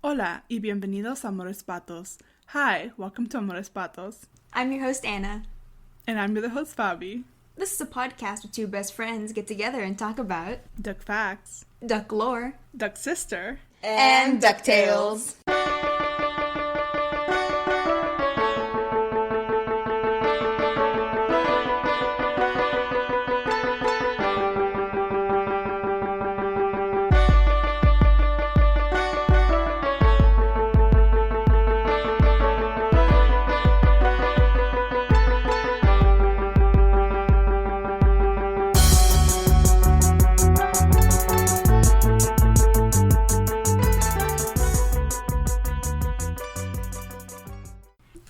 Hola y bienvenidos a Amores Patos. Hi, welcome to Amores Patos. I'm your host, Anna. And I'm your host, Faby. This is a podcast where two best friends get together and talk about Duck facts, duck lore, Duck sister, and DuckTales.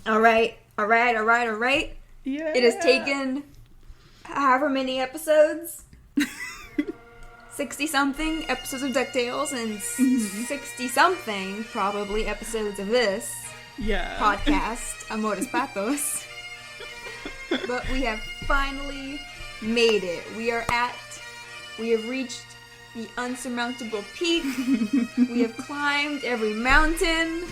All right. Yeah. It has taken however many episodes, 60-something episodes of DuckTales, and 60-something, probably, episodes of this podcast, Amores Patos. But we have finally made it. We have reached the unsurmountable peak. We have climbed every mountain.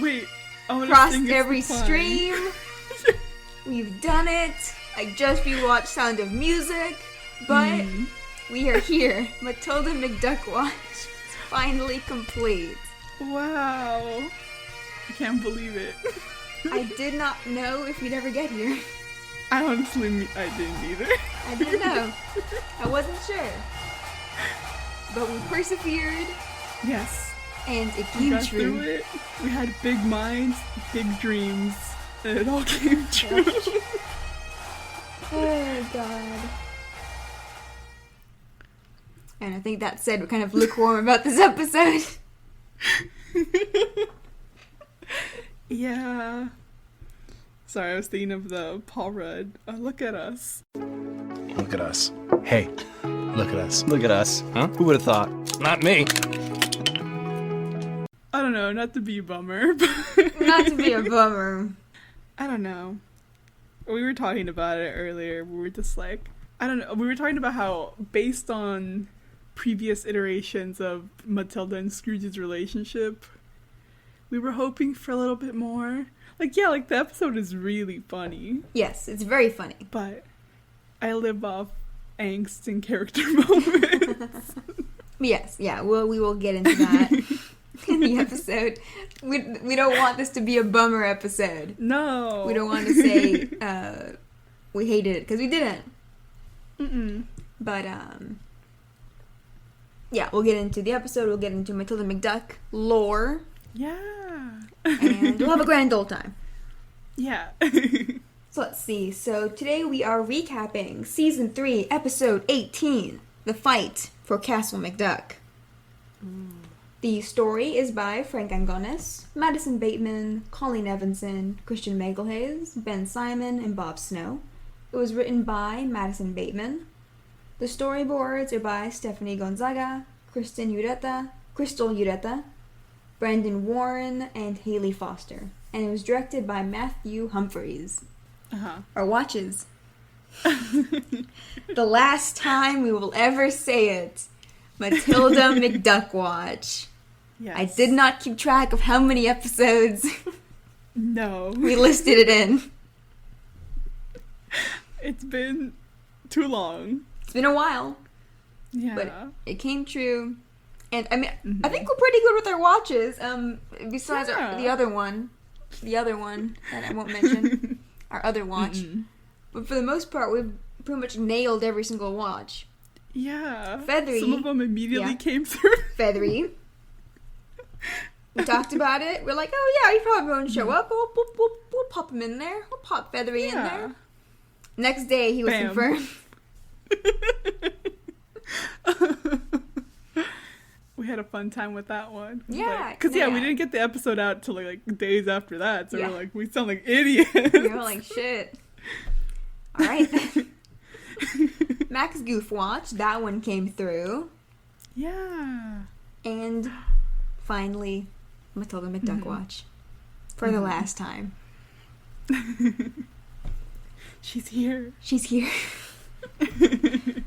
Wait. Crossed every stream. We've done it. I just rewatched Sound of Music, but we are here. Matilda McDuck watch is finally complete. Wow. I can't believe it. I did not know if we'd ever get here. I didn't either. I didn't know. I wasn't sure. But we persevered. Yes. And it We came got true. through it. We had big minds, big dreams, and it all came true. Oh, God. And I think that said we're kind of lukewarm about this episode. Yeah. Sorry, I was thinking of the Paul Rudd. Look at us. Look at us. Hey, look at us. Look at us, huh? Who would have thought? Not me. I don't know, not to be a bummer, but... Not to be a bummer. I don't know. We were talking about it earlier. We were just like... I don't know. We were talking about how, based on previous iterations of Matilda and Scrooge's relationship, we were hoping for a little bit more. Like, the episode is really funny. Yes, it's very funny. But I live off angst and character moments. Yes, yeah, we will get into that in the episode. We don't want this to be a bummer episode. No. We don't want to say we hated it, because we didn't. But, yeah, we'll get into the episode. We'll get into Matilda McDuck lore. Yeah. And we'll have a grand old time. Yeah. So let's see. So today we are recapping Season 3, Episode 18, The Fight for Castle McDuck. The story is by Frank Angonis, Madison Bateman, Colleen Evanson, Christian Magalhaes, Ben Simon, and Bob Snow. It was written by Madison Bateman. The storyboards are by Stephanie Gonzaga, Crystal Ureta, Brandon Warren, and Haley Foster. And it was directed by Matthew Humphreys. Our watches. The last time we will ever say it. Matilda McDuck watch. Yes. I did not keep track of how many episodes No. we listed it in. It's been too long. It's been a while, Yeah. but it came true. And I mean, I think we're pretty good with our watches. Besides the other one that I won't mention, our other watch. But for the most part, we've pretty much nailed every single watch. Yeah. Feathery. Some of them immediately came through. Feathery. We talked about it. We're like, oh yeah, he probably won't show up. We'll pop him in there. We'll pop Feathery in there. Next day, he was confirmed. We had a fun time with that one. Yeah. Because, we didn't get the episode out till like days after that. So we're like, we sound like idiots. We were like, shit. All right, then. Max Goof Watch. That one came through. Yeah. And finally, Matilda McDuck Watch. For the last time. She's here. She's here.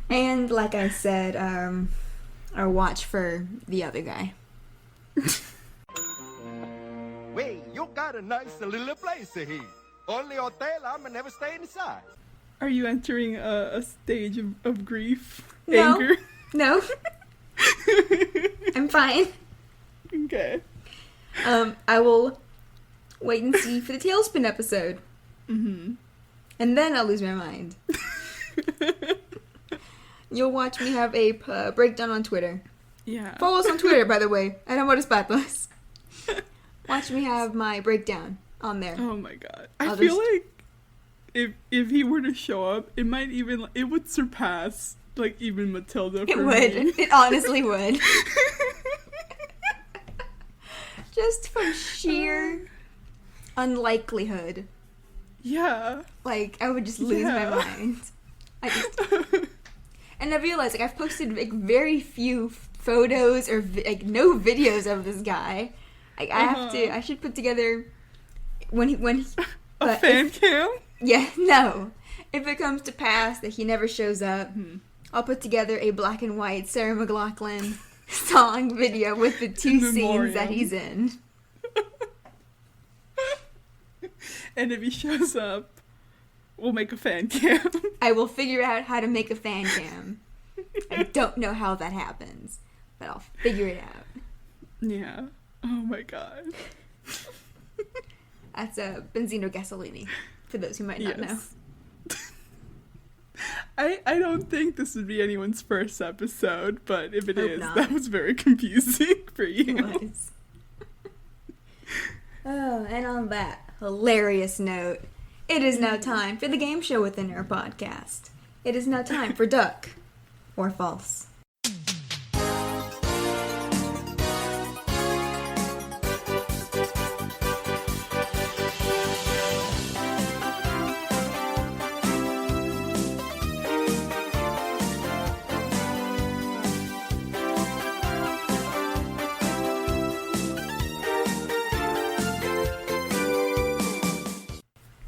And like I said, our watch for the other guy. quite a nice little place here. Only hotel, I'm never stay inside. Are you entering a stage of grief? No. Anger? No. I'm fine. Okay. I will wait and see for the Tailspin episode. Mm-hmm. And then I'll lose my mind. You'll watch me have a breakdown on Twitter. Yeah. Follow us on Twitter, by the way. I don't want to spot us. Watch me have my breakdown on there. Oh my god. I feel like if he were to show up, it would surpass like even Matilda for It would. me. It honestly would. Just from sheer unlikelihood. Yeah. Like, I would just lose my mind. And I realized, like, I've posted like very few photos or like no videos of this guy. Like, I should put together when A fan cam? Yeah, no. If it comes to pass that he never shows up, I'll put together a black and white Sarah McLachlan song video with the two scenes that he's in. And if he shows up, we'll make a fan cam. I will figure out how to make a fan cam. I don't know how that happens, but I'll figure it out. Yeah. Oh my god. That's a Benzino Gasolini, for those who might not know. I don't think this would be anyone's first episode, but if it Hope is, not. that was very confusing for you. It was. Oh, and on that hilarious note, it is now time for the game show within our podcast. It is now time for Duck or False.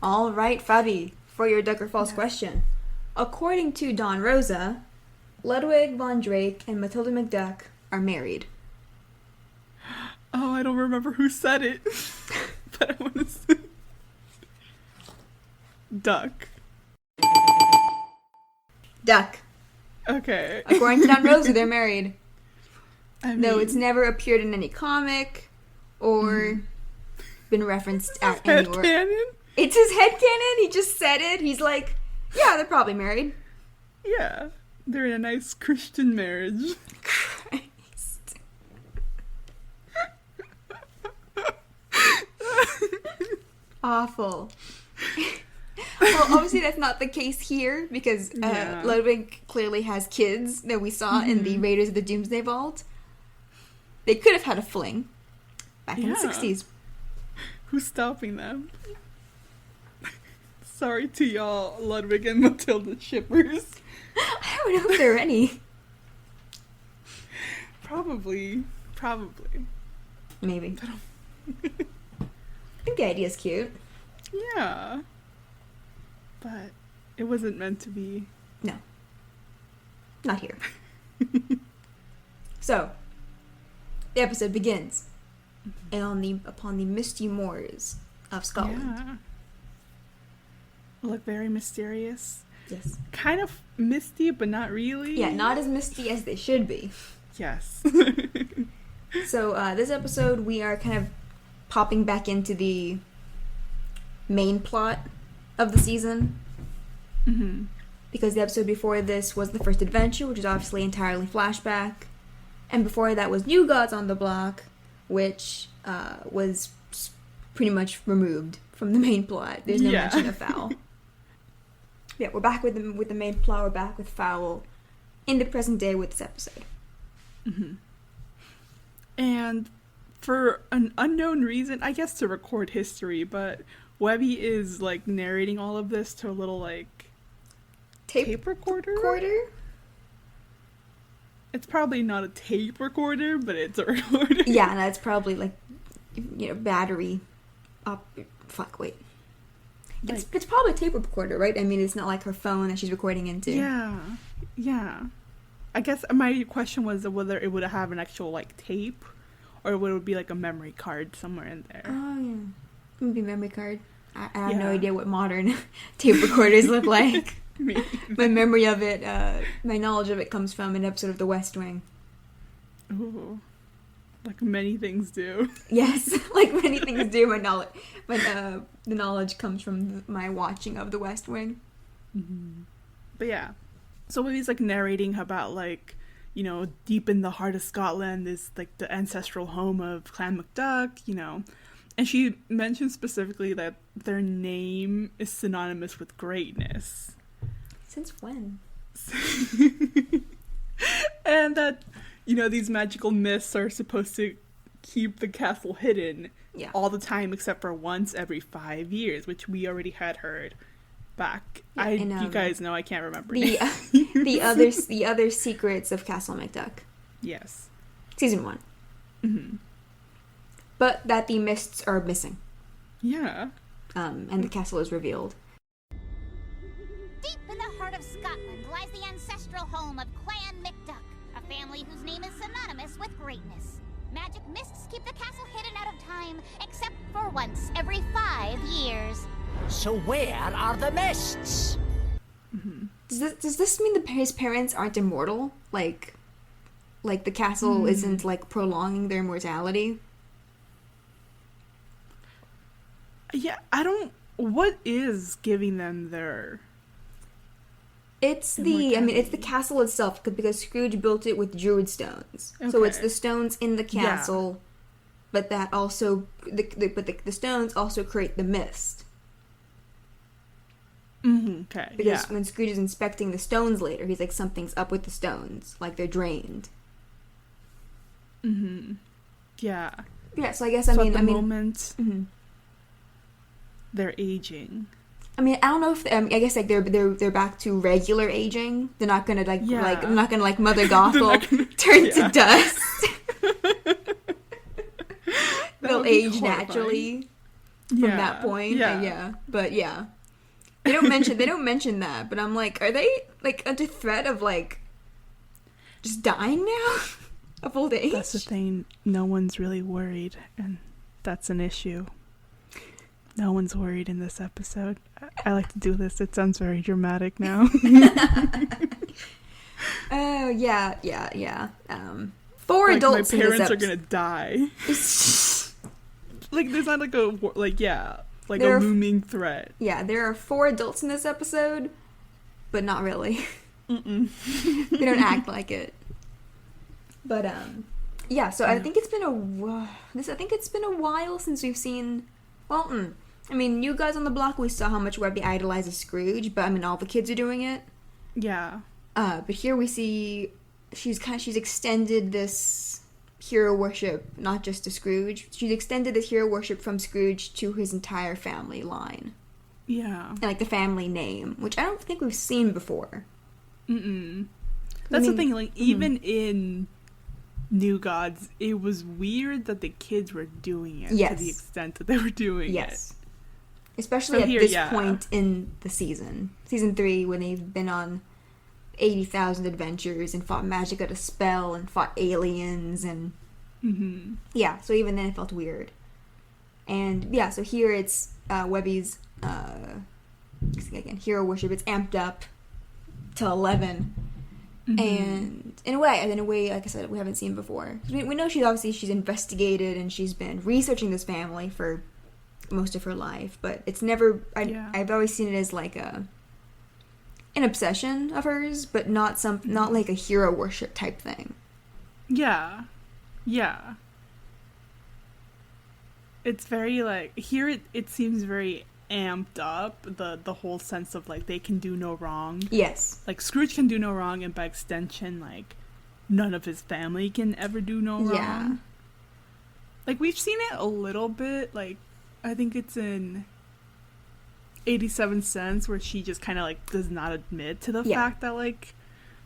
All right, Faby, for your Duck or False question. According to Don Rosa, Ludwig von Drake and Matilda McDuck are married. Oh, I don't remember who said it, but I want to say Duck. Duck. Okay. According to Don Rosa, they're married. I Though mean, it's never appeared in any comic or been referenced at anywhere. headcanon? It's his headcanon. He just said it. He's like, yeah, they're probably married. Yeah. They're in a nice Christian marriage. Christ. Awful. Well, obviously that's not the case here because Yeah. Ludwig clearly has kids that we saw in the Raiders of the Doomsday Vault. They could have had a fling back in the Yeah. 60s. Who's stopping them? Sorry to y'all, Ludwig and Matilda shippers. I don't know if there are any. Probably. Maybe. I think the idea's cute. Yeah. But it wasn't meant to be. No. Not here. So, the episode begins upon the misty moors of Scotland. Yeah. Look very mysterious. Yes. Kind of misty, but not really. Yeah, not as misty as they should be. Yes. So, this episode, we are kind of popping back into the main plot of the season. Mm-hmm. Because the episode before this was the first adventure, which is obviously entirely flashback. And before that was New Gods on the Block, which was pretty much removed from the main plot. There's no mention of Fowl. Yeah, we're back with the main plot. We're back with Fowl in the present day with this episode. Mm-hmm. And for an unknown reason, I guess to record history, but Webby is like narrating all of this to a little like tape recorder. It's probably not a tape recorder, but it's a recorder. Yeah, that's probably like battery up. Fuck, wait. It's probably a tape recorder, right? I mean, it's not like her phone that she's recording into. Yeah. I guess my question was whether it would have an actual like tape, or would it be like a memory card somewhere in there. Oh yeah. Maybe memory card. I have no idea what modern tape recorders look like. My memory of it, my knowledge of it comes from an episode of The West Wing. Ooh. Like many things do. Yes, like many things do. The knowledge comes from my watching of The West Wing. Mm-hmm. But yeah. So when he's like narrating about like, you know, deep in the heart of Scotland is like the ancestral home of Clan McDuck, you know. And she mentioned specifically that their name is synonymous with greatness. Since when? And that, you know, these magical myths are supposed to keep the castle hidden all the time except for once every 5 years, which we already had heard back. Yeah, you guys know I can't remember the other secrets of Castle McDuck. Yes. Season 1. Mm-hmm. But that the mists are missing. Yeah. And the castle is revealed. Deep in the heart of Scotland lies the ancestral home of Clan McDuck, a family whose name is synonymous with greatness. Magic mists keep the castle hidden out of time, except for once every 5 years. So where are the mists? Mm-hmm. Does this mean his parents aren't immortal? Like the castle isn't like prolonging their immortality? Yeah, what is giving them their... It's the castle itself, because Scrooge built it with druid stones. Okay. So it's the stones in the castle, but that also, the stones also create the mist. Mm-hmm, okay, because when Scrooge is inspecting the stones later, he's like, something's up with the stones, like they're drained. Mm-hmm. Yeah. Yeah, so I guess, at the moment... Mm-hmm. They're aging. I mean, I don't know if I guess like they're back to regular aging. They're not gonna like they're not gonna like Mother Gothel turn to dust. They'll age naturally from that point. But yeah, they don't mention that. But I'm like, are they like under threat of like just dying now of old age? That's the thing. No one's really worried, and that's an issue. No one's worried in this episode. I like to do this. It sounds very dramatic now. Oh, yeah. 4 like adults my in this parents are gonna die. Like, there's not like a looming threat. Yeah, there are 4 adults in this episode, but not really. They don't act like it. But, yeah, so I think it's been a while since we've seen... Well, I mean, you guys on the block, we saw how much Webby idolizes Scrooge, but I mean, all the kids are doing it. Yeah. But here we see she's extended this hero worship not just to Scrooge. She's extended this hero worship from Scrooge to his entire family line. Yeah. And like the family name, which I don't think we've seen before. That's the thing. Like even in New Gods, it was weird that the kids were doing it to the extent that they were doing it. Especially at this point in the season. Season 3, when they've been on 80,000 adventures and fought magic out of spell and fought aliens and... Yeah, so even then it felt weird. And yeah, so here it's Webby's hero worship. It's amped up to 11. And in a way, like I said, we haven't seen before. We know she's investigated and she's been researching this family for most of her life, but it's never. I've always seen it as like an obsession of hers, but not like a hero worship type thing. Yeah. It's very like here. It seems very amped up, the whole sense of like they can do no wrong. Yes. Like Scrooge can do no wrong, and by extension, like none of his family can ever do no wrong. Yeah. Like we've seen it a little bit, like I think it's in 87 Cents where she just kind of like does not admit to the fact that like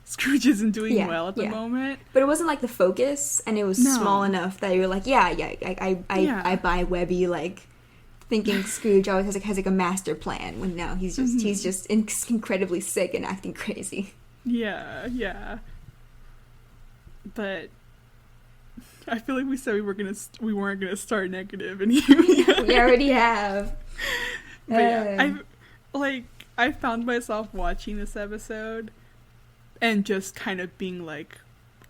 Scrooge isn't doing well at the moment. But it wasn't like the focus, and it was small enough that you were like, I buy Webby, like thinking Scrooge always has like a master plan when now he's just incredibly sick and acting crazy. Yeah. But I feel like we said we weren't gonna start negative, and here we are. We already have. But yeah, I found myself watching this episode and just kind of being like,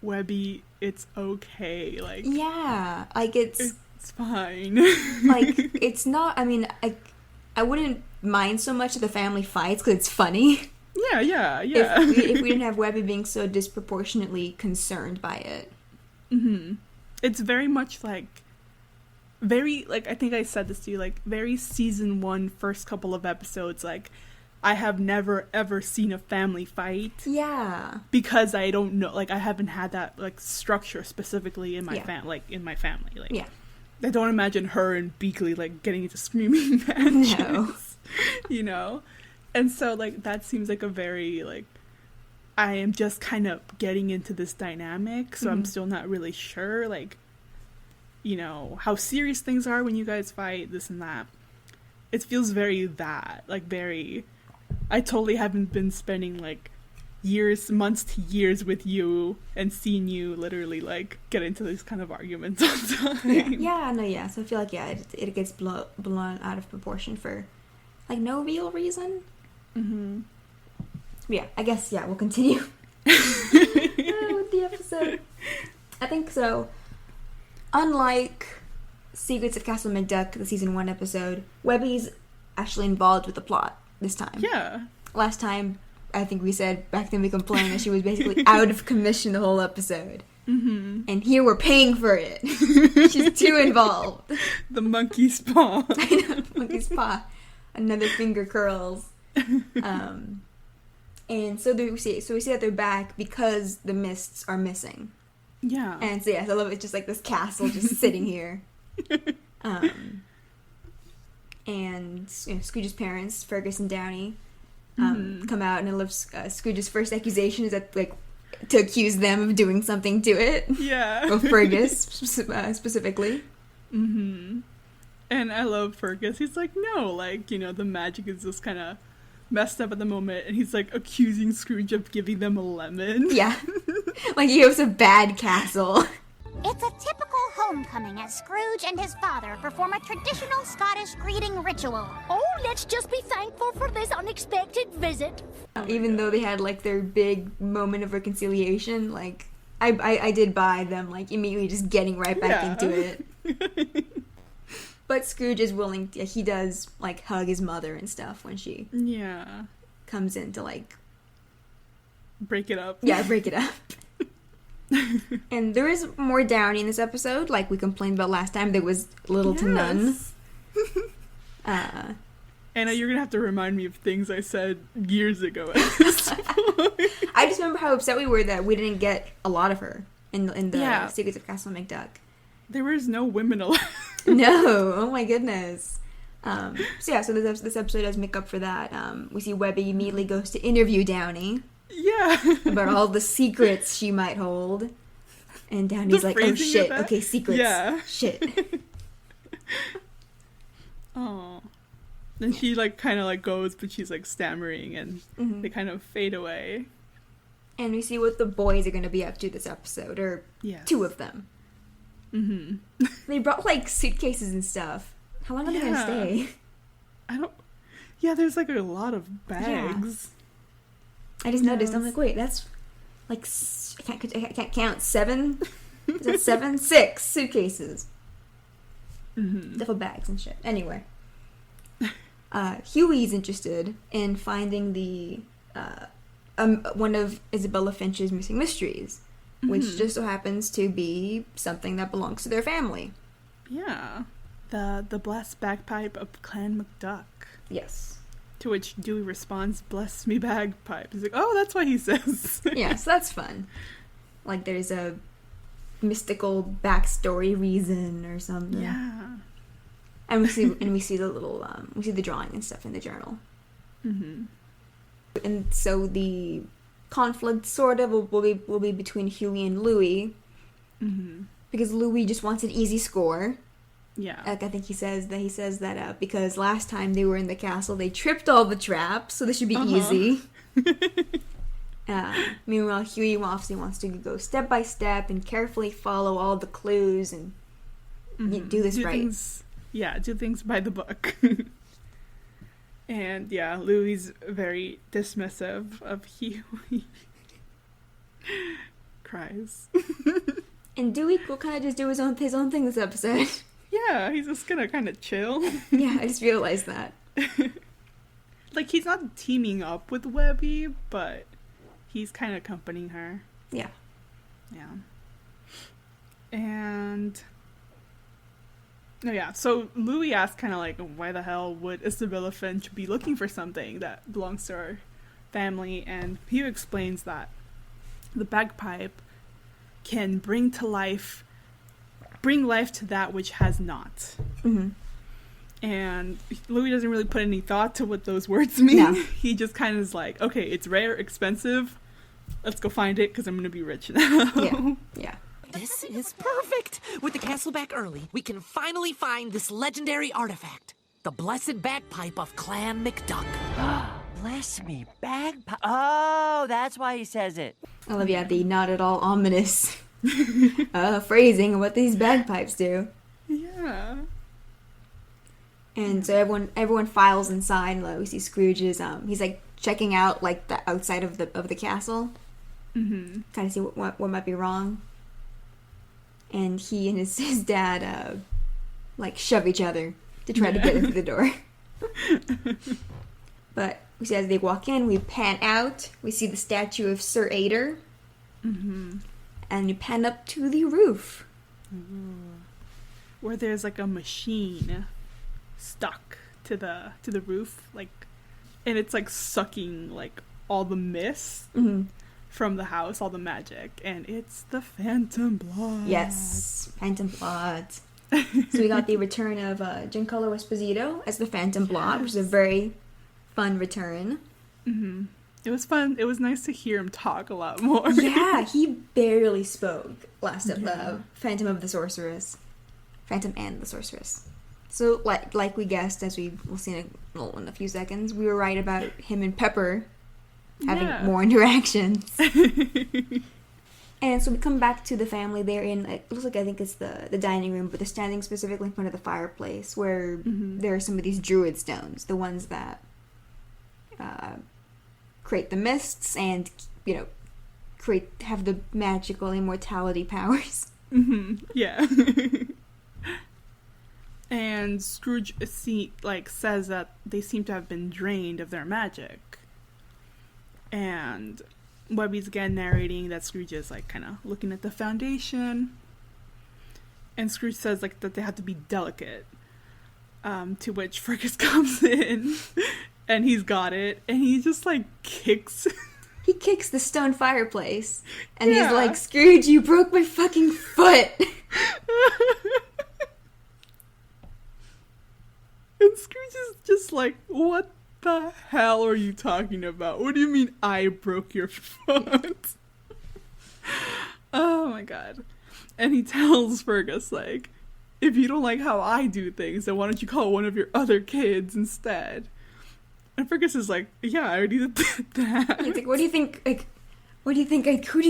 Webby, it's okay. Like, yeah, like it's fine. like it's not. I mean, I wouldn't mind so much of the family fights because it's funny. Yeah. If we didn't have Webby being so disproportionately concerned by it. Mm-hmm. It's very much like, I think I said this to you, like, very season 1, first couple of episodes, like, I have never ever seen a family fight. Yeah. Because I don't know, like, I haven't had that, like, structure specifically in my in my family. Like, yeah. I don't imagine her and Beakley, like, getting into screaming matches. No. You know? And so, like, that seems like a very, like, I am just kind of getting into this dynamic, so I'm still not really sure, like, you know, how serious things are when you guys fight, this and that. It feels very that, like, very, I totally haven't been spending, like, months to years with you and seeing you literally, like, get into these kind of arguments all the time. So I feel like, it gets blown out of proportion for, like, no real reason. Mm-hmm. Yeah, I guess, we'll continue with the episode. I think so. Unlike Secrets of Castle McDuck, the season 1 episode, Webby's actually involved with the plot this time. Yeah. Last time, I think we said, back then we complained that she was basically out of commission the whole episode. Mm-hmm. And here we're paying for it. She's too involved. The monkey's paw. I know, monkey's paw. Another finger curls. And so we see that they're back because the mists are missing. Yeah. And so, I love it. It's just like this castle just sitting here. And, you know, Scrooge's parents, Fergus and Downey, come out, and I love Scrooge's first accusation is that, like, to accuse them of doing something to it. Yeah. Or Fergus, specifically. Mm-hmm. And I love Fergus. He's like, no, like, you know, the magic is just kind of messed up at the moment, and he's like accusing Scrooge of giving them a lemon. Yeah. Like he has a bad castle. It's a typical homecoming as Scrooge and his father perform a traditional Scottish greeting ritual. Oh, let's just be thankful for this unexpected visit. Even though they had like their big moment of reconciliation, like I did buy them like immediately just getting right back into it. But Scrooge is willing to, he does like hug his mother and stuff when she comes in to like break it up. Yeah, break it up. And there is more Downey in this episode, like we complained about last time. There was little to none. Anna, you're gonna have to remind me of things I said years ago at this point. I just remember how upset we were that we didn't get a lot of her in the Secrets of Castle McDuck. There was no women allowed. No, oh my goodness. So this episode does make up for that. We see Webby immediately goes to interview Downey. Yeah. About all the secrets she might hold. And Downey's like, oh shit, okay, secrets. Yeah. Shit. Oh. Then she like kind of like goes, but she's like stammering, and they kind of fade away. And we see what the boys are going to be up to this episode, or two of them. Mm-hmm. They brought like suitcases and stuff. How long are they gonna stay? There's like a lot of bags. I just noticed. I'm like, wait, that's like I can't count 7. Is that 7? 6 suitcases. Duffel bags and shit. Anyway, Huey's interested in finding the one of Isabella Finch's missing mysteries. Which just so happens to be something that belongs to their family. Yeah. The blessed bagpipe of Clan McDuck. Yes. To which Dewey responds, bless me bagpipe. He's like, oh, that's what he says. Yeah, so that's fun. Like there's a mystical backstory reason or something. Yeah. And we see the little we see the drawing and stuff in the journal. And so the conflict sort of will be between Huey and Louie, because Louie just wants an easy score. Yeah, like I think he says that because last time they were in the castle they tripped all the traps, so this should be easy. Meanwhile, Huey obviously wants to go step by step and carefully follow all the clues and do this right. Do things by the book. And yeah, Louie's very dismissive of Huey. Cries. And Dewey will kind of just do his own thing this episode. Yeah, he's just gonna kind of chill. Yeah, I just realized that. Like, he's not teaming up with Webby, but he's kind of accompanying her. Yeah. Yeah. And... No, yeah, so Louie asks kind of like, why the hell would Isabella Finch be looking for something that belongs to our family? And Hugh explains that the bagpipe can bring life to that which has not. Mm-hmm. And Louis doesn't really put any thought to what those words mean. No. He just kind of is like, okay, it's rare, expensive, let's go find it because I'm going to be rich now. Yeah. This is perfect! With the castle back early, we can finally find this legendary artifact. The blessed bagpipe of Clan McDuck. Bless me, bagpipe. Oh, that's why he says it. I love the not at all ominous phrasing of what these bagpipes do. Yeah. And so everyone files inside. And we see Scrooge is he's like checking out like the outside of the castle. Mm-hmm. Kind of see what might be wrong. And he and his dad like shove each other to try to get through the door. But we see as they walk in, we pan out. We see the statue of Sir Ader. Mm-hmm. And you pan up to the roof. Ooh. Where there's like a machine stuck to the roof, like, and it's like sucking like all the mist from the house, all the magic, and it's the Phantom Blot. Yes, Phantom Blot. So we got the return of Giancarlo Esposito as the Phantom Blot, which is a very fun return. Mm-hmm. It was fun. It was nice to hear him talk a lot more. Yeah, he barely spoke last of the Phantom and the Sorceress. So, like we guessed, as we will see in a few seconds, we were right about him and Pepper having more interactions. And so we come back to the family. They're in, it looks like, I think it's the dining room, but they're standing specifically in front of the fireplace where there are some of these druid stones, the ones that create the mists and, have the magical immortality powers. Mm-hmm. Yeah. And Scrooge says that they seem to have been drained of their magic. And Webby's again narrating that Scrooge is like kind of looking at the foundation. And Scrooge says like that they have to be delicate. To which Fergus comes in and he's got it and he just like kicks. He kicks the stone fireplace and he's like, Scrooge, you broke my fucking foot. And Scrooge is just like, what the hell are you talking about? What do you mean I broke your foot? Oh my god. And he tells Fergus, like, if you don't like how I do things, then why don't you call one of your other kids instead? And Fergus is like, yeah, I already did that. He's like, who do you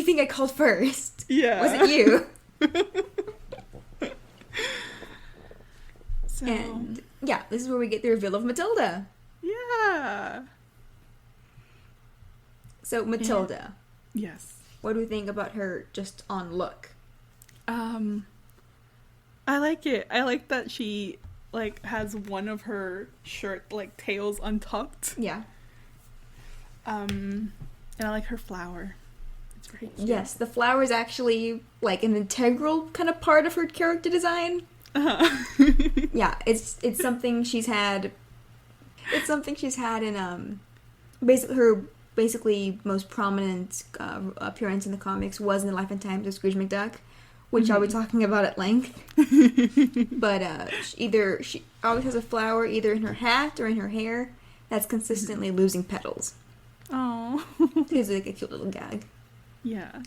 think I called first? Yeah. Was it you? So... And yeah, this is where we get the reveal of Matilda. Yeah. So Matilda. Yes. What do we think about her just on look? I like it. I like that she like has one of her shirt like tails untucked. Yeah. And I like her flower. It's very cute. Yes, the flower is actually like an integral kind of part of her character design. Yeah, it's something she's had. It's something she's had in her most prominent appearance in the comics was in the Life and Times of Scrooge McDuck, which I'll be talking about at length. But she always has a flower either in her hat or in her hair that's consistently losing petals. Oh, it's like a cute little gag. Yeah,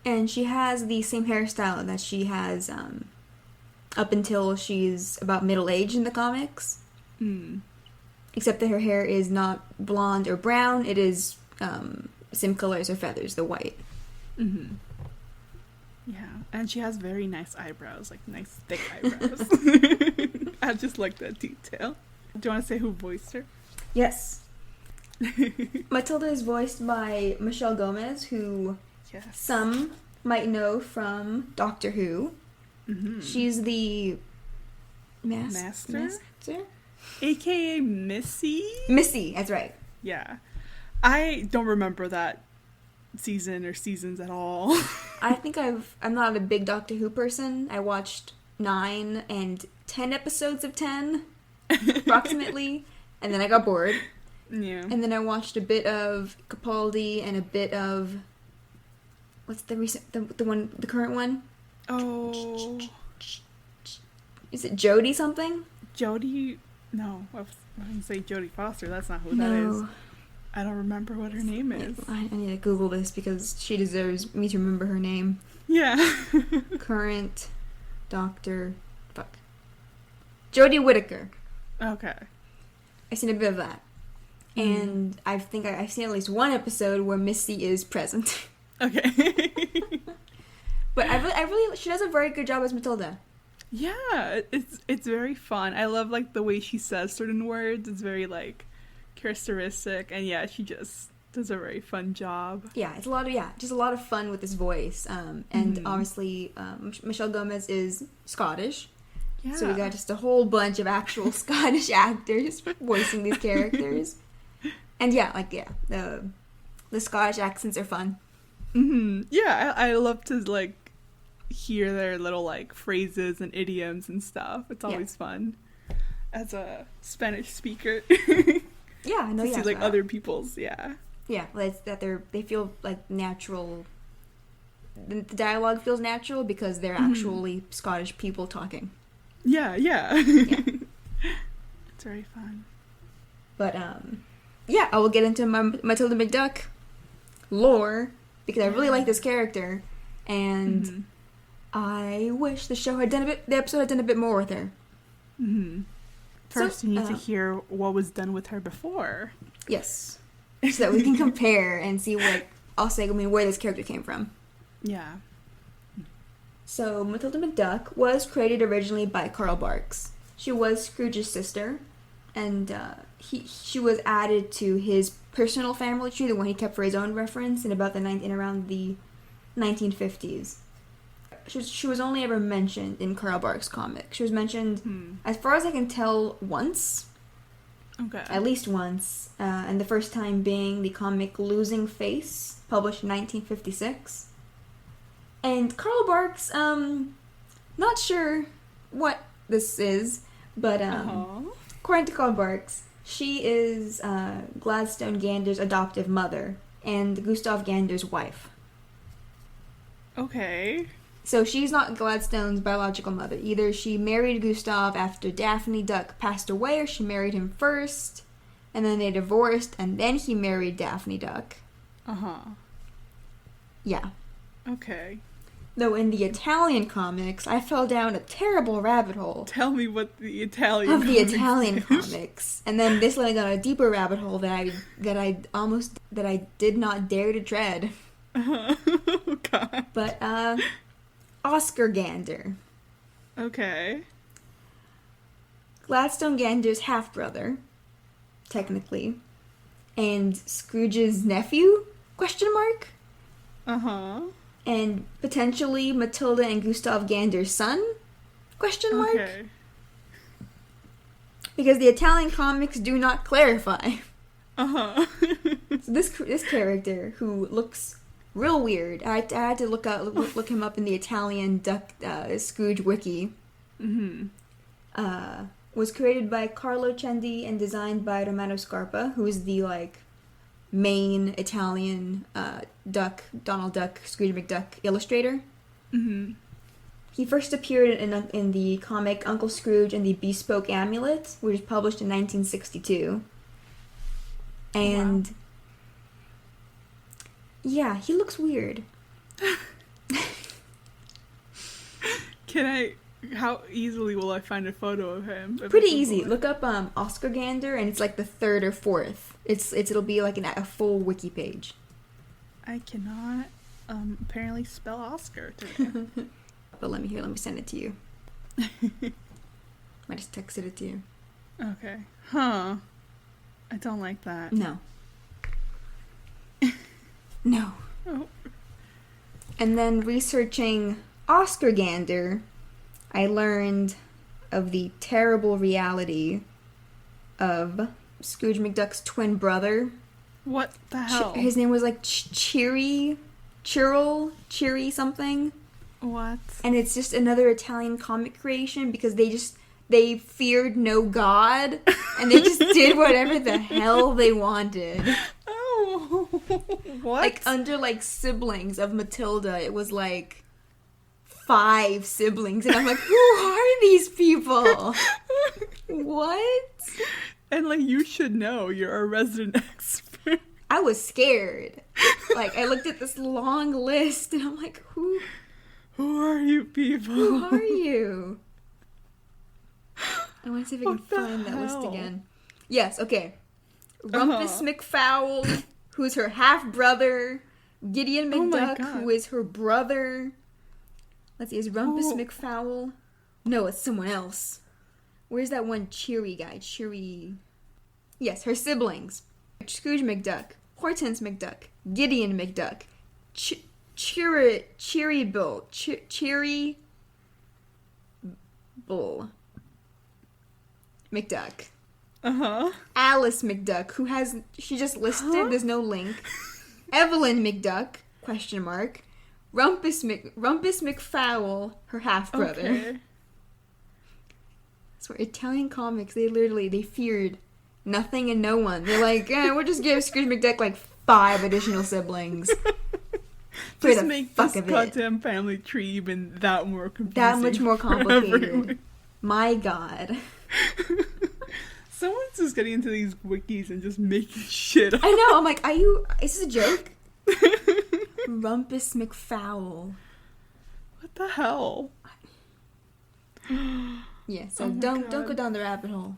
and she has the same hairstyle that she has up until she's about middle age in the comics. Except that her hair is not blonde or brown. It is same color as her feathers, the white. Mm-hmm. Yeah, and she has very nice eyebrows, like nice thick eyebrows. I just like that detail. Do you want to say who voiced her? Yes. Matilda is voiced by Michelle Gomez, who some might know from Doctor Who. Mm-hmm. She's the Master? AKA Missy? Missy, that's right. Yeah. I don't remember that season or seasons at all. I think I'm not a big Doctor Who person. I watched 9 and 10 episodes of 10, approximately, and then I got bored. Yeah. And then I watched a bit of Capaldi and a bit of... What's the recent... the current one? Oh... Is it Jodie something? Jodie... No, I was going to say Jodie Foster. That's not who that is. I don't remember what her name is. I need to Google this because she deserves me to remember her name. Yeah. Current Doctor... Fuck. Jodie Whittaker. Okay. I've seen a bit of that. And I think I've seen at least one episode where Missy is present. Okay. But I really, she does a very good job as Matilda. Yeah, it's very fun. I love like the way she says certain words. It's very like characteristic, and yeah, she just does a very fun job. Yeah, it's just a lot of fun with this voice. And obviously, Michelle Gomez is Scottish. Yeah. So we got just a whole bunch of actual Scottish actors voicing these characters. And the Scottish accents are fun. Mm-hmm. Yeah, I love to like hear their little like phrases and idioms and stuff. It's always fun as a Spanish speaker. Yeah, I know. To see like other people's like that they feel like natural. The dialogue feels natural because they're actually Scottish people talking. Yeah. It's very fun. But I will get into my Matilda McDuck lore because I really like this character, and I wish the episode had done a bit more with her. Mm-hmm. First, you need to hear what was done with her before. Yes, so that we can compare and see where this character came from. Yeah. So Matilda McDuck was created originally by Carl Barks. She was Scrooge's sister, and she was added to his personal family tree, the one he kept for his own reference, in around the 1950s. She was only ever mentioned in Carl Barks' comic. She was mentioned, as far as I can tell, once. Okay. At least once. And the first time being the comic Losing Face, published in 1956. And Carl Barks, not sure what this is, but according to Carl Barks, she is Gladstone Gander's adoptive mother and Gustav Gander's wife. Okay. So she's not Gladstone's biological mother. Either she married Gustav after Daphne Duck passed away, or she married him first, and then they divorced, and then he married Daphne Duck. Yeah. Okay. Though in the Italian comics, I fell down a terrible rabbit hole. Tell me what the Italian comics. And then this led down a deeper rabbit hole that I did not dare to tread. Oh, God. But Oscar Gander. Okay. Gladstone Gander's half-brother, technically. And Scrooge's nephew? ? And potentially Matilda and Gustav Gander's son? ? Okay. Because the Italian comics do not clarify. So this character, who looks real weird, I had to look him up in the Italian Duck Scrooge wiki. Was created by Carlo Cendi and designed by Romano Scarpa, who is the main Italian Donald Duck, Scrooge McDuck illustrator. He first appeared in the comic Uncle Scrooge and the Bespoke Amulet, which was published in 1962. And yeah, he looks weird. How easily will I find a photo of him? Pretty easy. Look up Oscar Gander, and it's like the third or fourth. It'll be like a full wiki page. I cannot apparently spell Oscar today. But let me send it to you. I just texted it to you. Okay. Huh. I don't like that. No. No. Oh. And then researching Oscar Gander, I learned of the terrible reality of Scrooge McDuck's twin brother. What the hell? His name was like Cheery something. What? And it's just another Italian comic creation because they feared no god and they just did whatever the hell they wanted. Oh, what? Like under like siblings of Matilda, it was like 5 siblings, and I'm like, who are these people? What? And like, you should know, you're a resident expert. I was scared. Like, I looked at this long list, and I'm like, who are you people? Who are you? I want to see if I can What the find that list hell? again. Yes, okay. Rumpus McFowl, who's her half-brother. Gideon Oh my McDuck, God. who is her brother. Let's see, is Rumpus McFowl? No, it's someone else. Where's that one cheery guy? Yes, her siblings. Scrooge McDuck, Hortense McDuck, Gideon McDuck, Cheery Bull, Cheery Bull McDuck. Alice McDuck, she just listed, there's no link. Evelyn McDuck, question mark. Rumpus McFowl, her half-brother. Okay. So Italian comics, they feared nothing and no one. They're like, we'll just give Scrooge McDuck like 5 additional siblings. For Just the make fuck this of it. goddamn family tree even that more confusing. That much more for complicated. everyone. My God. Someone's just getting into these wikis and just making shit up. I know, I'm like, is this a joke? Rumpus McFowl. What the hell? Yeah, so Oh my don't God. go down the rabbit hole.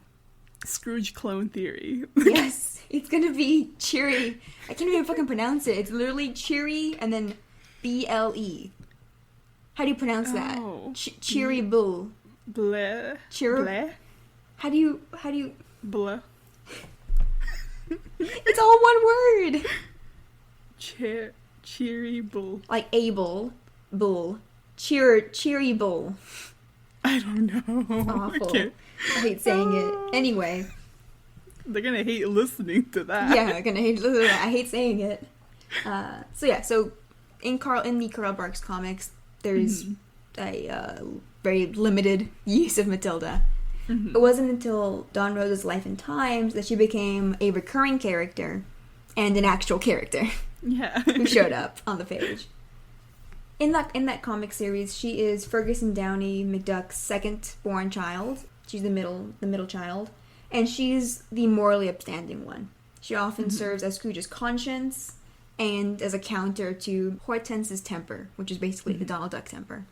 Scrooge clone theory. Yes, it's gonna be cheery. I can't even fucking pronounce it. It's literally cheery and then BLE. How do you pronounce that? Oh. Cheery bull. Bleh. Cheer. Bleh. How do you? Bleh. It's all one word. Cheery bull. Like able, bull, cheery bull. I don't know. Awful. Okay. I hate saying it. Anyway, They're gonna hate listening to that. yeah, I'm gonna hate. I hate saying it. So in the Carl Barks comics, there's a very limited use of Matilda. It wasn't until Dawn Rosa's Life and Times that she became a recurring character and an actual character Yeah. who showed up on the page. In that comic series, she is Ferguson Downey McDuck's second born child. She's the middle child, and she's the morally upstanding one. She often serves as Scrooge's conscience and as a counter to Hortense's temper, which is basically the Donald Duck temper.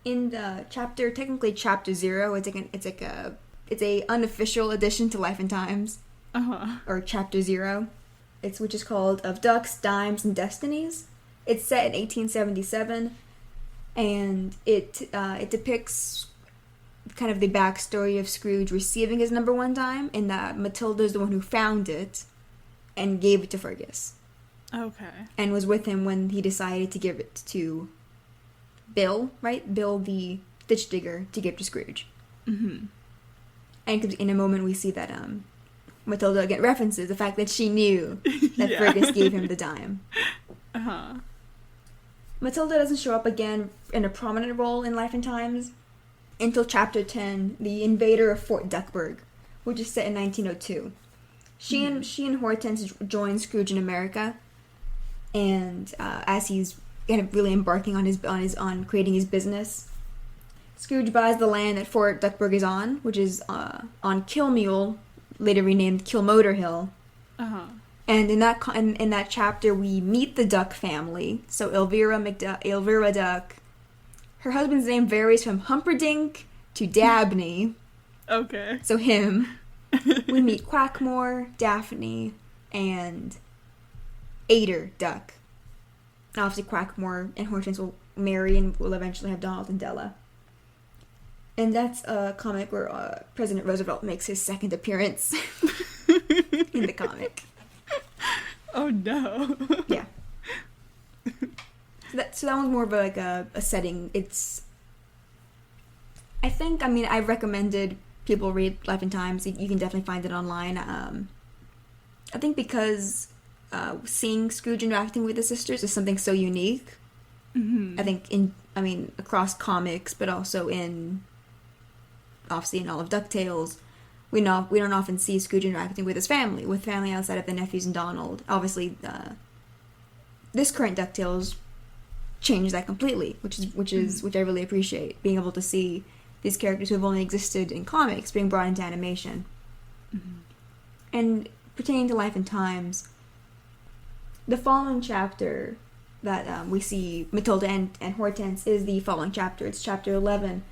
In the technically chapter 0, it's a unofficial addition to Life and Times, or chapter 0. Which is called Of Ducks, Dimes, and Destinies. It's set in 1877, and it depicts kind of the backstory of Scrooge receiving his number 1 dime, and that Matilda is the one who found it and gave it to Fergus. Okay. And was with him when he decided to give it to Bill, right? Bill the ditch digger, to give to Scrooge. And in a moment we see that Matilda again references the fact that she knew that Yeah. Fergus gave him the dime. Uh-huh. Matilda doesn't show up again in a prominent role in Life and Times until chapter 10, The Invader of Fort Duckburg, which is set in 1902. She and Hortense join Scrooge in America, and as he's kind of really embarking on creating his business, Scrooge buys the land that Fort Duckburg is on, which is on Kilmule, later renamed Kilmotor Hill. And in that chapter, we meet the Duck family. So Elvira Duck. Her husband's name varies from Humperdinck to Dabney. Okay. So him. We meet Quackmore, Daphne, and Ader Duck. Obviously, Quackmore and Hortense will marry and will eventually have Donald and Della. And that's a comic where President Roosevelt makes his second appearance in the comic. Oh no. Yeah. So that one's more of like a setting. I recommended people read Life and Times. You can definitely find it online. I think because seeing Scrooge interacting with the sisters is something so unique. Mm-hmm. I think across comics, but also obviously in all of DuckTales, we don't often see Scrooge interacting with his family, outside of the nephews and Donald. Obviously, this current DuckTales changed that completely, which I really appreciate, being able to see these characters who have only existed in comics being brought into animation. Mm-hmm. And pertaining to Life and Times, the following chapter that we see Matilda and Hortense is the following chapter. It's chapter 11,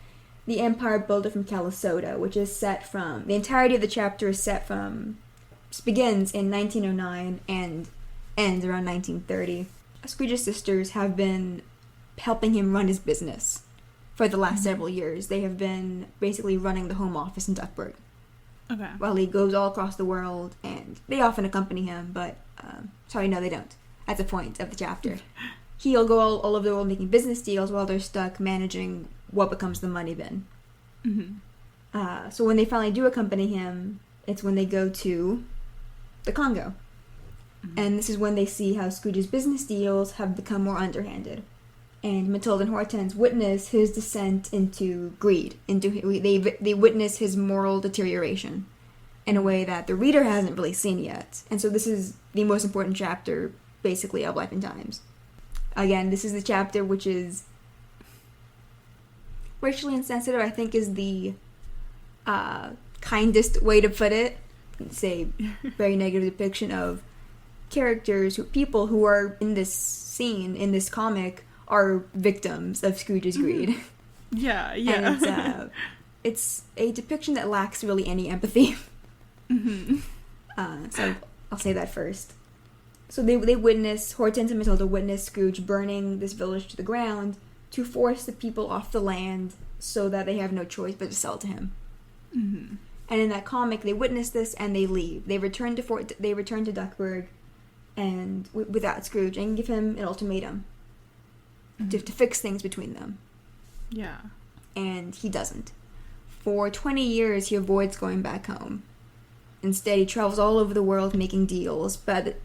The Empire Builder from Calisota, which is the entirety of the chapter begins in 1909 and ends around 1930. Scrooge's sisters have been helping him run his business for the last several years. They have been basically running the home office in Duckburg. Okay. While he goes all across the world, and they often accompany him, but no, they don't. At the point of the chapter. He'll go all over the world making business deals while they're stuck managing what becomes the money bin. Mm-hmm. So when they finally do accompany him, it's when they go to the Congo. Mm-hmm. And this is when they see how Scrooge's business deals have become more underhanded. And Matilda and Hortense witness his descent into greed. They witness his moral deterioration in a way that the reader hasn't really seen yet. And so this is the most important chapter, basically, of Life and Times. Again, this is the chapter which is racially insensitive, I think, is the kindest way to put it. It's a very negative depiction of people who are in this scene, in this comic, are victims of Scrooge's greed. Yeah. And it's a depiction that lacks really any empathy. Mm-hmm. So I'll say that first. So Hortense and Matilda witness Scrooge burning this village to the ground to force the people off the land so that they have no choice but to sell to him. Mm-hmm. And in that comic, they witness this and they leave. They return to Duckburg and without Scrooge and give him an ultimatum to fix things between them. Yeah. And he doesn't. For 20 years, he avoids going back home. Instead, he travels all over the world making deals, but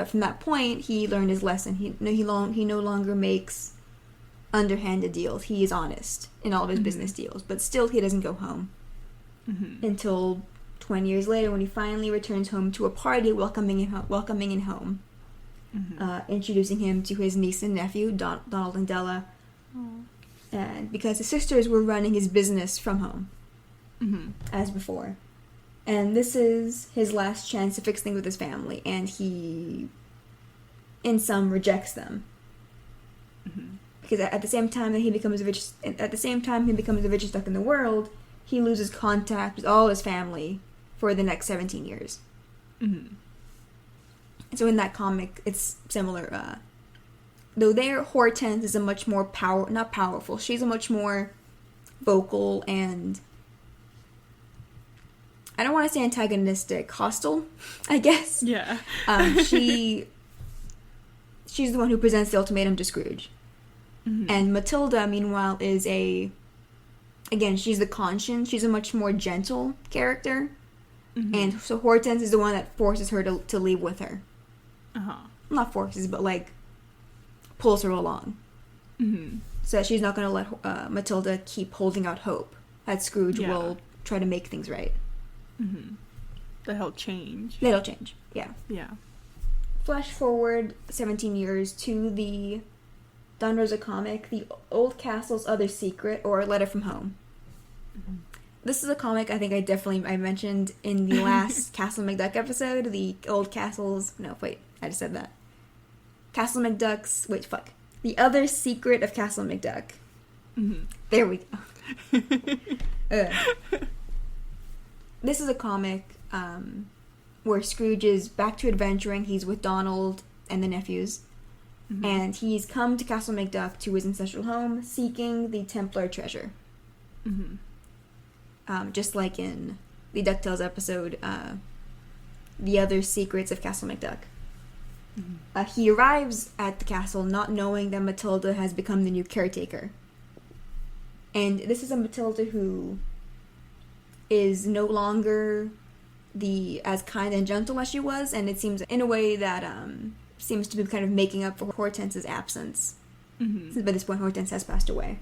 from that point, he learned his lesson. He no longer makes underhanded deals. He is honest in all of his business deals, but still he doesn't go home until 20 years later when he finally returns home to a party welcoming him home, introducing him to his niece and nephew, Donald and Della, and because his sisters were running his business from home, as before. And this is his last chance to fix things with his family, and he, in some, rejects them. Because at the same time he becomes the richest duck in the world, he loses contact with all his family for the next 17 years. So in that comic, it's similar. Though there, Hortense is a much more not powerful. She's a much more vocal and, I don't want to say antagonistic, hostile, I guess. Yeah. She's the one who presents the ultimatum to Scrooge. And Matilda, meanwhile, is she's the conscience. She's a much more gentle character. And so Hortense is the one that forces her to leave with her. Not forces, but pulls her along. So that she's not going to let Matilda keep holding out hope that Scrooge will try to make things right. That he'll change. Yeah. Yeah. Flash forward 17 years to the Don Rosa comic, The Old Castle's Other Secret, or Letter from Home. This is a comic I think I mentioned in the last Castle McDuck episode, the Old Castle's... No, wait, I just said that. Castle McDuck's... Wait, fuck. The Other Secret of Castle McDuck. There we go. This is a comic where Scrooge is back to adventuring. He's with Donald and the nephews. And he's come to Castle McDuck, to his ancestral home, seeking the Templar treasure. Just like in the DuckTales episode, The Other Secrets of Castle McDuck. He arrives at the castle not knowing that Matilda has become the new caretaker. And this is a Matilda who is no longer as kind and gentle as she was, and it seems in a way that seems to be kind of making up for Hortense's absence. Since by this point Hortense has passed away.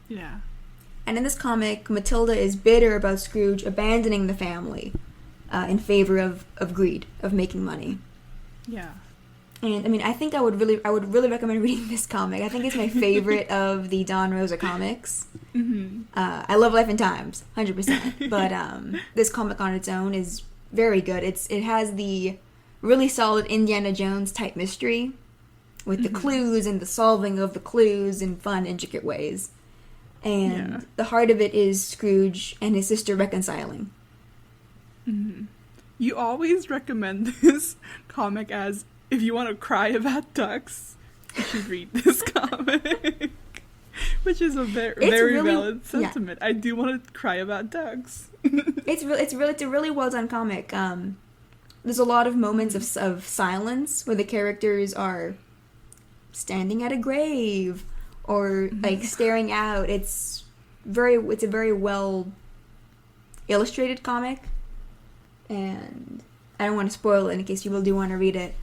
Yeah. And in this comic, Matilda is bitter about Scrooge abandoning the family in favor of greed, of making money. Yeah. And I mean, I think I would really recommend reading this comic. I think it's my favorite of the Don Rosa comics. I love Life and Times, 100%. But this comic on its own is very good. It has the really solid Indiana Jones type mystery with the clues and the solving of the clues in fun, intricate ways. And the heart of it is Scrooge and his sister reconciling. You always recommend this comic as, if you want to cry about ducks, you should read this comic. Which is a very really, valid sentiment. Yeah. I do want to cry about ducks. It's a really well done comic. There's a lot of moments of silence where the characters are standing at a grave or like staring out. It's a very well illustrated comic, and I don't want to spoil it in case people do want to read it.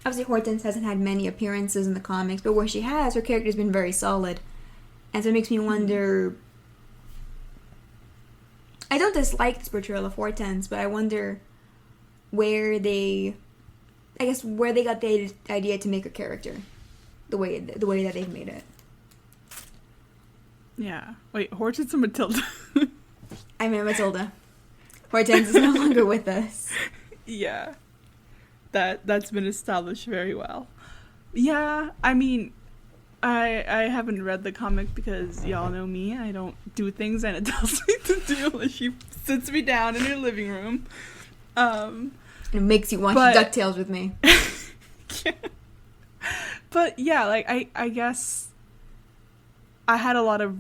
Obviously, Hortense hasn't had many appearances in the comics, but where she has, her character's been very solid. And so it makes me wonder... I don't dislike this portrayal of Hortense, but I wonder where they got the idea to make her character the way that they've made it. Yeah. Wait, Hortense and Matilda? I meant Matilda. Hortense is no longer with us. Yeah. That's been established very well. Yeah, I mean, I haven't read the comic because y'all know me. I don't do things Anna tells me to do unless she sits me down in her living room. It makes you watch DuckTales with me. Yeah. But yeah, like I guess I had a lot of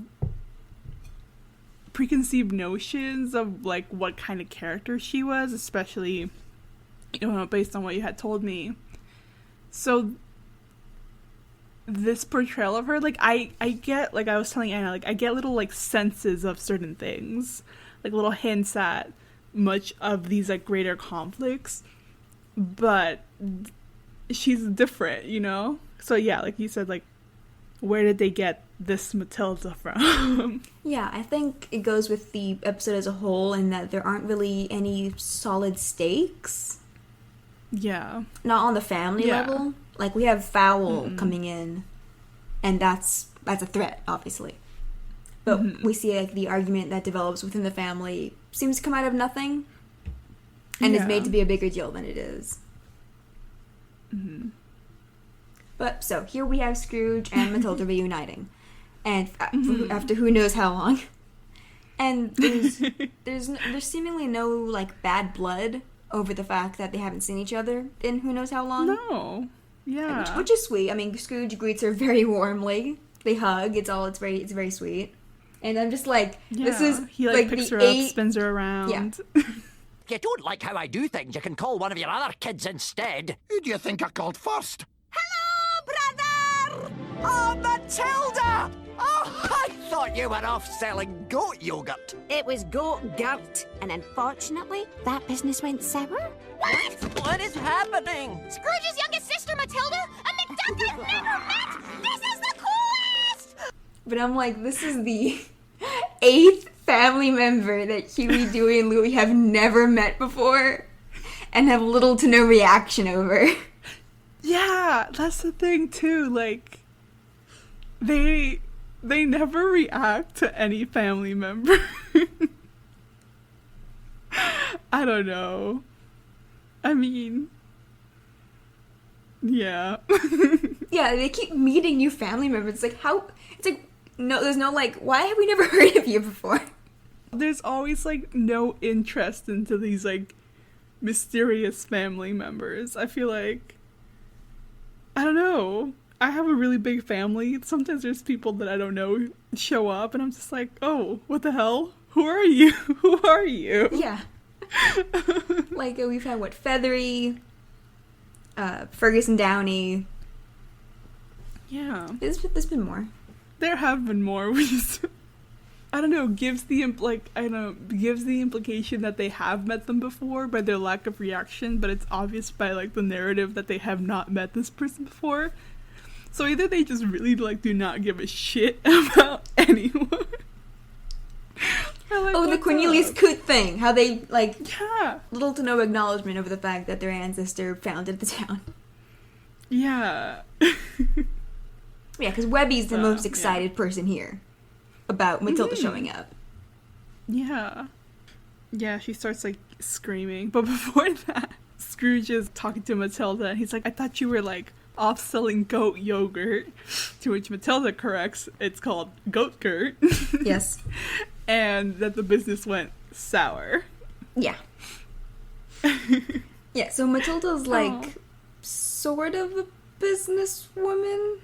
preconceived notions of like what kind of character she was, especially based on what you had told me. So this portrayal of her, like I get, like I was telling Anna, like I get little like senses of certain things, like little hints at much of these like greater conflicts, but she's different, so yeah, like you said, like where did they get this Matilda from? Yeah, I think it goes with the episode as a whole in that there aren't really any solid stakes. Yeah. Not on the family level. Like, we have Fowl coming in, and that's a threat, obviously. But we see, like, the argument that develops within the family seems to come out of nothing, and is made to be a bigger deal than it is. But, so, here we have Scrooge and Matilda reuniting. And after who knows how long. And there's seemingly no, like, bad blood over the fact that they haven't seen each other in who knows how long. No. Yeah. Which is sweet. I mean, Scrooge greets her very warmly. They hug. It's very sweet. And I'm just like, this is he like picks her up, spins her around. Yeah. If you don't like how I do things, you can call one of your other kids instead. Who do you think I called first? Hello, brother! Oh, Matilda! Oh, I thought you were off selling goat yogurt. It was goat gurt, and unfortunately, that business went sour. What is happening? Scrooge's youngest sister, Matilda, a McDuck I've never met! This is the coolest! But I'm like, this is the 8th family member that Huey, Dewey, and Louie have never met before and have little to no reaction over. Yeah, that's the thing too. Like, they never react to any family member. I don't know. I mean, yeah. Yeah, they keep meeting new family members. It's like, no, there's no, like, why have we never heard of you before? There's always, like, no interest into these, like, mysterious family members. I feel like I don't know. I have a really big family. Sometimes there's people that I don't know show up, and I'm just like, oh, what the hell? Who are you? Who are you? Yeah. Like, we've had, what, Feathery, Ferguson Downey. Yeah. There's been more. There have been more. We just, I don't know, gives the implication that they have met them before by their lack of reaction, but it's obvious by, like, the narrative that they have not met this person before. So either they just really, like, do not give a shit about anyone. Like, the Cornelius Coote thing. How they, like, yeah, little to no acknowledgement of the fact that their ancestor founded the town. Yeah. Yeah, because Webby's the most excited person here about Matilda showing up. Yeah. Yeah, she starts, like, screaming. But before that, Scrooge is talking to Matilda, and he's like, I thought you were, like, off selling goat yogurt. To which Matilda corrects, it's called goat-gurt. Yes. And that the business went sour. Yeah. Yeah, so Matilda's, like, sort of a businesswoman.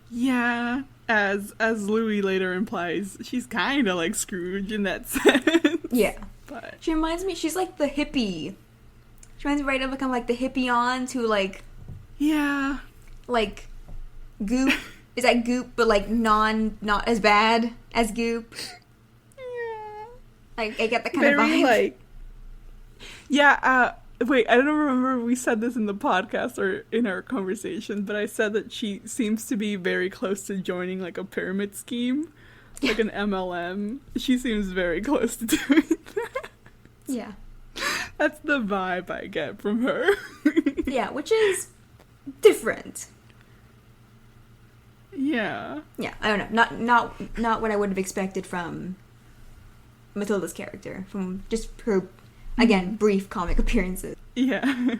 Yeah, as Louis later implies, she's kind of like Scrooge in that sense. Yeah. But she reminds me, she's like the hippie. She reminds me right of kind of like the hippie-ons who, like... Yeah. Like, Goop. Is that Goop, but, like, not as bad as Goop? Yeah. Like, I get that kind Very, of vibe. like... Yeah, wait, I don't remember if we said this in the podcast or in our conversation, but I said that she seems to be very close to joining, like, a pyramid scheme. Like an MLM. She seems very close to doing that. Yeah. That's the vibe I get from her. Yeah, which is different. Yeah. Yeah, I don't know. Not what I would have expected from Matilda's character. From just her, again, brief comic appearances. Yeah.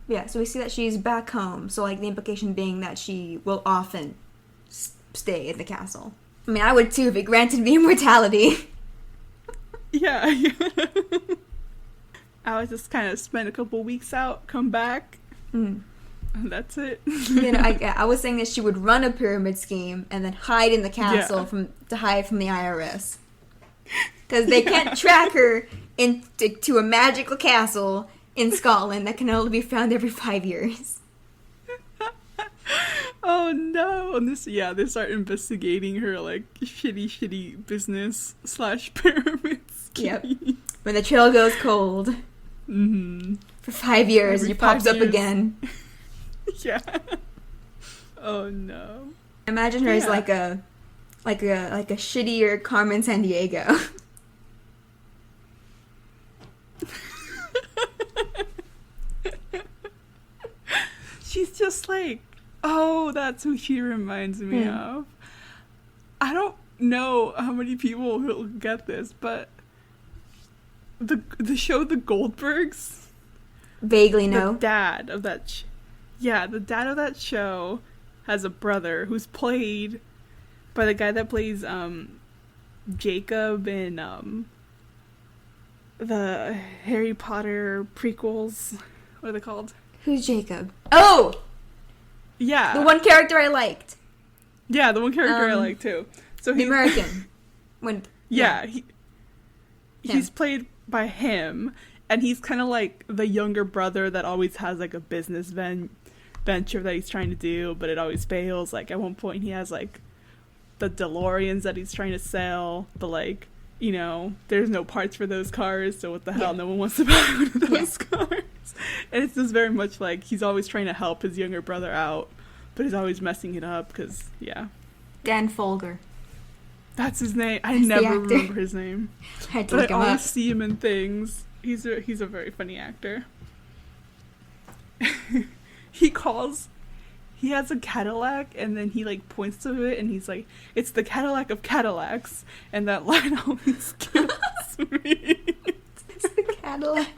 Yeah, so we see that she's back home. So, like, the implication being that she will often stay in the castle. I mean, I would too if it granted me immortality. Yeah. I would just kind of spend a couple weeks out, come back, and that's it. You know, I was saying that she would run a pyramid scheme and then hide in the castle to hide from the IRS. Because they can't track her to a magical castle in Scotland that can only be found every 5 years. Oh no! And they start investigating her, like, shitty business / pyramid scheme. Yep. When the trail goes cold. Mm-hmm. For 5 years, and it pops up again. Yeah. Oh no. Imagine her as like a shittier Carmen Sandiego. She's just like, oh, that's who she reminds me of. I don't know how many people will get this, but the show The Goldbergs. Vaguely know. The dad of that the dad of that show has a brother who's played by the guy that plays Jacob in the Harry Potter prequels. What are they called? Who's Jacob? Oh! Yeah. The one character I liked. Yeah, the one character I like too. So the American. He's played by him, and he's kind of like the younger brother that always has, like, a business venture that he's trying to do, but it always fails. Like, at one point he has, like, the DeLoreans that he's trying to sell, but, like, you know, there's no parts for those cars, so what the hell, no one wants to buy one of those cars. And it's just very much like he's always trying to help his younger brother out, but he's always messing it up because, Dan Folger. That's his name. I never remember his name. I had to but look him I always up. see him in things. He's a very funny actor. He has a Cadillac, and then he, like, points to it, and he's like, it's the Cadillac of Cadillacs, and that line always kills me. It's the Cadillac.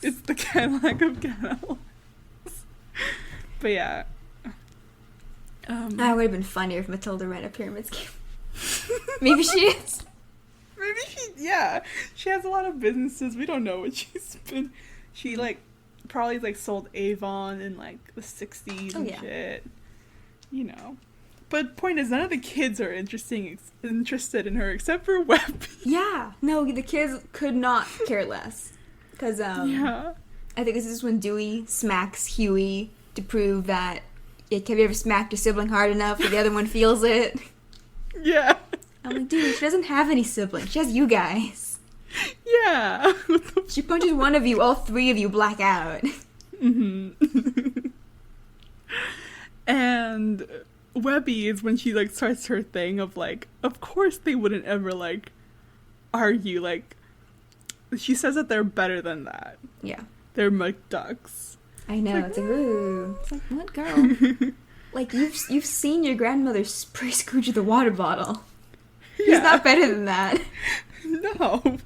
It's the Cadillac of Cadillacs. But yeah. That would have been funnier if Matilda ran a pyramid scheme. Maybe she is. Maybe she has a lot of businesses. We don't know what she's been. She, like, probably like sold Avon in like the 60s and shit. You know. But point is, none of the kids are interested in her except for Webby. Yeah. No, the kids could not care less. Because, I think this is when Dewey smacks Huey to prove that, have you ever smacked your sibling hard enough that the other one feels it? Yeah. I'm like, dude, she doesn't have any siblings. She has you guys. Yeah. She punches one of you, all three of you black out. Mm-hmm. And Webby is when she, like, starts her thing of, like, of course they wouldn't ever, like, argue. Like, she says that they're better than that. Yeah. They're McDucks. I know. It's like, ooh. It's like, what, girl? Like, you've seen your grandmother spray Scrooge with a water bottle. He's not better than that. No.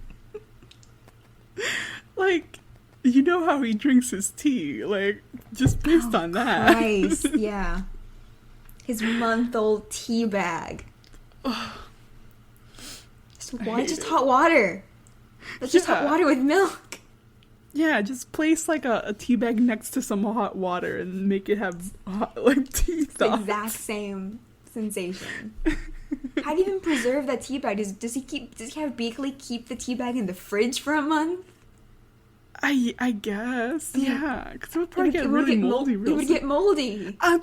Like, you know how he drinks his tea. Like, just based on that. Christ, yeah. His month-old tea bag. So why just hot water? That's just hot water with milk. Yeah, just place like a tea bag next to some hot water and make it have hot, like tea thoughts. The exact same sensation. How do you even preserve that tea bag? Does he have Beakley keep the tea bag in the fridge for a month? I guess, yeah, because it would probably get really moldy. It would get moldy. I'm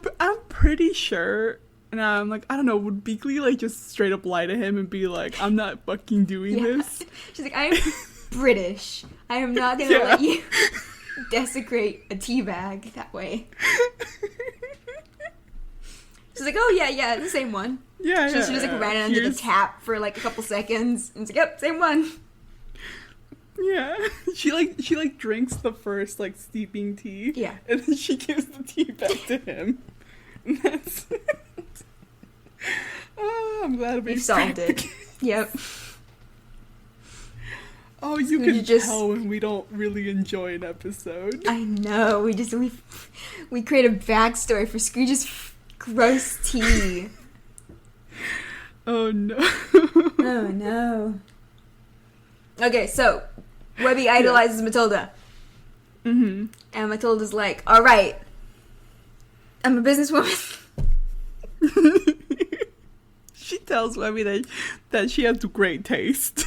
pretty sure, and I'm like, I don't know, would Beakley like just straight up lie to him and be like, I'm not fucking doing this? She's like, I'm British. I am not gonna let you desecrate a tea bag that way. She's like, oh yeah, the same one. Yeah, she just like ran it under the tap for like a couple seconds, and it's like, yep, same one. Yeah, she like drinks the first like steeping tea. Yeah, and then she gives the tea back to him. And that's it. Oh, I'm glad we solved it. Yep. Oh, you can tell when we don't really enjoy an episode. I know. We create a backstory for Scrooge's gross tea. Oh no. Oh no. Okay, so Webby idolizes Matilda. Mm-hmm. And Matilda's like, all right, I'm a businesswoman. She tells Webby that she has great taste.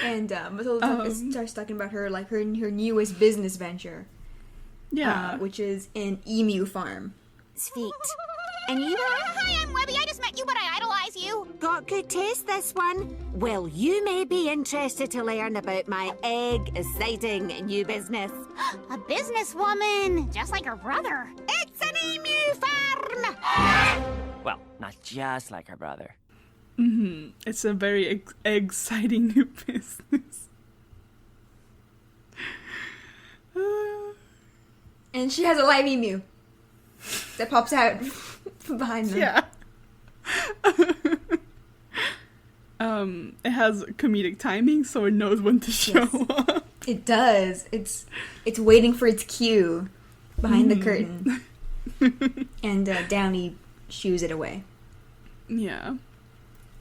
And Matilda starts talking about her newest business venture. Yeah. Which is an emu farm. Sweet. And you? Hi, I'm Webby. I just met you, but I idolize you. Got good taste, this one. Well, you may be interested to learn about my exciting new business. A businesswoman, just like her brother. It's an emu farm! Well, not just like her brother. Mm-hmm. It's a very exciting new business. And she has a live emu that pops out behind them. Yeah. It has comedic timing, so it knows when to show up. It does. It's waiting for its cue behind the curtain. And Downey shoos it away. Yeah.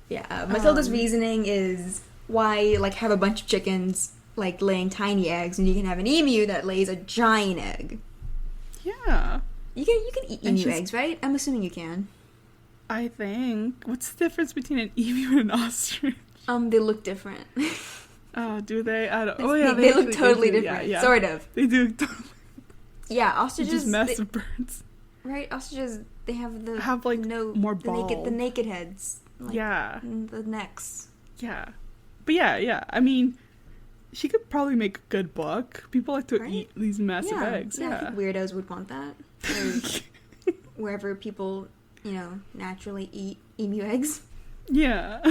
Yeah, Matilda's reasoning is why, like, have a bunch of chickens, like, laying tiny eggs, and you can have an emu that lays a giant egg. Yeah. You can eat emu eggs, right? I'm assuming you can. I think. What's the difference between an emu and an ostrich? They look different. Oh, do they? I don't. They look totally different. Yeah. Sort of. They do. Totally. Yeah, ostriches. Just massive birds. Right, ostriches. They have more balls. The naked heads. Like, yeah. The necks. Yeah. But yeah. I mean, she could probably make a good book. People like to eat these massive eggs. Yeah. I think weirdos would want that. Or wherever people, naturally eat emu eggs. Yeah.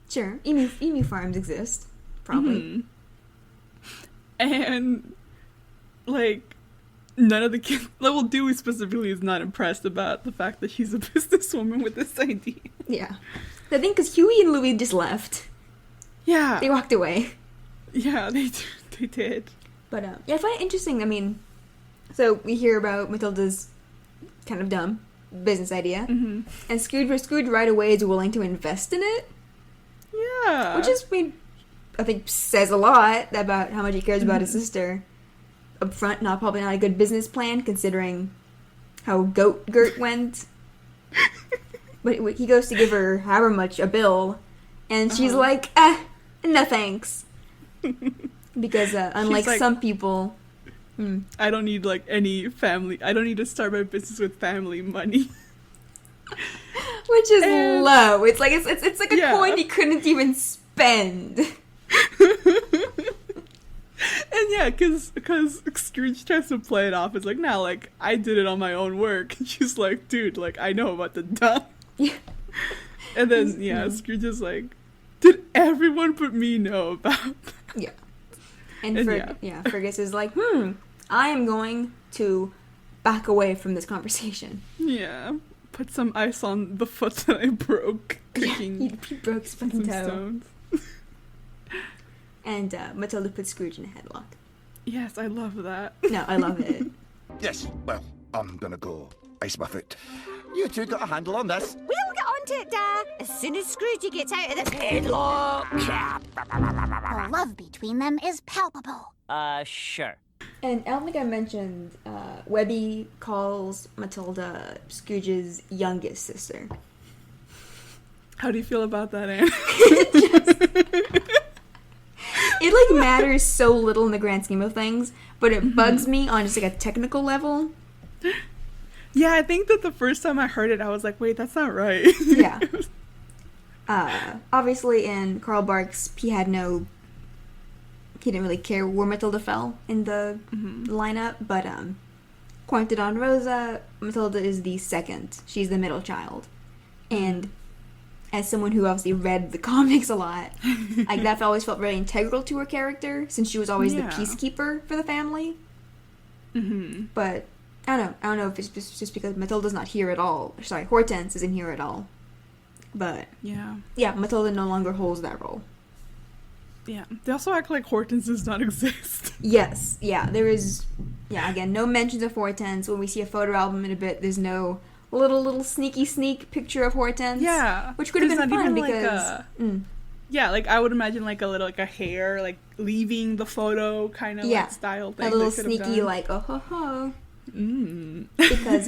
Sure. Emu farms exist. Probably. Mm-hmm. And, like, none of the kids... Well, Dewey specifically is not impressed about the fact that she's a businesswoman with this idea. Yeah. I think because Huey and Louie just left. Yeah. They walked away. Yeah, they did. But, I find it interesting. I mean, so we hear about Matilda's kind of dumb business idea. Mm-hmm. And Scrooge right away is willing to invest in it. Yeah. Which is, I think, says a lot about how much he cares about his sister. up front, probably not a good business plan considering how Gert went. But he goes to give her however much a bill, and she's like, no thanks. Because unlike like, some people... I don't need, like, any family... I don't need to start my business with family money. Which is low. It's like it's like a coin he couldn't even spend. And yeah, because Scrooge tries to play it off as like, nah, like, I did it on my own work. And she's like, dude, like, I know about the dump. Yeah. And then, Scrooge is like, did everyone but me know about that? Yeah. And Fergus is like, I am going to back away from this conversation. Yeah. Put some ice on the foot that I broke. Cooking he broke his fucking toe. Stones. And Matilda puts Scrooge in a headlock. Yes, I love that. No, I love it. Yes, well, I'm gonna go ice my foot. You two got a handle on this. We'll get onto it, Dad, as soon as Scroogey gets out of this headlock. The love between them is palpable. Sure. And I don't think I mentioned, Webby calls Matilda Scrooge's youngest sister. How do you feel about that, Anne? It, like, matters so little in the grand scheme of things, but it bugs me on just, like, a technical level. Yeah, I think that the first time I heard it, I was like, wait, that's not right. Yeah. Obviously, in Carl Barks, he didn't really care where Matilda fell in the lineup, but, pointed on Rosa, Matilda is the second. She's the middle child. And as someone who obviously read the comics a lot, like, that always felt very integral to her character, since she was always the peacekeeper for the family. But I don't know if it's just because Matilda's not here at all. Sorry, Hortense isn't here at all. But yeah, Matilda no longer holds that role. Yeah, they also act like Hortense does not exist. Yes, there is. Yeah, again, no mentions of Hortense. When we see a photo album in a bit, there's no little sneak picture of Hortense. Yeah, which could have been fun because yeah, like I would imagine like a little like a hair like leaving the photo kind of like style thing. A little sneaky like oh ho ho. Because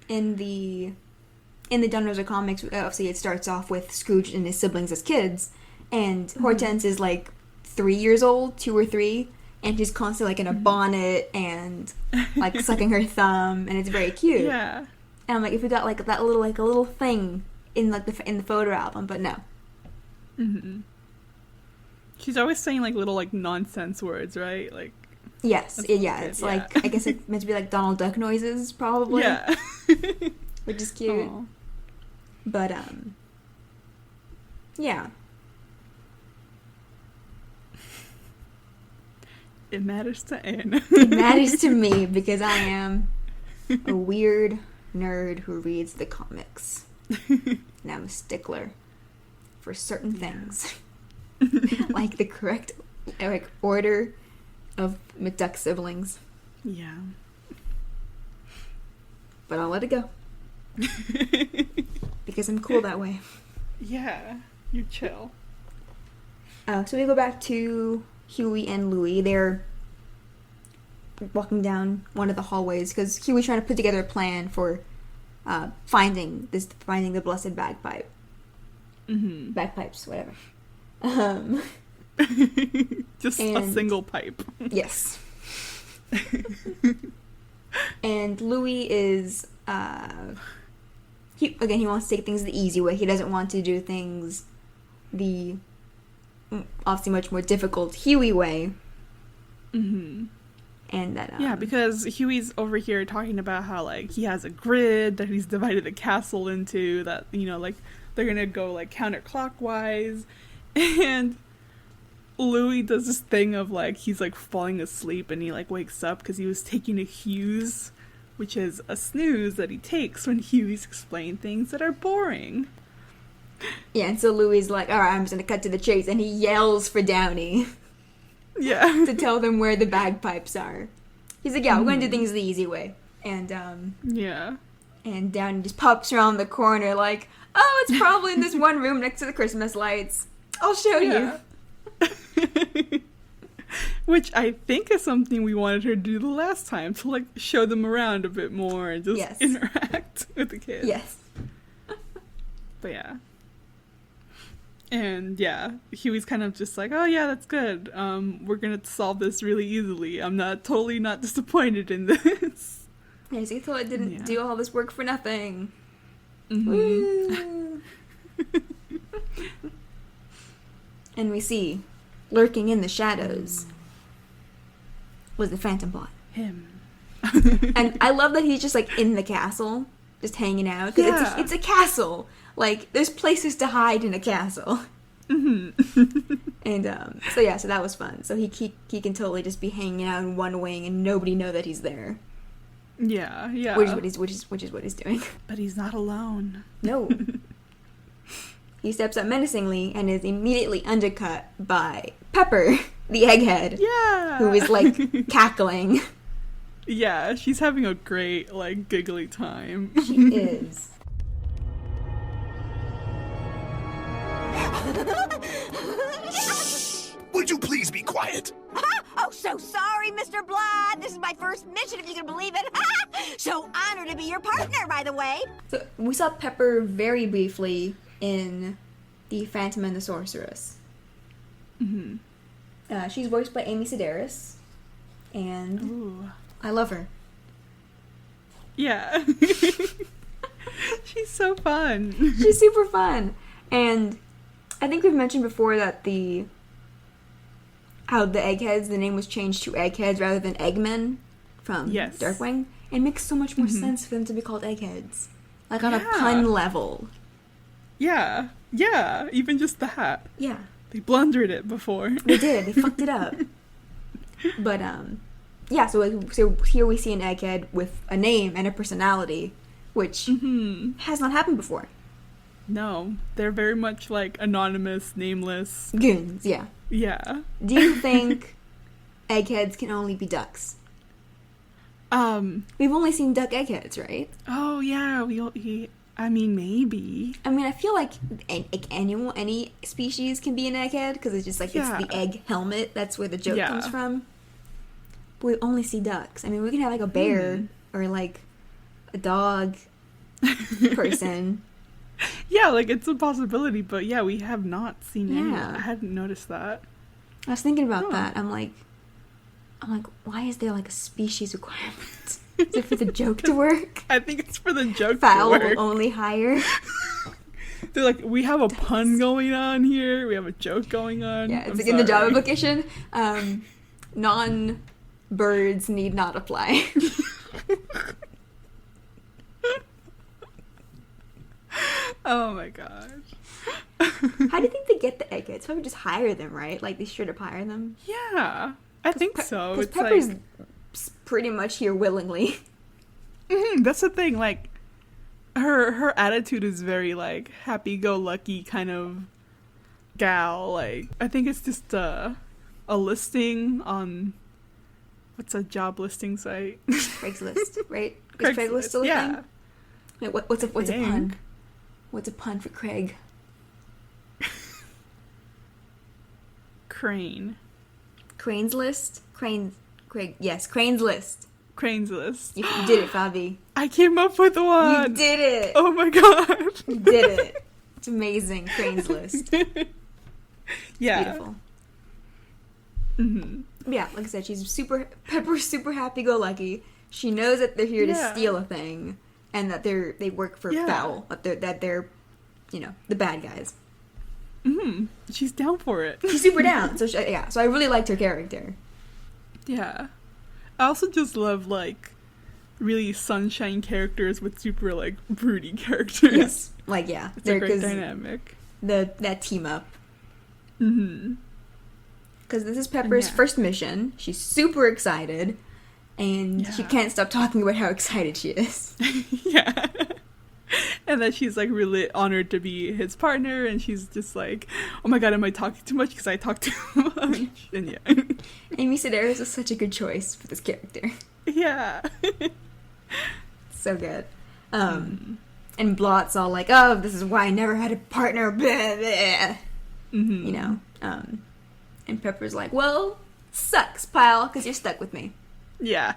in the Don Rosa comics, obviously it starts off with Scrooge and his siblings as kids, and Hortense is like 3 years old, 2 or 3, and she's constantly like in a bonnet and like sucking her thumb, and it's very cute. Yeah. And I'm like, if we got like that little like a little thing in like in the photo album, but no. She's always saying like little like nonsense words, right? Like. Yes, it's like, I guess it's meant to be like Donald Duck noises, probably. Yeah. Which is cute. Aww. But, yeah. It matters to Anne. It matters to me because I am a weird nerd who reads the comics. And I'm a stickler for certain things. Like the correct order of McDuck siblings. Yeah. But I'll let it go. Because I'm cool that way. Yeah. You're chill. So we go back to Huey and Louie. They're walking down one of the hallways because Huey's trying to put together a plan for finding the blessed bagpipe. Bagpipes, whatever. Just a single pipe. Yes. And Louis is he wants to take things the easy way. He doesn't want to do things the obviously much more difficult Huey way. And that because Huey's over here talking about how like he has a grid that he's divided the castle into, that like they're gonna go like counterclockwise, and Louis does this thing of like he's like falling asleep and he like wakes up because he was taking a Hughes, which is a snooze that he takes when Huey's explaining things that are boring. Yeah, and so Louis like, all right, I'm just gonna cut to the chase, and he yells for Downey. Yeah. To tell them where the bagpipes are. He's like, yeah, we're gonna do things the easy way. And and Downey just pops around the corner like, oh, it's probably in this one room next to the Christmas lights. I'll show you. Which I think is something we wanted her to do the last time, to like show them around a bit more and just interact with the kids. Yes. But yeah. And yeah, Huey's kind of just like, oh yeah, that's good. We're gonna solve this really easily. I'm totally not disappointed in this. Yes, he thought it didn't do all this work for nothing. Mm-hmm. And we see, lurking in the shadows, was the Phantom Blot. Him. And I love that he's just like in the castle, just hanging out. Because it's a castle. Like, there's places to hide in a castle. Mm-hmm. And so that was fun. So he can totally just be hanging out in one wing and nobody know that he's there. Yeah. Which is what he's doing. But he's not alone. No. He steps up menacingly and is immediately undercut by Pepper, the egghead. Yeah. Who is like cackling. Yeah, she's having a great like giggly time. She is. Would you please be quiet? Oh, so sorry, Mr. Blood. This is my first mission, if you can believe it. So honored to be your partner, by the way. So we saw Pepper very briefly in The Phantom and the Sorceress. Mm-hmm. She's voiced by Amy Sedaris, and Ooh. I love her. Yeah. She's so fun. She's super fun. And I think we've mentioned before that how the Eggheads, the name was changed to Eggheads rather than Eggmen from Darkwing. It makes so much more sense for them to be called Eggheads. Like on a pun level. Yeah. Yeah. Even just that. Yeah. They blundered it before. They did. They fucked it up. But, yeah, so here we see an Egghead with a name and a personality, which has not happened before. No. They're very much like anonymous, nameless. Goons, yeah. Yeah. Do you think Eggheads can only be ducks? We've only seen duck Eggheads, right? Oh, yeah. I mean, maybe. I mean, I feel like any species can be an egghead, because it's just like, it's the egg helmet. That's where the joke comes from. But we only see ducks. I mean, we can have like a bear or like a dog person. Yeah, like it's a possibility, but yeah, we have not seen any. Yeah. I hadn't noticed that. I was thinking about that. I'm like, why is there like a species requirement? Is it for the joke to work? I think it's for the joke Fowl to work. will only hire. They're like, we have a pun going on here. We have a joke going on. Yeah, it's like in the job application. Non-birds need not apply. Oh my gosh. How do you think they get the eggheads? Probably just hire them, right? Like they straight up hire them. Yeah, I think so. Because It's Pepper's like, pretty much here willingly. that's the thing. Like, her attitude is very like happy-go-lucky kind of gal. Like, I think it's just a listing on what's a job listing site? Craigslist, right? Is Craigslist still a thing? Wait, what's a pun? What's a pun for Craig? Crane. Crane's List? Craig, yes, Crane's List. Crane's List. You did it, Faby. I came up with one. You did it. Oh my god. You did it. It's amazing. Crane's List. Yeah. Beautiful. Mm-hmm. Yeah, like I said, Pepper's super happy-go-lucky. She knows that they're here to steal a thing, and that they work for Fowl, that they're, the bad guys. Mm-hmm. She's down for it. She's super down. So so I really liked her character. Yeah. I also just love like really sunshine characters with super like broody characters. Yes. Like it's a great dynamic. That team up. Mm-hmm. Because this is Pepper's first mission. She's super excited, and she can't stop talking about how excited she is. Yeah. And that she's like really honored to be his partner, and she's just like, oh my god, am I talking too much? Because I talk too much. And yeah. Amy Sedaris is such a good choice for this character. Yeah. So good. And Blot's all like, oh, this is why I never had a partner. Blah, blah. Mm-hmm. And Pepper's like, well, Sucks, pal, because you're stuck with me. Yeah.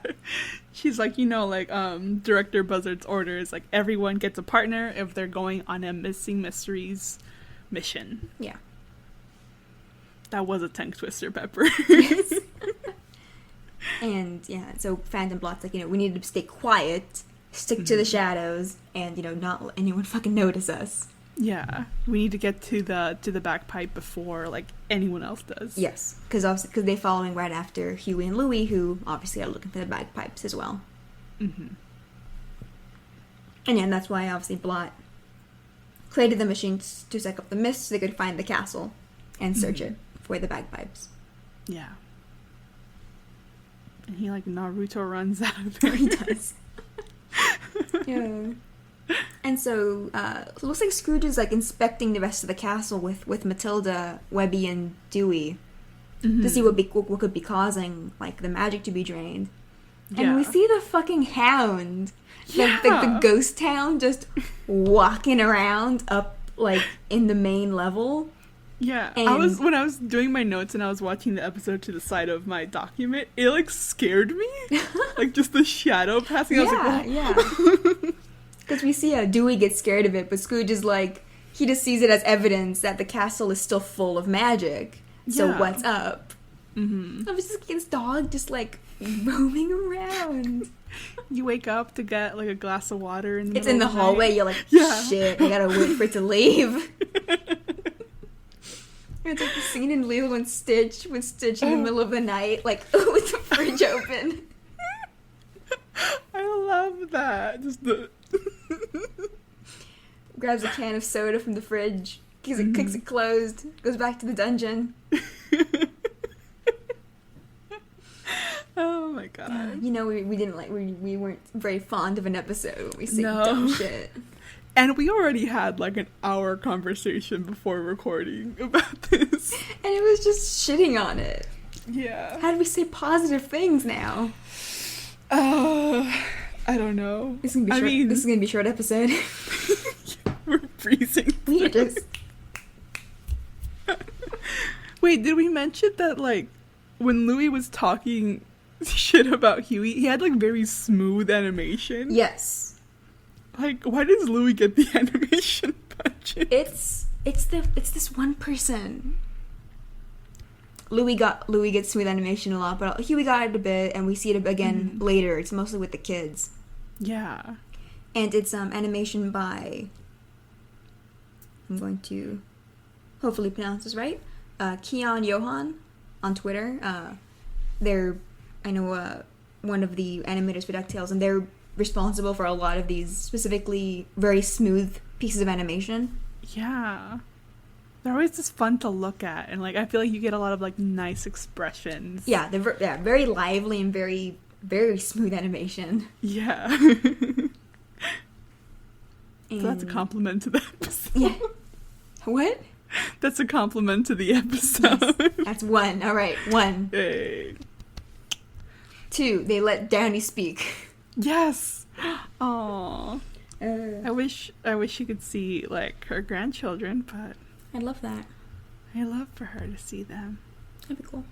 She's like, Director Buzzard's orders, like, everyone gets a partner if they're going on a missing mysteries mission. Yeah. That was a tongue twister, Pepper. Yes. And, yeah, so Phantom Blot's like, we need to stay quiet, stick to the shadows, and, not let anyone fucking notice us. Yeah. We need to get to the bagpipe before, like, anyone else does. Yes, because they're following right after Huey and Louie, who obviously are looking for the bagpipes as well. Mm-hmm. And yeah, that's why, obviously, Blot created the machines to suck up the mist so they could find the castle and search it for the bagpipes. Yeah. And he, like, Naruto runs out of there. He does. Yeah. And so, it looks like Scrooge is, like, inspecting the rest of the castle with Matilda, Webby, and Dewey to see what could be causing, like, the magic to be drained. Yeah. And we see the fucking hound, the ghost town, just walking around up, like, in the main level. Yeah, And when I was doing my notes and I was watching the episode to the side of my document, it, like, scared me. Like, just the shadow passing. I was like, yeah. Because we see how Dewey gets scared of it, but Scrooge is like, he just sees it as evidence that the castle is still full of magic. So Yeah. what's up? Mm-hmm. I was just this dog just, like, roaming around. You wake up to get, like, a glass of water in the It's in the middle of hallway, night. you're like, Yeah. shit, I gotta wait for it to leave. It's like the scene in Lilo and Stitch with Stitch in the middle of the night, like, with the fridge open. I love that. Just the... Grabs a can of soda from the fridge, kicks it closed, goes back to the dungeon. Oh my god. We weren't very fond of an episode when we say No. dumb shit. And we already had, like, an hour conversation before recording about this. And it was just shitting on it. Yeah. How do we say positive things now? I don't know. This is gonna be a short episode. We're freezing. We just Wait, did we mention that, like, when Louis was talking shit about Huey, he had, like, very smooth animation? yes. Like, why does Louis get the animation budget? It's this one person. Louis gets smooth animation a lot, but Huey got it a bit, and we see it again later. It's mostly with the kids. Yeah. And it's animation by, I'm going to hopefully pronounce this right, Keon Johan on Twitter. They're, I know, one of the animators for DuckTales, and they're responsible for a lot of these specifically very smooth pieces of animation. Yeah. They're always just fun to look at, and, like, I feel like you get a lot of, like, nice expressions. Yeah, they're very lively and very, very smooth animation. Yeah. So that's a compliment to the episode. Yeah. What? That's a compliment to the episode. Yes. That's one. All right, one. Hey. 2, they let Downy speak. Yes. Aww. I wish you could see, like, her grandchildren, but I love that. I love for her to see them. That'd be cool.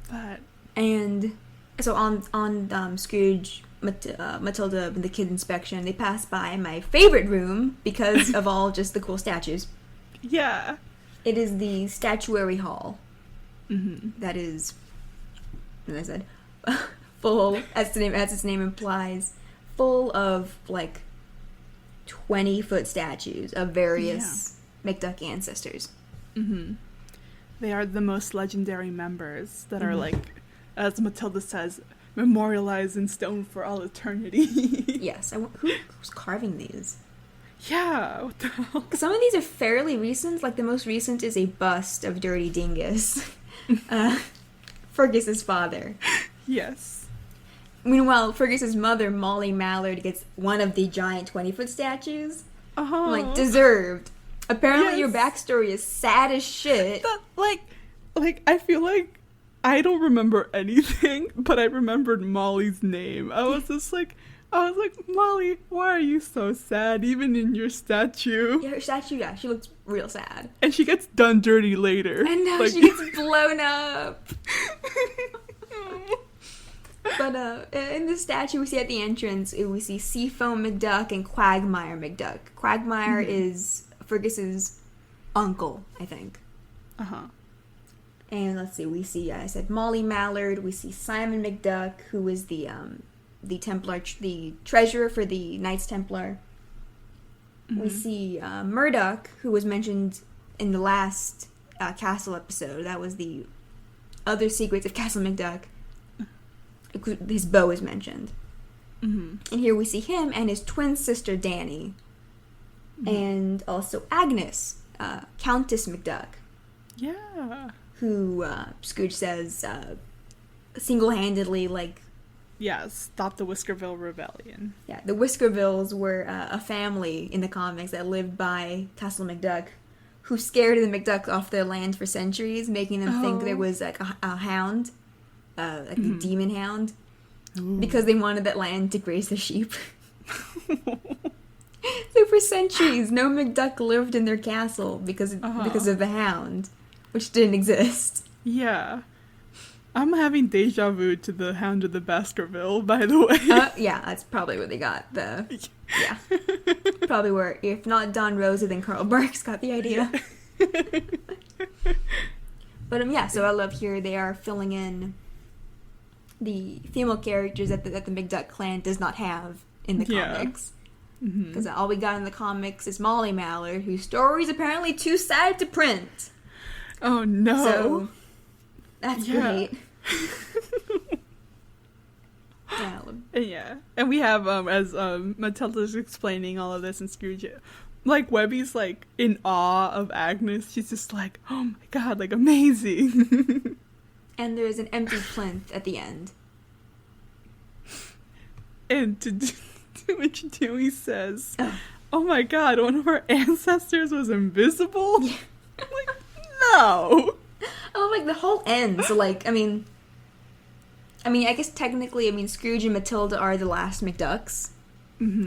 But And so on Scrooge, Matilda, and the kid inspection, they pass by my favorite room because of all just the cool statues. yeah. It is the statuary hall. Mm-hmm. That is, as I said, full, as its name implies, full of, like, 20-foot statues of various McDuck ancestors. Mm-hmm. They are the most legendary members that are, like, as Matilda says, memorialized in stone for all eternity. Yes. Who's carving these? Yeah, what the hell? Some of these are fairly recent. Like, the most recent is a bust of Dirty Dingus, Fergus's father. Yes. Meanwhile, Fergus's mother, Molly Mallard, gets one of the giant 20-foot statues. Uh-huh. Like, deserved. Apparently Yes. your backstory is sad as shit. That, like, I feel like I don't remember anything, but I remembered Molly's name. I was just like, I was like, Molly, why are you so sad, even in your statue? Yeah, her statue, yeah, she looks real sad. And she gets done dirty later. And now Like- she gets blown up. But in the statue we see at the entrance, we see Seafoam McDuck and Quagmire McDuck. Quagmire is Fergus's uncle, I think. Uh-huh. And let's see, we see, I said Molly Mallard, we see Simon McDuck, who is the Templar, the treasurer for the Knights Templar. We see Murdoch, who was mentioned in the last Castle episode. That was the other secrets of Castle McDuck. His bow is mentioned. And here we see him and his twin sister Danny. And also Agnes, Countess McDuck. Yeah. Who Scrooge says single-handedly, like... Yeah, stop the Whiskerville Rebellion. Yeah, the Whiskervilles were a family in the comics that lived by Castle McDuck, who scared the McDucks off their land for centuries, making them think there was like a hound, like a demon hound, because they wanted that land to graze the sheep. So for centuries, no McDuck lived in their castle because of the hound, which didn't exist. Yeah. I'm having deja vu to the Hound of the Baskerville, by the way. Yeah, that's probably where they got the... Yeah. Probably where, if not Don Rosa, then Carl Barks got the idea. But yeah, so I love here they are filling in the female characters that the McDuck clan does not have in the comics. Because all we got in the comics is Molly Mallard, whose story is apparently too sad to print. Oh, no. So... That's great. Yeah. And we have, as Matilda's explaining all of this in Scrooge, like, Webby's, like, in awe of Agnes. She's just like, oh my god, like, amazing. And there's an empty plinth at the end. And to which Dewey says, oh my god, one of our ancestors was invisible? Yeah. I'm like, no! Oh, like, the whole end. So, like, I mean, I guess technically, Scrooge and Matilda are the last McDucks.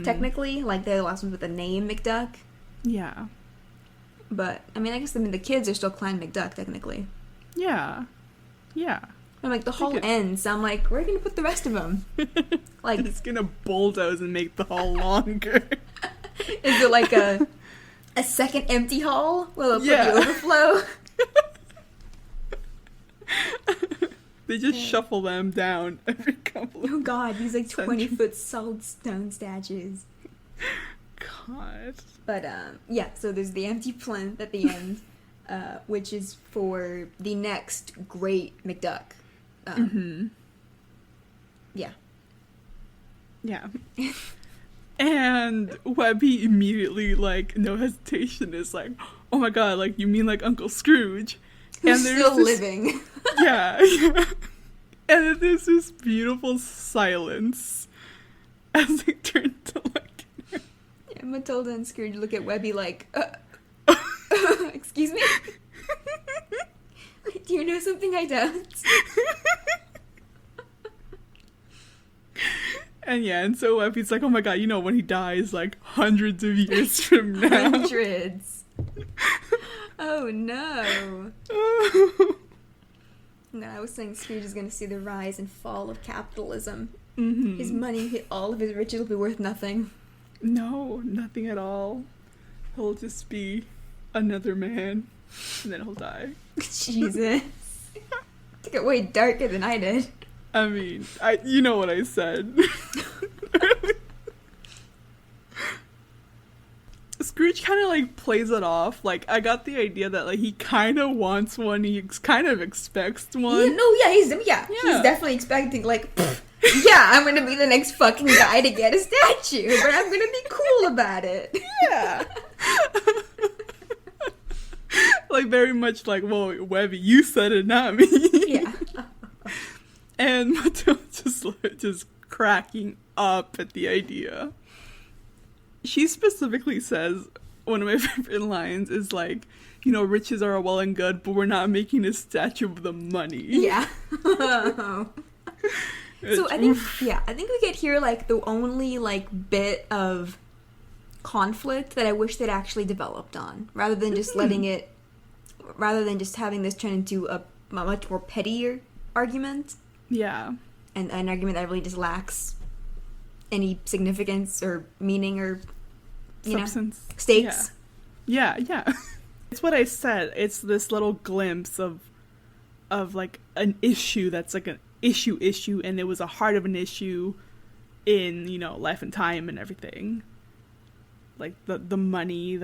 Technically, like, they're the last ones with the name McDuck. Yeah. But, I guess the kids are still Clan McDuck, technically. Yeah. Yeah. And, like, the whole end, so I'm like, where are you going to put the rest of them? Like, it's going to bulldoze and make the hall longer. Is it like a second empty hall? Will it put the overflow? They just shuffle them down every couple of Oh god, these like 20-foot solid stone statues. God. But yeah, so there's the empty plinth at the end, which is for the next great McDuck. Yeah. Yeah. And Webby immediately, like, no hesitation, is like, oh my god, like, you mean like Uncle Scrooge? Who's still living. Yeah. And then there's this beautiful silence as they turn to look at her. Yeah, Matilda and Scrooge look at Webby like, excuse me? Do you know something I don't? And so Webby's like, oh my god, you know, when he dies, like, hundreds of years from now. Hundreds. Oh no. No, I was saying Scrooge is going to see the rise and fall of capitalism. His money, all of his riches will be worth nothing. No, nothing at all. He'll just be another man, and then he'll die. Jesus. Took it way darker than I did. I mean, you know what I said. Scrooge kind of, like, plays it off. Like, I got the idea that, like, he kind of wants one. He kind of expects one. He's definitely expecting, like, yeah, I'm gonna be the next fucking guy to get a statue, but I'm gonna be cool about it. Yeah. Like, very much like, whoa, Webby, you said it, not me. Yeah. And Matilda's just cracking up at the idea. She specifically says, one of my favorite lines is like, you know, riches are well and good, but we're not making a statue of the money. Yeah. So I think we get here like the only like bit of conflict that I wish they'd actually developed on, rather than just having this turn into a much more pettier argument. Yeah. And an argument that really just lacks any significance or meaning or substance, stakes. Yeah. It's what I said. It's this little glimpse of like an issue that's like an issue, and it was a heart of an issue in, you know, life and time and everything. Like the money,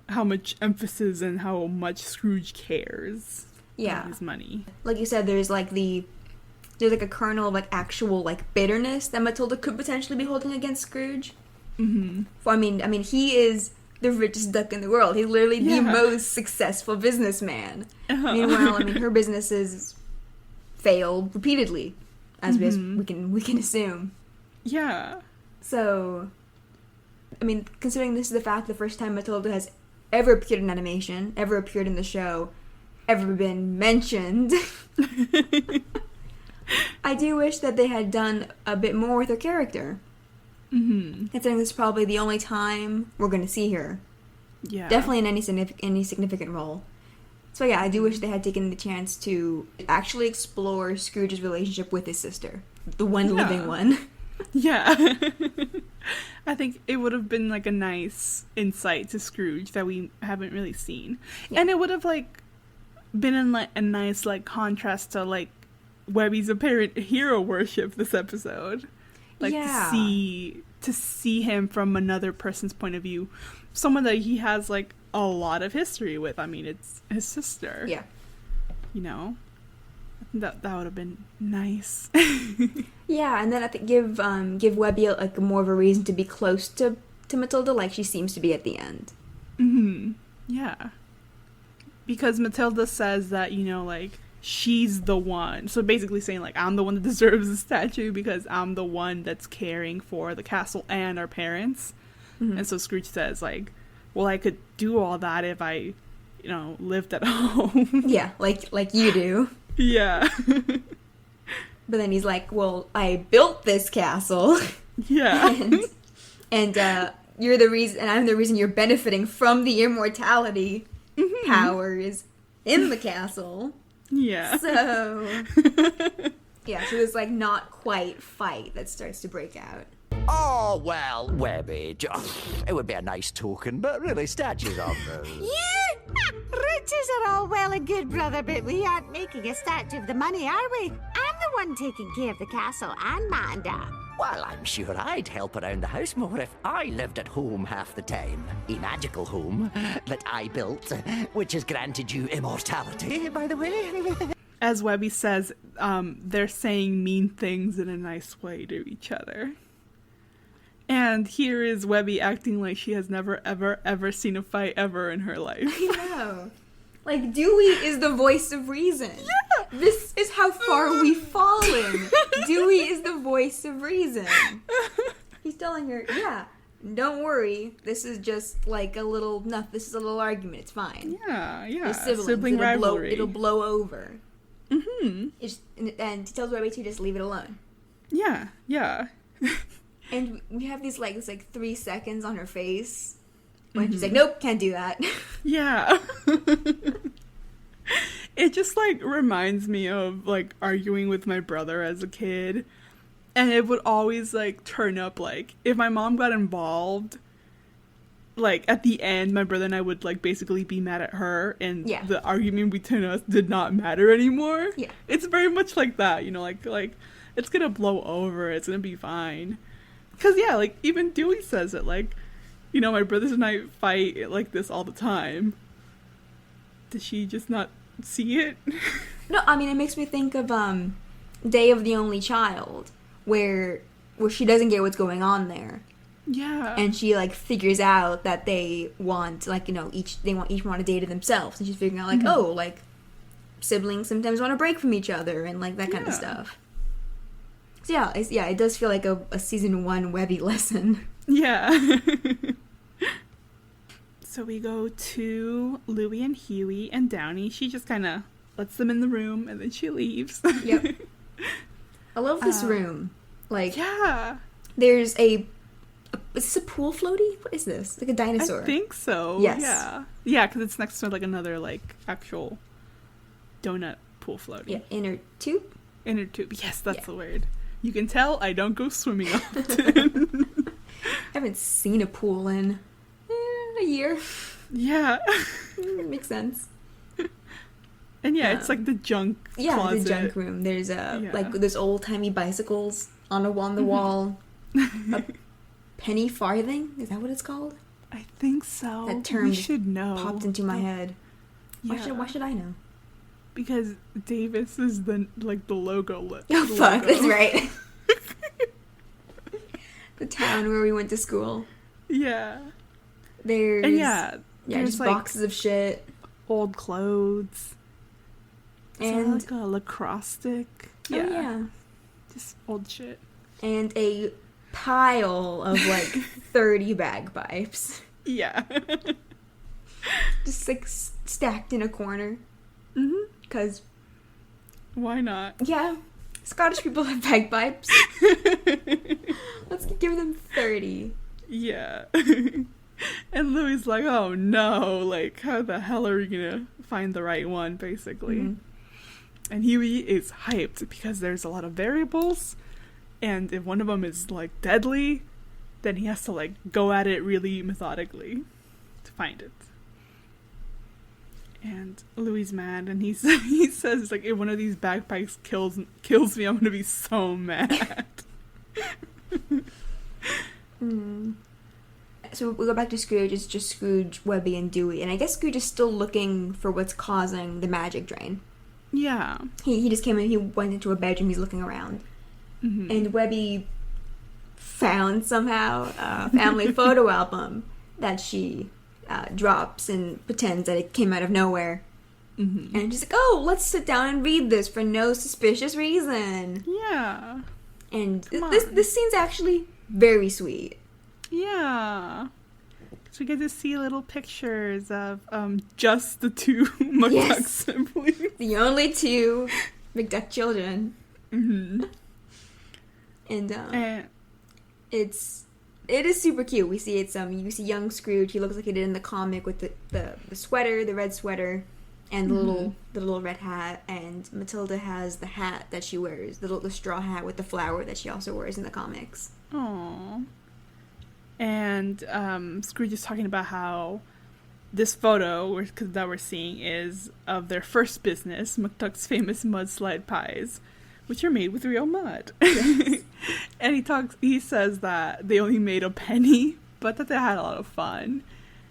how much emphasis and how much Scrooge cares about his money. Like you said, there's like a kernel of like actual like bitterness that Matilda could potentially be holding against Scrooge. Mm-hmm. I mean, he is the richest duck in the world. He's literally the most successful businessman. Uh-huh. Meanwhile, I mean, her businesses failed repeatedly, as we can assume. Yeah. So, I mean, considering this is the first time Matilda has ever appeared in animation, ever appeared in the show, ever been mentioned, I do wish that they had done a bit more with her character. Mm-hmm. Considering this is probably the only time we're going to see her. Yeah. Definitely in any significant role. So yeah, I do wish they had taken the chance to actually explore Scrooge's relationship with his sister. The one living one. Yeah. I think it would have been like a nice insight to Scrooge that we haven't really seen. Yeah. And it would have like been in like a nice like contrast to like Webby's apparent hero worship this episode. Like to see him from another person's point of view. Someone that he has like a lot of history with. I mean, it's his sister. Yeah. You know? That would have been nice. Yeah, and then I think give Webby like more of a reason to be close to Matilda, like she seems to be at the end. Mm-hmm. Yeah. Because Matilda says that, you know, like, she's the one. So basically saying, like, I'm the one that deserves the statue because I'm the one that's caring for the castle and our parents. Mm-hmm. And so Scrooge says, like, well, I could do all that if I, you know, lived at home. Yeah, like you do. Yeah. But then he's like, well, I built this castle. Yeah. and you're the reason, and I'm the reason you're benefiting from the immortality powers in the castle. Yeah. So, yeah, so there's like not quite fight that starts to break out. Oh, well, Webby, it would be a nice token, but really, statues are... Riches are all well and good, brother, but we aren't making a statue of the money, are we? I'm the one taking care of the castle and Manda. Well, I'm sure I'd help around the house more if I lived at home half the time. A magical home that I built, which has granted you immortality, by the way. As Webby says, they're saying mean things in a nice way to each other. And here is Webby acting like she has never, ever, ever seen a fight ever in her life. I know. Like, Dewey is the voice of reason. Yeah. This is how far we've fallen. Dewey is the voice of reason. He's telling her, yeah, don't worry. This is just like this is a little argument. It's fine. Yeah. The siblings, sibling rivalry. It'll blow over. Mm-hmm. And he tells Webby to just leave it alone. Yeah. And we have these like 3 seconds on her face when she's like, nope, can't do that. Yeah. It just like reminds me of like arguing with my brother as a kid. And it would always like turn up like if my mom got involved, like at the end my brother and I would like basically be mad at her and the argument between us did not matter anymore. Yeah. It's very much like that, you know, like it's gonna blow over, it's gonna be fine. Because, yeah, like, even Dewey says it, like, you know, my brothers and I fight like this all the time. Does she just not see it? No, I mean, it makes me think of Day of the Only Child, where she doesn't get what's going on there. Yeah. And she, like, figures out that they want, like, you know, each want a day to themselves. And she's figuring out, like, oh, like, siblings sometimes want to break from each other and, like, that kind of stuff. So yeah, it does feel like a season 1 Webby lesson. Yeah. So we go to Louie and Huey and Downy. She just kind of lets them in the room and then she leaves. Yep. I love this room. Like, yeah. There's is this a pool floaty? What is this? Like a dinosaur? I think so. Yes. Yeah. Yeah, because it's next to like another like actual donut pool floaty. Yeah, inner tube? Inner tube. Yes, that's the word. You can tell I don't go swimming often. I haven't seen a pool in a year. Yeah. Makes sense. And yeah, it's like the junk closet. The junk room. There's like those old-timey bicycles on the wall. A penny farthing? Is that what it's called? I think so. That term should know. Popped into my head. Yeah. Why should I know? Because Davis is the logo. Oh fuck, that's right. The town where we went to school. Yeah. There's there's just boxes of shit. Old clothes. And like a lacrosse stick. Oh yeah. Just old shit. And a pile of like 30 bagpipes. Yeah. Just like stacked in a corner. Mm-hmm. Because why not? Yeah. Scottish people have bagpipes. Let's give them 30. Yeah. And Louis like, oh no, like how the hell are we gonna find the right one, basically? Mm-hmm. And Huey is hyped because there's a lot of variables, and if one of them is like deadly, then he has to like go at it really methodically to find it. And Louis mad, and he says like, if one of these bagpipes kills me, I'm gonna be so mad. So we go back to Scrooge. It's just Scrooge, Webby, and Dewey, and I guess Scrooge is still looking for what's causing the magic drain. Yeah. He just came in. He went into a bedroom. He's looking around, and Webby found somehow a family photo album that she drops and pretends that it came out of nowhere. And she's like, oh, let's sit down and read this for no suspicious reason. Yeah. And this scene's actually very sweet. Yeah. So we get to see little pictures of just the two McDuck siblings. The only two McDuck children. And it is super cute. We see you see young Scrooge. He looks like he did in the comic with the sweater, the red sweater, and the little red hat. And Matilda has the hat that she wears, the straw hat with the flower that she also wears in the comics. Aww. And Scrooge is talking about how this photo that we're seeing is of their first business, McDuck's famous mudslide pies, which are made with real mud. Yes. And he says that they only made a penny, but that they had a lot of fun.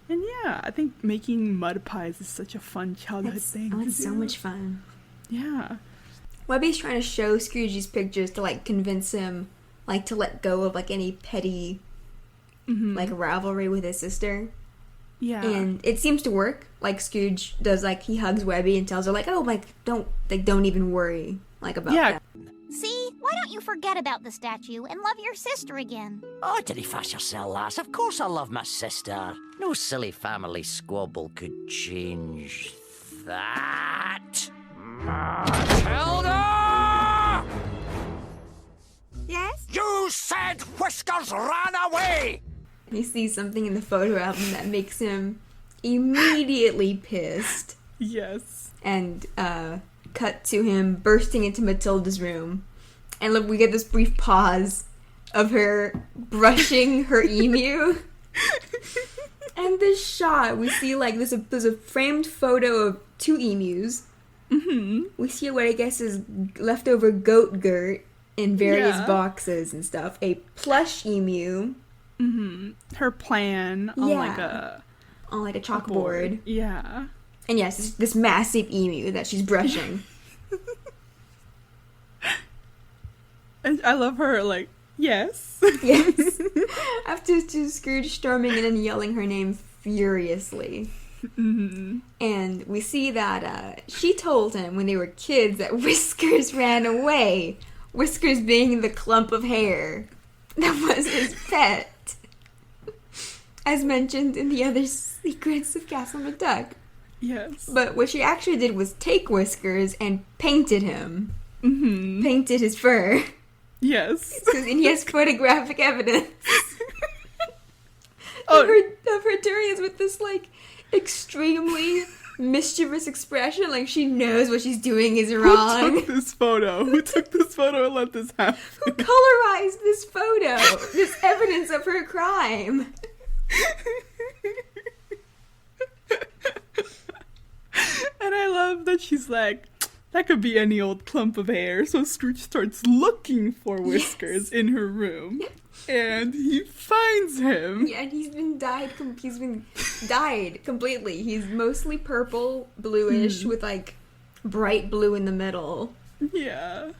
And yeah, I think making mud pies is such a fun childhood thing. Oh, it's so much fun. Yeah. Webby's trying to show Scrooge these pictures to like convince him like to let go of like any petty like rivalry with his sister. Yeah. And it seems to work. Like Scrooge does, like he hugs Webby and tells her like, oh, like don't even worry like about that. See, why don't you forget about the statue and love your sister again? Oh, didn't fuss yourself, lass. Of course I love my sister. No silly family squabble could change that. Matilda! Yes? You said Whiskers ran away! He sees something in the photo album that makes him immediately pissed. Yes. And cut to him bursting into Matilda's room. And look, we get this brief pause of her brushing her emu. And this shot, we see like there's a framed photo of two emus. We see what I guess is leftover goat girt in various boxes and stuff. A plush emu. Her plan on like a chalkboard. Yeah. And yes, this massive emu that she's brushing. And I love her, like, yes. Yes. After Scrooge storming in and yelling her name furiously. And we see that she told him when they were kids that Whiskers ran away. Whiskers being the clump of hair that was his pet. As mentioned in the other secrets of Castle McDuck. Yes. But what she actually did was take Whiskers and painted him. painted his fur. Yes. And he has photographic evidence Oh. of her doing this with this, like, extremely mischievous expression. Like, she knows what she's doing is wrong. Who took this photo? Who took this photo and let this happen? Who colorized this photo? This evidence of her crime. And I love that she's like, that could be any old clump of hair. So Scrooge starts looking for Whiskers in her room. And he finds him. Yeah, and he's been dyed completely. He's mostly purple, bluish, with, like, bright blue in the middle. Yeah.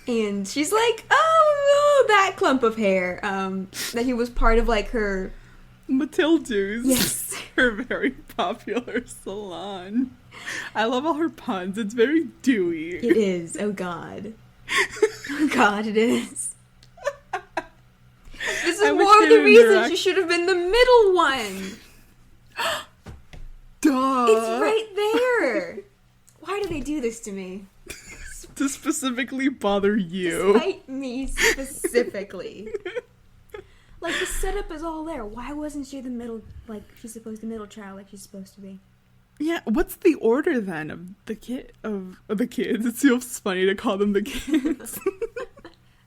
And she's like, oh, that clump of hair. That he was part of, like, her... Matilda's. Yes. Her very popular salon. I love all her puns. It's very dewy. It is. Oh, God. Oh, God, it is. This is more of the reason she should have been the middle one. Duh. It's right there. Why do they do this to me? To specifically bother you. Despite me specifically. Like, the setup is all there. Why wasn't she the middle, like, she's supposed to be the middle child like she's supposed to be? Yeah, what's the order then of the kids? It feels funny to call them the kids.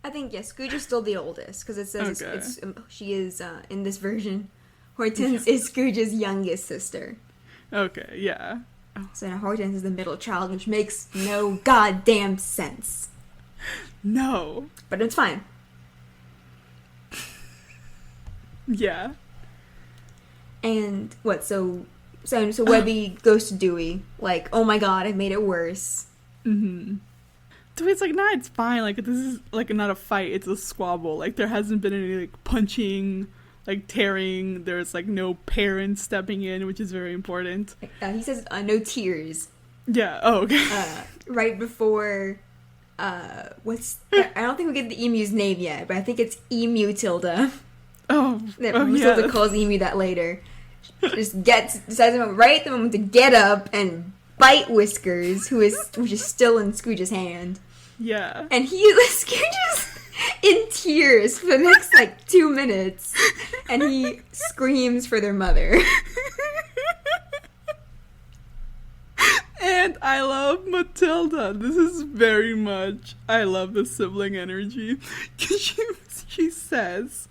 I think, yes, Scrooge is still the oldest, because it says she is, in this version, Hortense is Scrooge's youngest sister. Okay, yeah. So now Hortense is the middle child, which makes no goddamn sense. No. But it's fine. Yeah. And what, so Webby goes to Dewey, like, oh my god, I made it worse. Dewey's like, nah, it's fine, like, this is, like, not a fight, it's a squabble, like, there hasn't been any, like, punching, like, tearing, there's, like, no parents stepping in, which is very important. He says, no tears. Yeah, oh, okay. Right before, I don't think we get the emu's name yet, but I think it's Emu Tilda. Matilda calls Emu that later. Just decides right at the moment to get up and bite Whiskers, which is still in Scrooge's hand. Yeah. And Scrooge is in tears for the next, like, 2 minutes. And he screams for their mother. And I love Matilda. This is very much, I love the sibling energy. She says...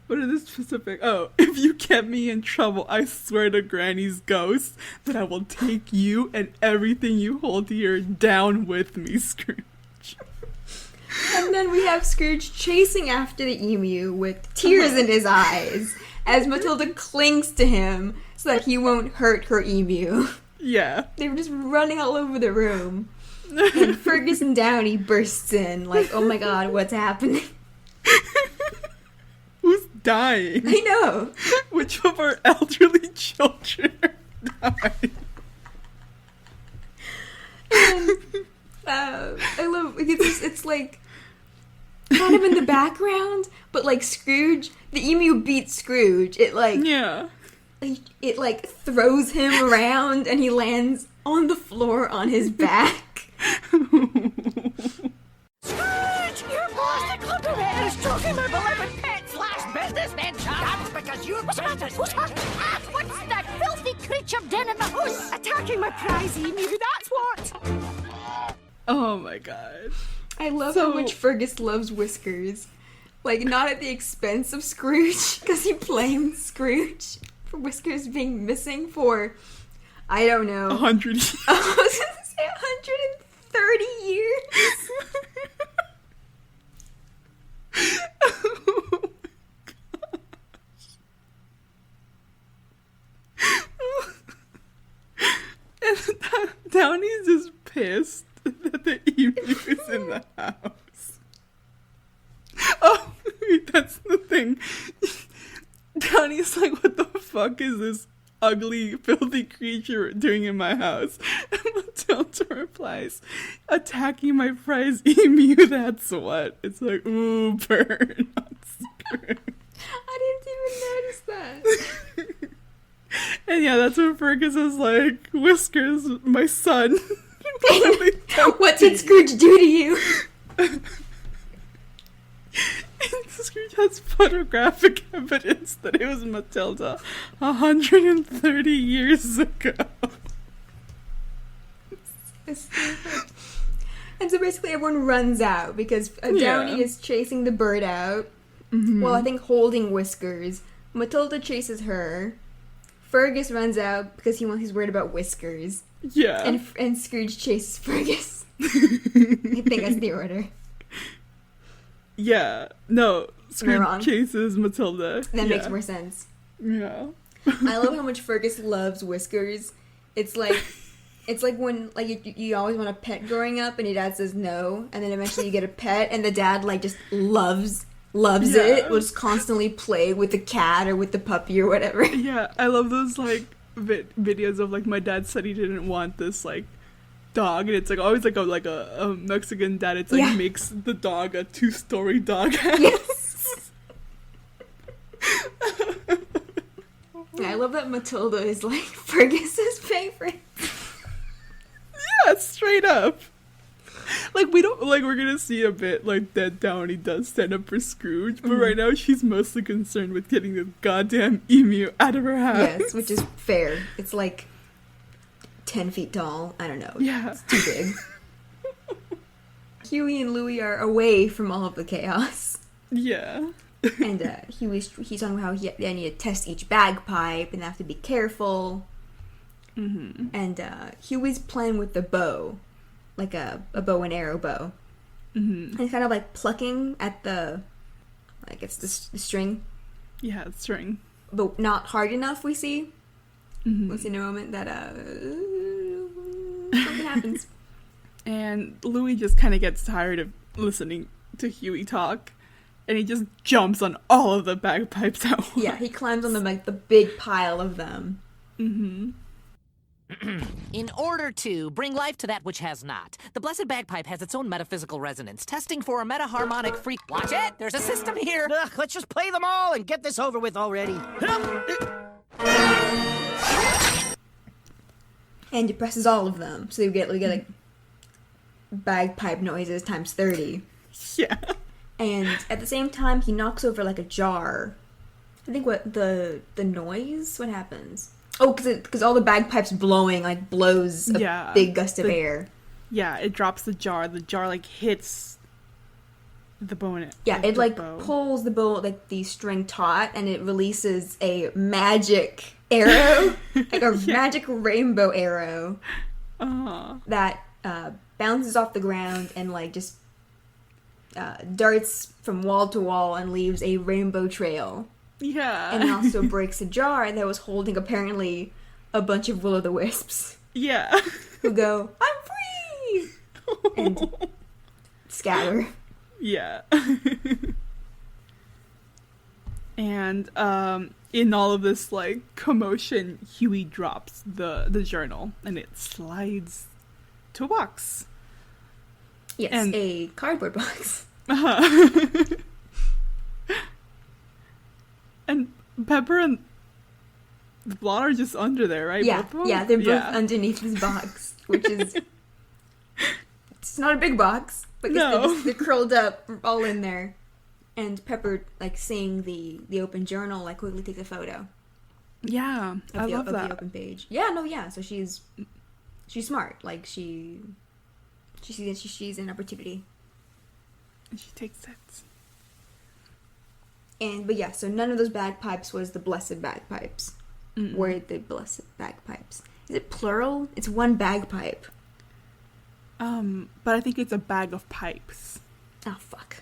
What are the specific? Oh, if you get me in trouble, I swear to Granny's ghost that I will take you and everything you hold here down with me, Scrooge. And then we have Scrooge chasing after the emu with tears in his eyes as Matilda clings to him so that he won't hurt her emu. Yeah. They were just running all over the room. And Ferguson Downey bursts in like, oh my god, what's happening? Who's dying? I know. Which of our elderly children are dying? I love because it's like kind of in the background, but like Scrooge, the emu beats Scrooge. It throws him around and he lands on the floor on his back. Scrooge, your boss, the clubberhead, is choking my beloved pet slash businessman child. That's because you're What's that filthy creature down in the house? Attacking my prize emu, that's what! Oh my god. I love how much Fergus loves Whiskers. Like, not at the expense of Scrooge, because he blames Scrooge for Whiskers being missing for, I don't know. 100 years. I was going to say 130 years. And Downey's just pissed that the emu is in the house. Oh, that's the thing. Downey's like, what the fuck is this ugly, filthy creature doing in my house? And Matilda replies, attacking my prize emu, that's what. It's like, ooh, burn on Scrooge. I didn't even notice that. And yeah, that's when Fergus is like, Whiskers, my son, What did Scrooge do to you? Scrooge has photographic evidence that it was Matilda 130 years ago. And so basically everyone runs out because Downy is chasing the bird out. Mm-hmm. Well, I think holding Whiskers. Matilda chases her. Fergus runs out because he's worried about Whiskers. Yeah. And Scrooge chases Fergus. I think that's the order. Yeah. No, Scrooge chases Matilda. That makes more sense. Yeah. I love how much Fergus loves Whiskers. It's like when you always want a pet growing up and your dad says no, and then eventually you get a pet and the dad just loves it, will just constantly play with the cat or with the puppy or whatever. Yeah, I love those videos of my dad said he didn't want this dog, and it's always a Mexican dad. It's makes the dog a 2-story dog house. Yes. I love that Matilda is Fergus's favorite. Yeah, straight up. We don't we're gonna see a bit that Downy does stand up for Scrooge, but right now she's mostly concerned with getting the goddamn emu out of her house. Yes, which is fair. It's 10 feet tall. I don't know. Yeah. It's too big. Huey and Louie are away from all of the chaos. Yeah. And he's talking about how they need to test each bagpipe and they have to be careful. Mm-hmm. And Huey's playing with the bow. A bow and arrow bow. Mm-hmm. And he's kind of plucking at the it's the string. Yeah, the string. But not hard enough, we see. Mm-hmm. We'll see in a moment that something happens. And Louie just kind of gets tired of listening to Huey talk. And he just jumps on all of the bagpipes at once. Yeah, he climbs on the big pile of them. Mm-hmm. In order to bring life to that which has not, the blessed bagpipe has its own metaphysical resonance, testing for a metaharmonic freak. Watch it! There's a system here! Ugh, let's just play them all and get this over with already. And he presses all of them, so we get bagpipe noises times 30. Yeah. And at the same time, he knocks over a jar. I think the noise? What happens? Oh, because all the bagpipes blowing blows a big gust of air. Yeah, it drops the jar. The jar hits the bow. Yeah, it pulls the bow the string taut, and it releases a magic arrow, magic rainbow arrow that bounces off the ground and just darts from wall to wall and leaves a rainbow trail. Yeah. And it also breaks a jar that was holding apparently a bunch of will-o'-the-wisps. Yeah. Who go, I'm free! And scatter. Yeah. And in all of this commotion, Huey drops the journal and it slides to a box. Yes, and a cardboard box. And Pepper and Blot are just under there, right? Yeah, they're both underneath this box, which is... It's not a big box, but they're curled up, all in there. And Pepper, seeing the open journal, quickly takes a photo. Yeah, I love that. Of the open page. Yeah, no, yeah, so she's smart. She sees an opportunity. And she takes it. But yeah, so none of those bagpipes was the blessed bagpipes. Mm-mm. Were the blessed bagpipes. Is it plural? It's one bagpipe. But I think it's a bag of pipes. Oh, fuck.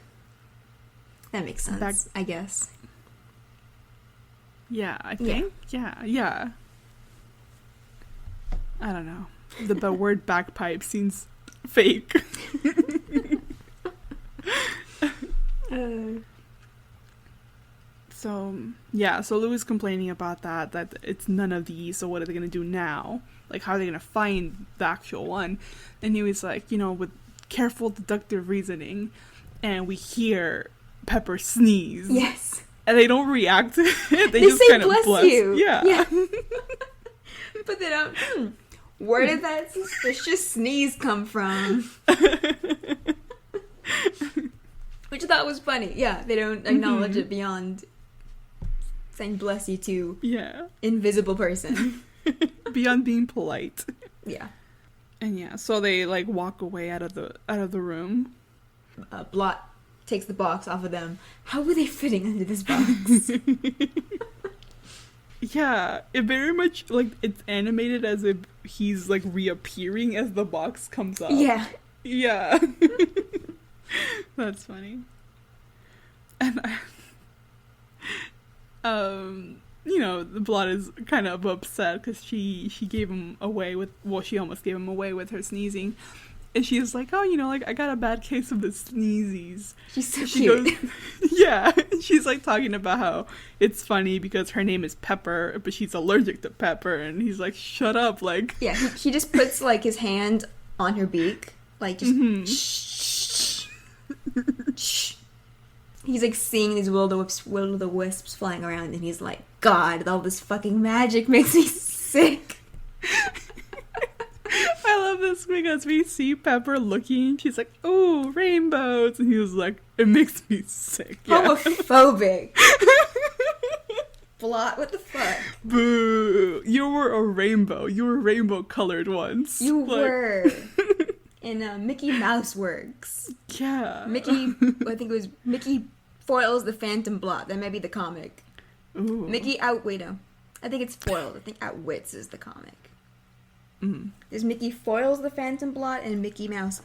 That makes sense, I guess. Yeah, I think. Yeah. I don't know. The word bagpipe seems fake. So Louis is complaining about that it's none of these, so what are they going to do now? How are they going to find the actual one? And he was with careful deductive reasoning, and we hear Pepper sneeze. Yes. And they don't react to it. They just say kind of bless you. Yeah. But they don't, Where did that suspicious sneeze come from? Which I thought was funny. Yeah, they don't acknowledge it beyond saying bless you to invisible person. Beyond being polite. Yeah. And yeah, so they like walk away out of the room. Blot takes the box off of them. How were they fitting into this box? Yeah, it very much like it's animated as if he's like reappearing as the box comes up. Yeah. Yeah. That's funny. And you know, the Blot is kind of upset because she gave him away with, well, she almost gave him away with her sneezing. And she's like, oh, you know, like, I got a bad case of the sneezies. She's so she cute. Goes, yeah. She's like talking about how it's funny because her name is Pepper, but she's allergic to pepper. And he's like, shut up, like. Yeah, he just puts like his hand on her beak. Like, just shh. He's like seeing these will-o'-the-wisps flying around, and he's like, God, all this fucking magic makes me sick. I love this because we see Pepper looking, she's like, oh, rainbows, and he was like, it makes me sick. Yeah. Homophobic. Blot, what the fuck? Boo. You were a rainbow. You were rainbow colored once. You were. In Mickey Mouse Works. Yeah. Mickey, I think it was Mickey foils the Phantom Blot. That might be the comic. Ooh. Mickey I think it's foiled. I think Outwits is the comic. There's Mickey foils the Phantom Blot and Mickey Mouse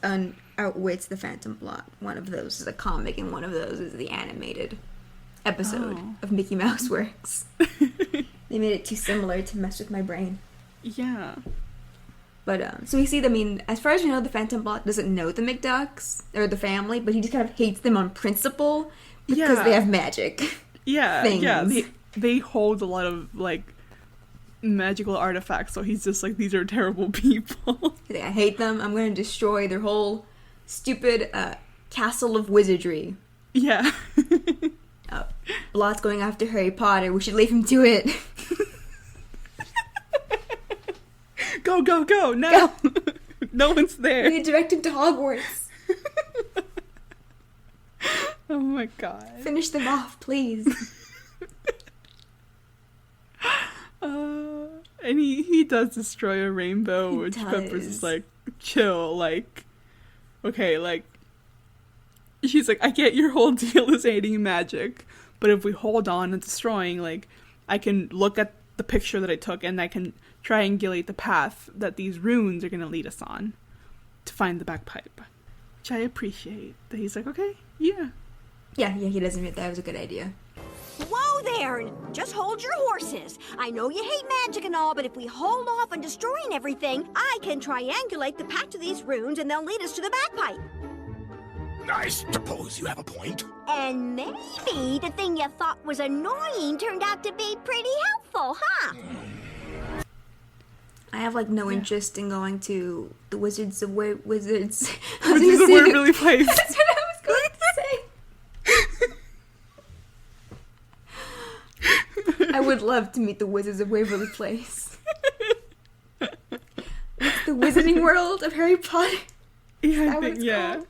outwits the Phantom Blot. One of those is a comic and one of those is the animated episode of Mickey Mouse Works. They made it too similar to mess with my brain. Yeah. But, so we see, I mean, as far as we know, the Phantom Blot doesn't know the McDucks, or the family, but he just kind of hates them on principle, because they have magic. Yeah, things. Yeah, they hold a lot of, like, magical artifacts, so he's just like, these are terrible people. I hate them, I'm going to destroy their whole stupid, castle of wizardry. Yeah. Blot's going after Harry Potter, we should leave him to it. Go, go, go! No! No one's there. We direct him to Hogwarts. Oh my god. Finish them off, please. And he does destroy a rainbow, which Pepper's is like, chill, like, okay, like, she's like, I get your whole deal is hating magic, but if we hold on and destroying, like, I can look at the picture that I took and I can triangulate the path that these runes are going to lead us on to find the bagpipe. Which I appreciate. That he's like, okay, yeah. Yeah, he does admit that was a good idea. Whoa there! Just hold your horses. I know you hate magic and all, but if we hold off on destroying everything, I can triangulate the path to these runes and they'll lead us to the bagpipe. I suppose you have a point. And maybe the thing you thought was annoying turned out to be pretty helpful, huh? I have, like, no interest in going to the Wizards of Waverly Place. That's what I was going to say. I would love to meet the Wizards of Waverly Place. It's the Wizarding World of Harry Potter. Yeah, I think, yeah. Called?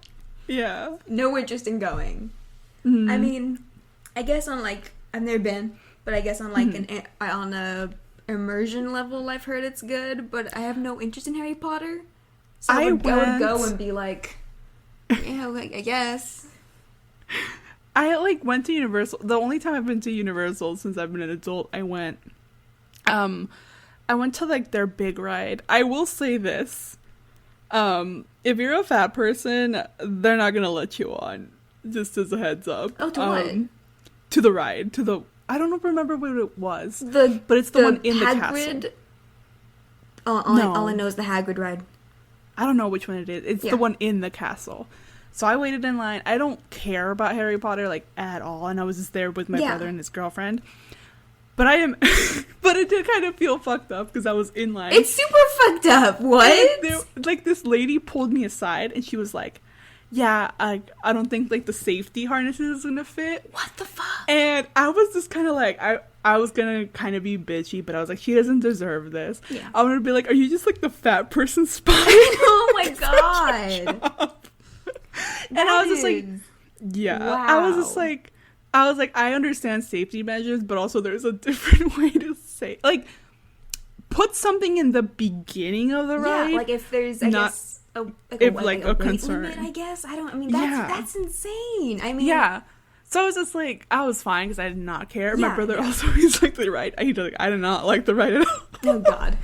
Yeah. No interest in going. I mean, I guess on, like, I've never been, but I guess on, like, on a immersion level, I've heard it's good, but I have no interest in Harry Potter. So I would go and be like, yeah, like, I guess. I, like, went to Universal. The only time I've been to Universal since I've been an adult, I went to, like, their big ride. I will say this. If you're a fat person, they're not gonna let you on. Just as a heads up. Oh, to what? To the ride. I don't remember what it was. But it's the one in the castle. All I know is the Hagrid ride. I don't know which one it is. It's the one in the castle. So I waited in line. I don't care about Harry Potter, like, at all. And I was just there with my brother and his girlfriend. But but it did kind of feel fucked up because I was in line. It's super fucked up. What? Like, this lady pulled me aside and she was like, yeah, I don't think like the safety harnesses is gonna fit. What the fuck? And I was just kind of like, I was gonna kind of be bitchy, but I was like, she doesn't deserve this. Yeah. I want to be like, are you just like the fat person spy? Oh my god. And I was just like, yeah. Wow. I was like, I understand safety measures, but also there's a different way to say, like, put something in the beginning of the ride. Yeah, like if there's, I guess, a weight concern. Limit, I guess. That's insane. I mean, yeah. So I was just like, I was fine because I did not care. Yeah, My brother also, he's like the ride. I did not like the ride at all. Oh god.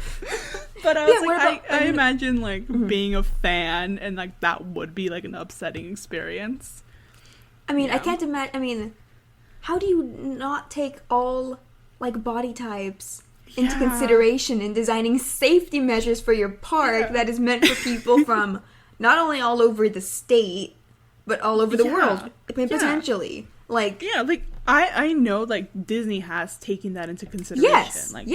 But I was like, I imagine like being a fan and like that would be like an upsetting experience. I mean, I can't imagine. I mean, how do you not take all like body types into consideration in designing safety measures for your park that is meant for people from not only all over the state but all over the world, I mean, potentially. Like, yeah, like I know like Disney has taken that into consideration. Yes, like,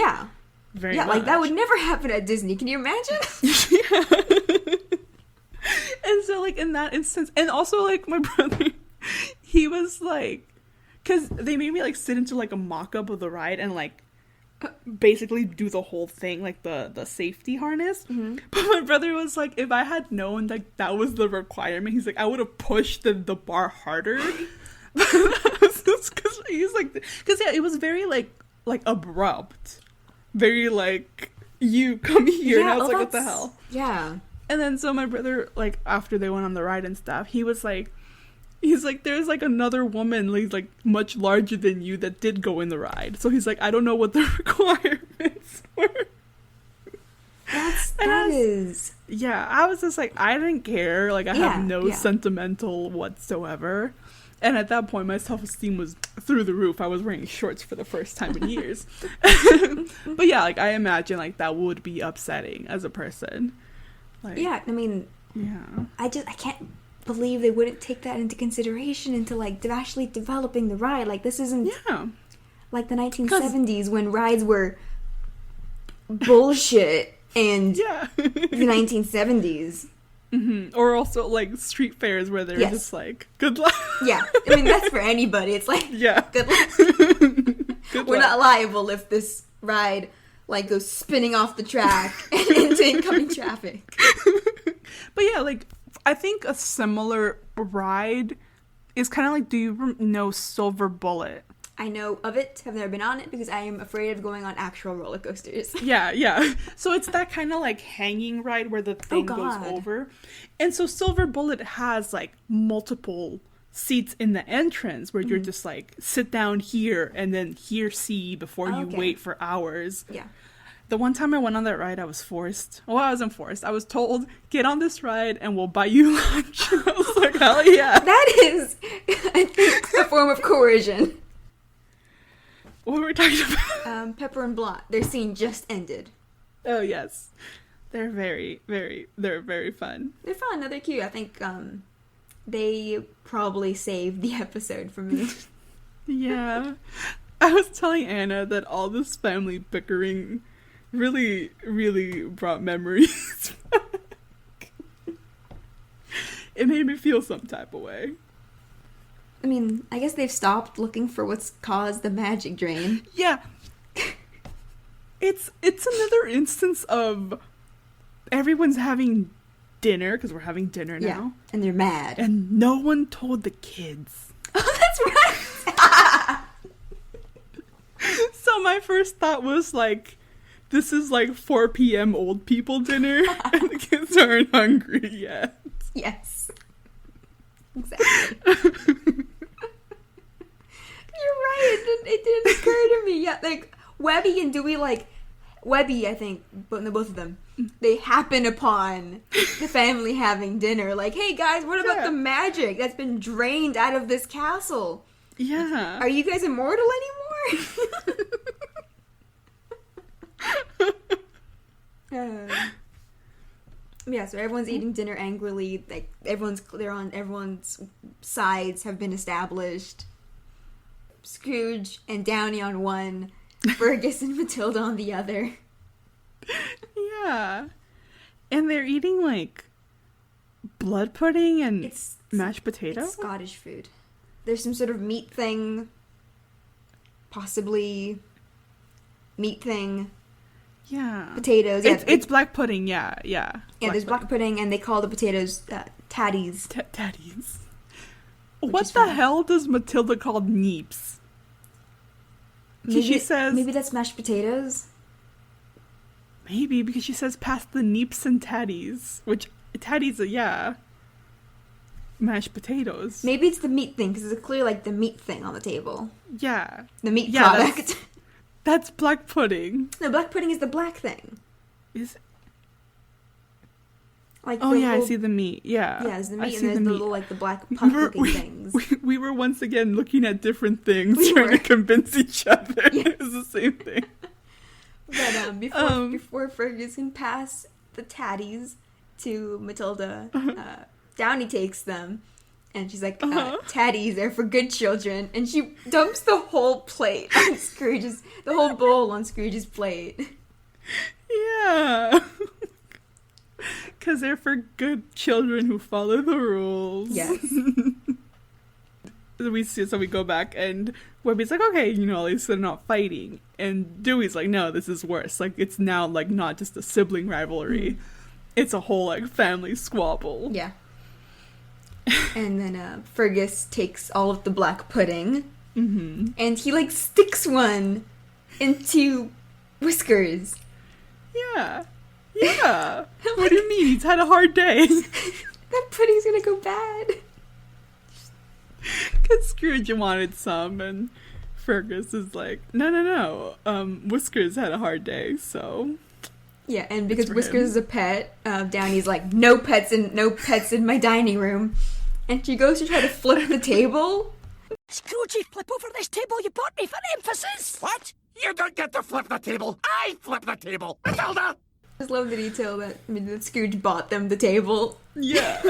very much. Like that would never happen at Disney. Can you imagine? And so like in that instance, and also like my brother, he was like, because they made me like sit into like a mock-up of the ride and like basically do the whole thing, like the safety harness. But my brother was like, if I had known like that was the requirement, he's like, I would have pushed the bar harder. Because he's like, because yeah, it was very like abrupt, very like, you come here. And I was like, what the hell? Yeah. And then so my brother, like after they went on the ride and stuff, he's like, there's like another woman like much larger than you that did go in the ride. So he's like, I don't know what the requirements were. Yeah, I was just like, I didn't care. Like I have no sentimental whatsoever. And at that point, my self-esteem was through the roof. I was wearing shorts for the first time in years. But yeah, like I imagine like that would be upsetting as a person. Like, yeah, I mean, I can't believe they wouldn't take that into consideration into like actually developing the ride. Like this isn't like the 1970s when rides were bullshit and the 1970s. Or also like street fairs where they're just like, good luck. Yeah, I mean that's for anybody. It's like, good luck. We're not liable if this ride like goes spinning off the track and into incoming traffic. But yeah, like I think a similar ride is kind of like, do you know Silver Bullet? I know of it, have never been on it because I am afraid of going on actual roller coasters. Yeah. So it's that kind of like hanging ride where the thing goes over. And so Silver Bullet has like multiple seats in the entrance where you're just like, sit down here and then here see before you wait for hours. Yeah. The one time I went on that ride, I was forced. Well, I wasn't forced. I was told, get on this ride and we'll buy you lunch. And I was like, hell yeah. That is, I think, a form of coercion. What were we talking about? Pepper and Blot. Their scene just ended. Oh, yes. They're very, they're very fun. They're fun. No, they're cute. I think they probably saved the episode for me. Yeah. I was telling Anna that all this family bickering really, really brought memories back. It made me feel some type of way. I mean, I guess they've stopped looking for what's caused the magic drain. Yeah. It's another instance of everyone's having dinner, because we're having dinner now. Yeah, and they're mad. And no one told the kids. Oh, that's right! So my first thought was like, this is like 4 p.m. old people dinner, and the kids aren't hungry yet. Yes. Exactly. You're right. It didn't occur to me. Yeah, like Webby and Dewey, like Webby, I think, but no, both of them, they happen upon the family having dinner. Like, hey guys, what about the magic that's been drained out of this castle? Yeah. Are you guys immortal anymore? Yeah, so everyone's eating dinner angrily. Like they're on everyone's sides have been established. Scrooge and Downey on one, Fergus and Matilda on the other. Yeah. And they're eating like blood pudding and It's mashed potato? It's Scottish food. There's some sort of meat thing. Possibly meat thing. Yeah. Potatoes. Yeah, it's black pudding, yeah. Yeah, there's black pudding, and they call the potatoes tatties. Tatties. What the hell does Matilda call neeps? She says... Maybe that's mashed potatoes? Maybe, because she says pass the neeps and tatties. Which, tatties are, yeah. Mashed potatoes. Maybe it's the meat thing, because it's clearly like the meat thing on the table. Yeah. The meat product. That's black pudding. No, black pudding is the black thing. Is it? Like oh yeah, I see the meat. Yeah. Yeah, there's the meat, and there's the little like the black puff-looking things. We were once again looking at different things, trying to convince each other. Yes. It was the same thing. But before Fergus can pass the tatties to Matilda, Downy takes them, and she's like, "Tatties are for good children," and she dumps the whole plate on Scrooge's, the whole bowl on Scrooge's plate. Yeah. Because they're for good children who follow the rules. Yes. So we go back, and Webby's like, okay, at least they're not fighting. And Dewey's like, no, this is worse. Like, it's now, like, not just a sibling rivalry. It's a whole, like, family squabble. Yeah. And then Fergus takes all of the black pudding. Mm-hmm. And he, like, sticks one into Whiskers. Yeah. Yeah. What do you mean? He's had a hard day. That pudding's gonna go bad. Because Scrooge wanted some, and Fergus is like, no. Whiskers had a hard day, so... Yeah, and because Whiskers is a pet, Downy's like, no pets in my dining room. And she goes to try to flip the table. Scroogey, flip over this table you bought me for emphasis! What? You don't get to flip the table! I flip the table! Matilda! I just love the detail that Scrooge bought them the table. Yeah.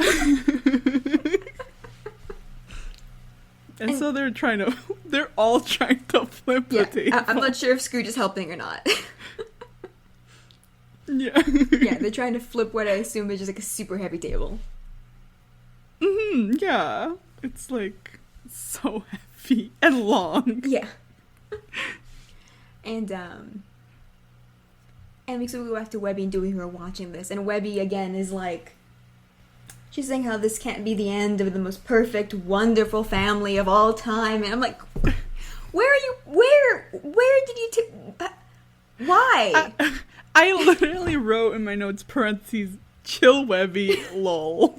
And so they're all trying to flip the table. I'm not sure if Scrooge is helping or not. Yeah. Yeah, they're trying to flip what I assume is just like a super heavy table. Yeah. It's like so heavy and long. Yeah. And so we go back to Webby and Dewey who are watching this, and Webby again is like, she's saying how this can't be the end of the most perfect, wonderful family of all time, and I'm like, where did you why? I literally wrote in my notes, parentheses, chill Webby, lol.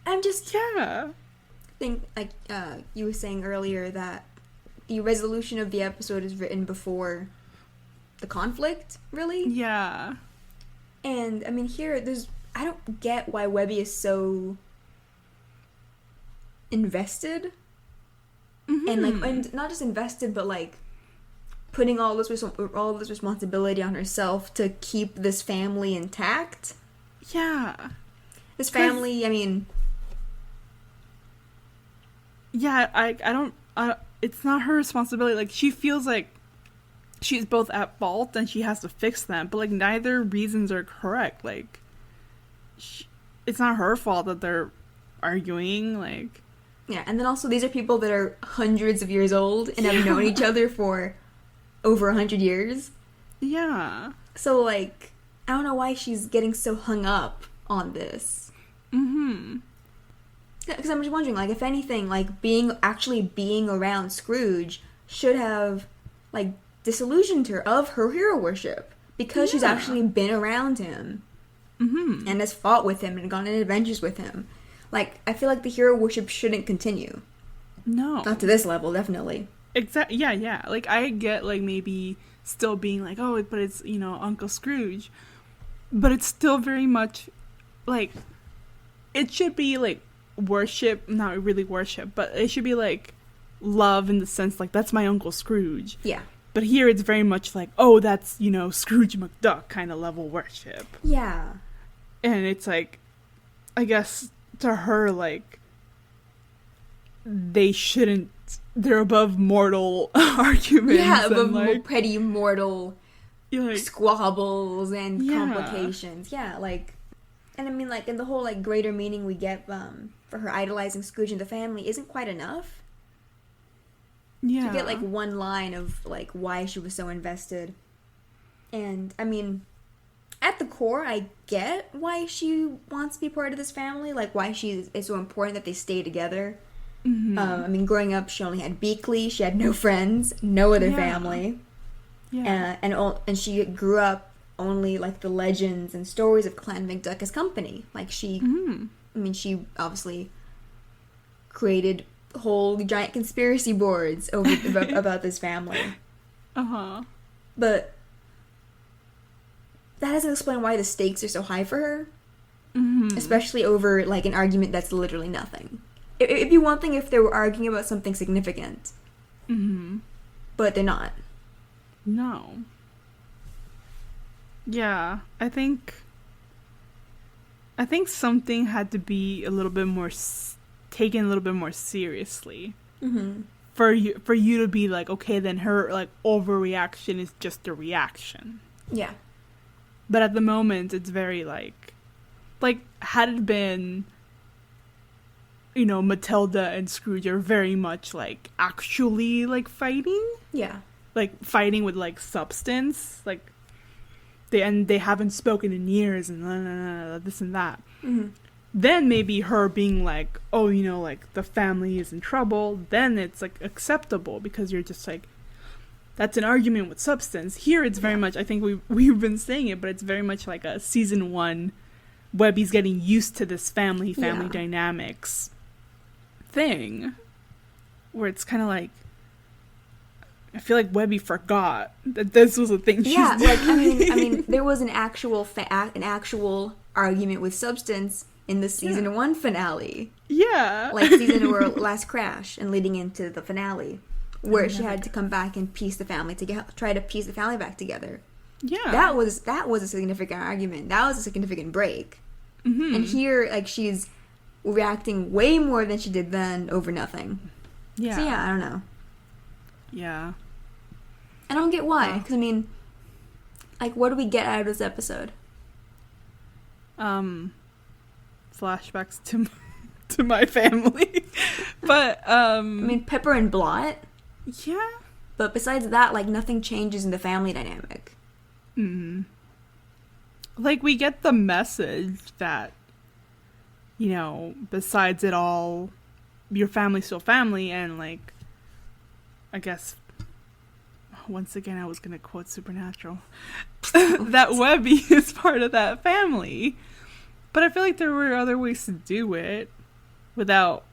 I'm just... Yeah. I think, like, you were saying earlier that the resolution of the episode is written before the conflict, really? Yeah. And, I mean, here, I don't get why Webby is so invested. Mm-hmm. And not just invested, but, like, putting all this responsibility on herself to keep this family intact. Yeah. This family, I mean... Yeah, I don't... it's not her responsibility. Like, she feels like she's both at fault and she has to fix them, but, like, neither reasons are correct. Like, it's not her fault that they're arguing, like... Yeah, and then also these are people that are hundreds of years old and have known each other for over 100 years. Yeah. So, like, I don't know why she's getting so hung up on this. Mm-hmm. Because I'm just wondering, like, if anything, like, being around Scrooge should have, like, disillusioned her of her hero worship. Because she's actually been around him. Mm-hmm. And has fought with him and gone on adventures with him. Like, I feel like the hero worship shouldn't continue. No. Not to this level, definitely. Exactly. Yeah. Like, I get, like, maybe still being like, oh, but it's, Uncle Scrooge. But it's still very much, like, it should be, like, worship, not really worship, but it should be, like, love in the sense, like, that's my Uncle Scrooge. Yeah. But here it's very much like, oh, that's, Scrooge McDuck kind of level worship. Yeah. And it's like, I guess to her, like, they're above mortal arguments. Yeah, above like, petty mortal like squabbles and complications. Yeah, like, and I mean, like, in the whole, like, greater meaning we get for her idolizing Scrooge and the family isn't quite enough. Yeah. To get, like, one line of, like, why she was so invested. And, I mean, at the core, I get why she wants to be part of this family, like, why it's so important that they stay together. Mm-hmm. I mean, growing up, she only had Beakley, she had no friends, no other family. Yeah. And she grew up only, like, the legends and stories of Clan McDuck as company. Like, she, I mean, she obviously created whole giant conspiracy boards about this family. Uh-huh. But that doesn't explain why the stakes are so high for her. Mm-hmm. Especially over, like, an argument that's literally nothing. It'd be one thing if they were arguing about something significant. Mm-hmm. But they're not. No. Yeah, I think something had to be a little bit more taken a little bit more seriously. Mm-hmm. For you to be like, okay, then her, like, overreaction is just a reaction. Yeah. But at the moment, it's very, like, had it been, you know, Matilda and Scrooge are very much, like, actually, like, fighting. Yeah. Like, fighting with, like, substance. Like, they haven't spoken in years and this and that. Mm-hmm. Then maybe her being like, oh, you know, like, the family is in trouble, then it's, like, acceptable because you're just like, that's an argument with substance. Here it's very much, I think we've been saying it, but it's very much like a season 1 Webby's getting used to this family dynamics thing, where it's kind of like, I feel like Webby forgot that this was a thing she's doing. Like, I mean, there was an actual argument with substance in the season 1 finale. Yeah. Like season or Last Crash and leading into the finale, where she had to come back and try to piece the family back together. Yeah. That was a significant argument. That was a significant break. Mm-hmm. And here, like, she's reacting way more than she did then over nothing. Yeah. So yeah, I don't know. Yeah. I don't get why. Because, I mean, like, what do we get out of this episode? Flashbacks to my family. But, I mean, Pepper and Blot. Yeah. But besides that, like, nothing changes in the family dynamic. Mm-hmm. Like, we get the message that, you know, besides it all, your family's still family, and, like, I guess, once again, I was going to quote Supernatural, that Webby is part of that family. But I feel like there were other ways to do it without,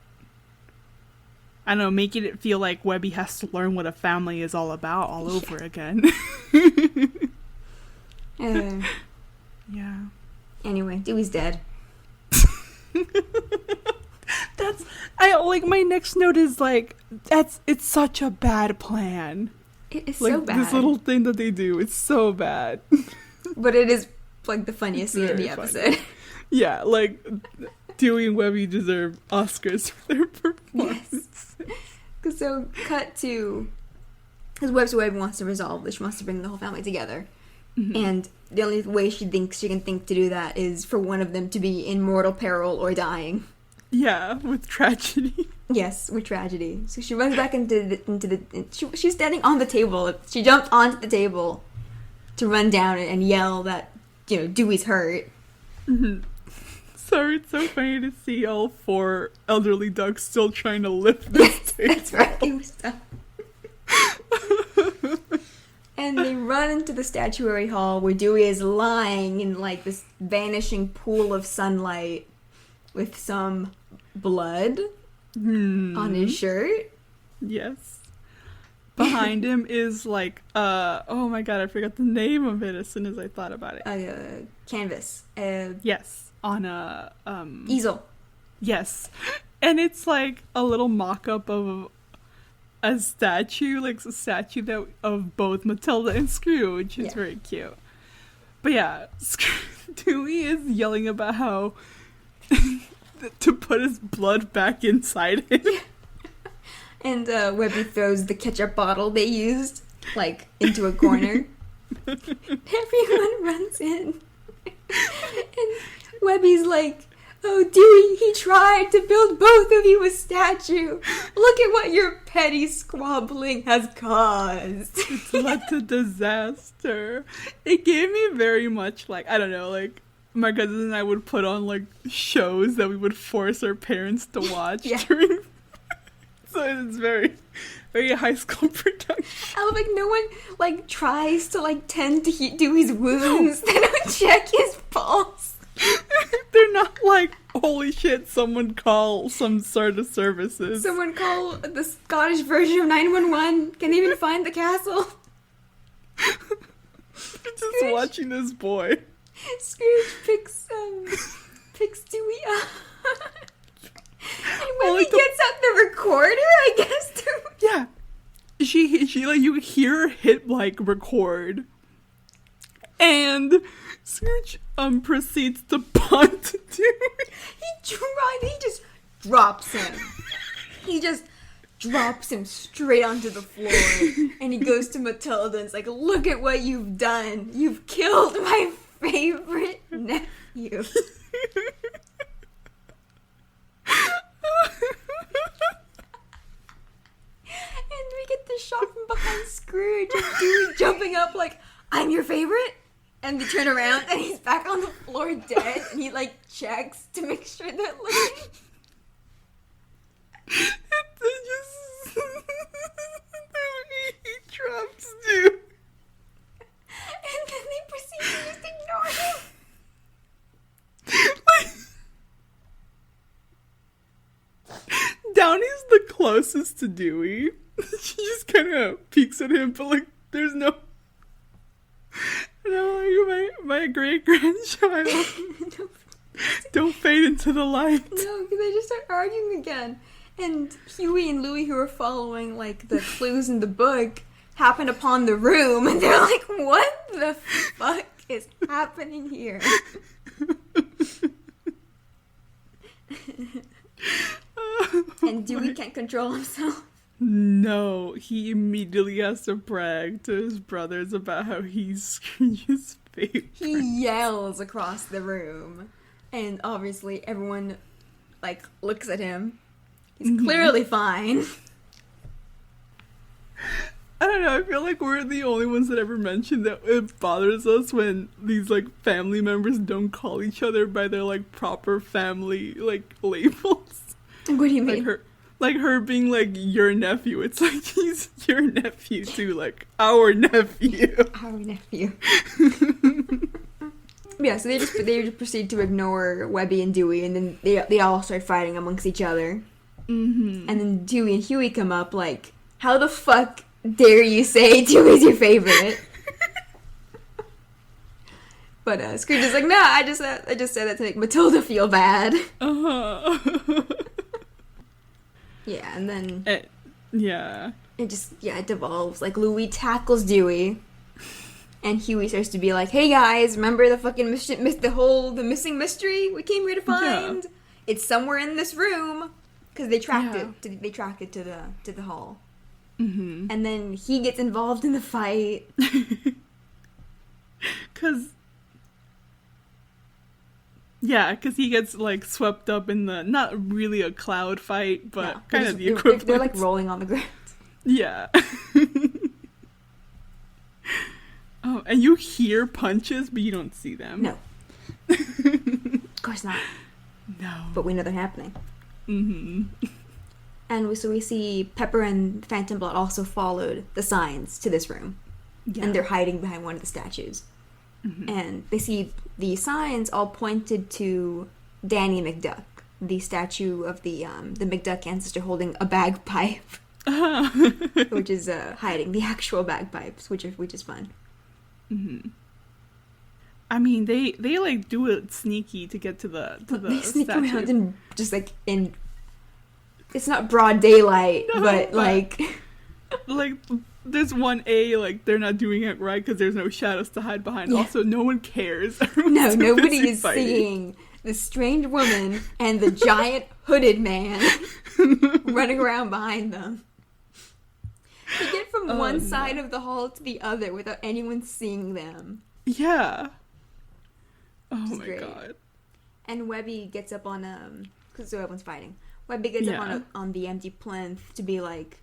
I don't know, making it feel like Webby has to learn what a family is all about all over again. Yeah. Anyway, Dewey's dead. My next note is like, it's such a bad plan. It is like, so bad. This little thing that they do, it's so bad. But it is, like, the funniest scene in the episode. Funny. Yeah, like, Dewey and Webby deserve Oscars for their performance. Yes. So, cut to, because Webby wants to resolve this. She wants to bring the whole family together. Mm-hmm. And the only way she thinks she can think to do that is for one of them to be in mortal peril or dying. Yeah, with tragedy. Yes, with tragedy. So she runs back she's standing on the table. She jumped onto the table to run down and yell that, you know, Dewey's hurt. Mm-hmm. Sorry, it's so funny to see all 4 elderly ducks still trying to lift this table. That's right. It was tough. And they run into the statuary hall where Dewey is lying in, like, this vanishing pool of sunlight with some blood on his shirt. Yes. Behind him is, like, oh my god, I forgot the name of it as soon as I thought about it. Canvas. Yes, on a, easel. Yes. And it's, like, a little mock-up of a statue, like a statue that of both Matilda and Scrooge. It's very cute. But yeah, Dewey is yelling about how to put his blood back inside him. And Webby throws the ketchup bottle they used, like, into a corner. Everyone runs in. And Webby's like, oh, Dewey, he tried to build both of you a statue. Look at what your petty squabbling has caused. It's like a disaster. It gave me very much like, I don't know, like my cousin and I would put on like shows that we would force our parents to watch during. So it's very, very high school production. I love, like, no one like tries to like tend to Dewey's wounds. They don't check his pulse. They're not like, holy shit, someone call some sort of services. Someone call the Scottish version of 911. Can they even find the castle? Just watching this boy. Scrooge picks Dewey up. And when he gets out the recorder, I guess. Yeah. She like, you hear her hit like record. And Scrooge proceeds to punt Dewey. He just drops him. He just drops him straight onto the floor. And he goes to Matilda and is like, look at what you've done. You've killed my favorite nephew. And we get the shot from behind Scrooge and Dewey jumping up like, I'm your favorite? And we turn around and he's back on the floor dead, and he like checks to make sure they're looking. He drops you. And then they proceed to just ignore him. Downey's the closest to Dewey. She just kind of peeks at him, but like, there's no, my great grandchild. Don't fade into the light. No, because they just start arguing again. And Huey and Louie, who are following like the clues in the book, happen upon the room, and they're like, "What the fuck is happening here?" And Dewey can't control himself. No, he immediately has to brag to his brothers about how he's Scrooge's favorite. He yells across the room, and obviously everyone like looks at him. He's clearly fine. I don't know, I feel like we're the only ones that ever mentioned that it bothers us when these like family members don't call each other by their like proper family like labels. What do you mean? Like her being like your nephew. It's like he's your nephew too, like our nephew. Our nephew. Yeah, so they just proceed to ignore Webby and Dewey, and then they all start fighting amongst each other. And then Dewey and Huey come up like, how the fuck dare you say Dewey's your favorite? But Scrooge is like, no, I just said that to make Matilda feel bad. Yeah, and then it devolves. Like, Louie tackles Dewey, and Huey starts to be like, "Hey guys, remember the fucking the missing mystery we came here to find? Yeah. It's somewhere in this room." Because they tracked it. They tracked it to the hall. And then he gets involved in the fight. Because he gets like swept up in the, not really a cloud fight, but kind of the equivalent. They're like rolling on the ground. Yeah. Oh, and you hear punches, but you don't see them. No. Of course not. No. But we know they're happening. And we see Pepper and Phantom Blot also followed the signs to this room. Yeah. And they're hiding behind one of the statues. And they see the signs all pointed to Danny McDuck, the statue of the McDuck ancestor holding a bagpipe, which is hiding the actual bagpipes, which is fun. I mean, they like do it sneaky to get to the they sneak statue. around and just like in. It's not broad daylight, but like there's one like they're not doing it right because there's no shadows to hide behind. Yeah. Also, no one cares. No, nobody is seeing the strange woman and the giant hooded man running around behind them. They get from one side of the hall to the other without anyone seeing them. Yeah. Oh Which is my great. god. And Webby gets up on because everyone's fighting. Webby gets up on the empty plinth to be like,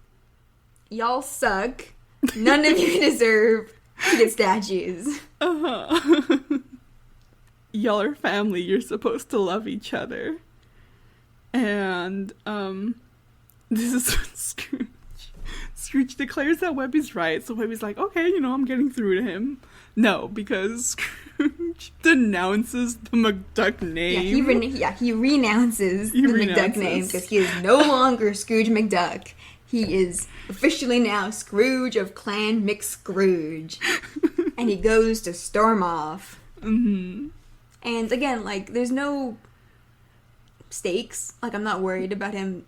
y'all suck. None of you deserve to get statues. Y'all are family. You're supposed to love each other. And this is when Scrooge declares that Webby's right. So Webby's like, okay, I'm getting through to him. No, because Scrooge denounces the McDuck name. He renounces the McDuck name because he is no longer Scrooge McDuck. He is officially now Scrooge of Clan McScrooge. And he goes to storm off. Mm-hmm. And again, like, there's no stakes. Like, I'm not worried about him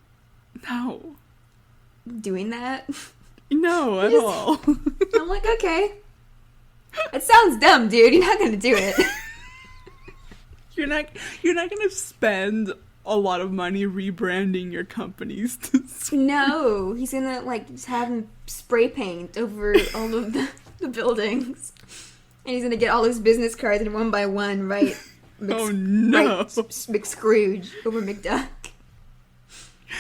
doing that. No, at all. I'm like, okay. It sounds dumb, dude. You're not gonna do it. You're not gonna spend a lot of money rebranding your companies. No, he's gonna like just have him spray paint over all of the buildings, and he's gonna get all his business cards and one by one write. McScrooge over McDuck.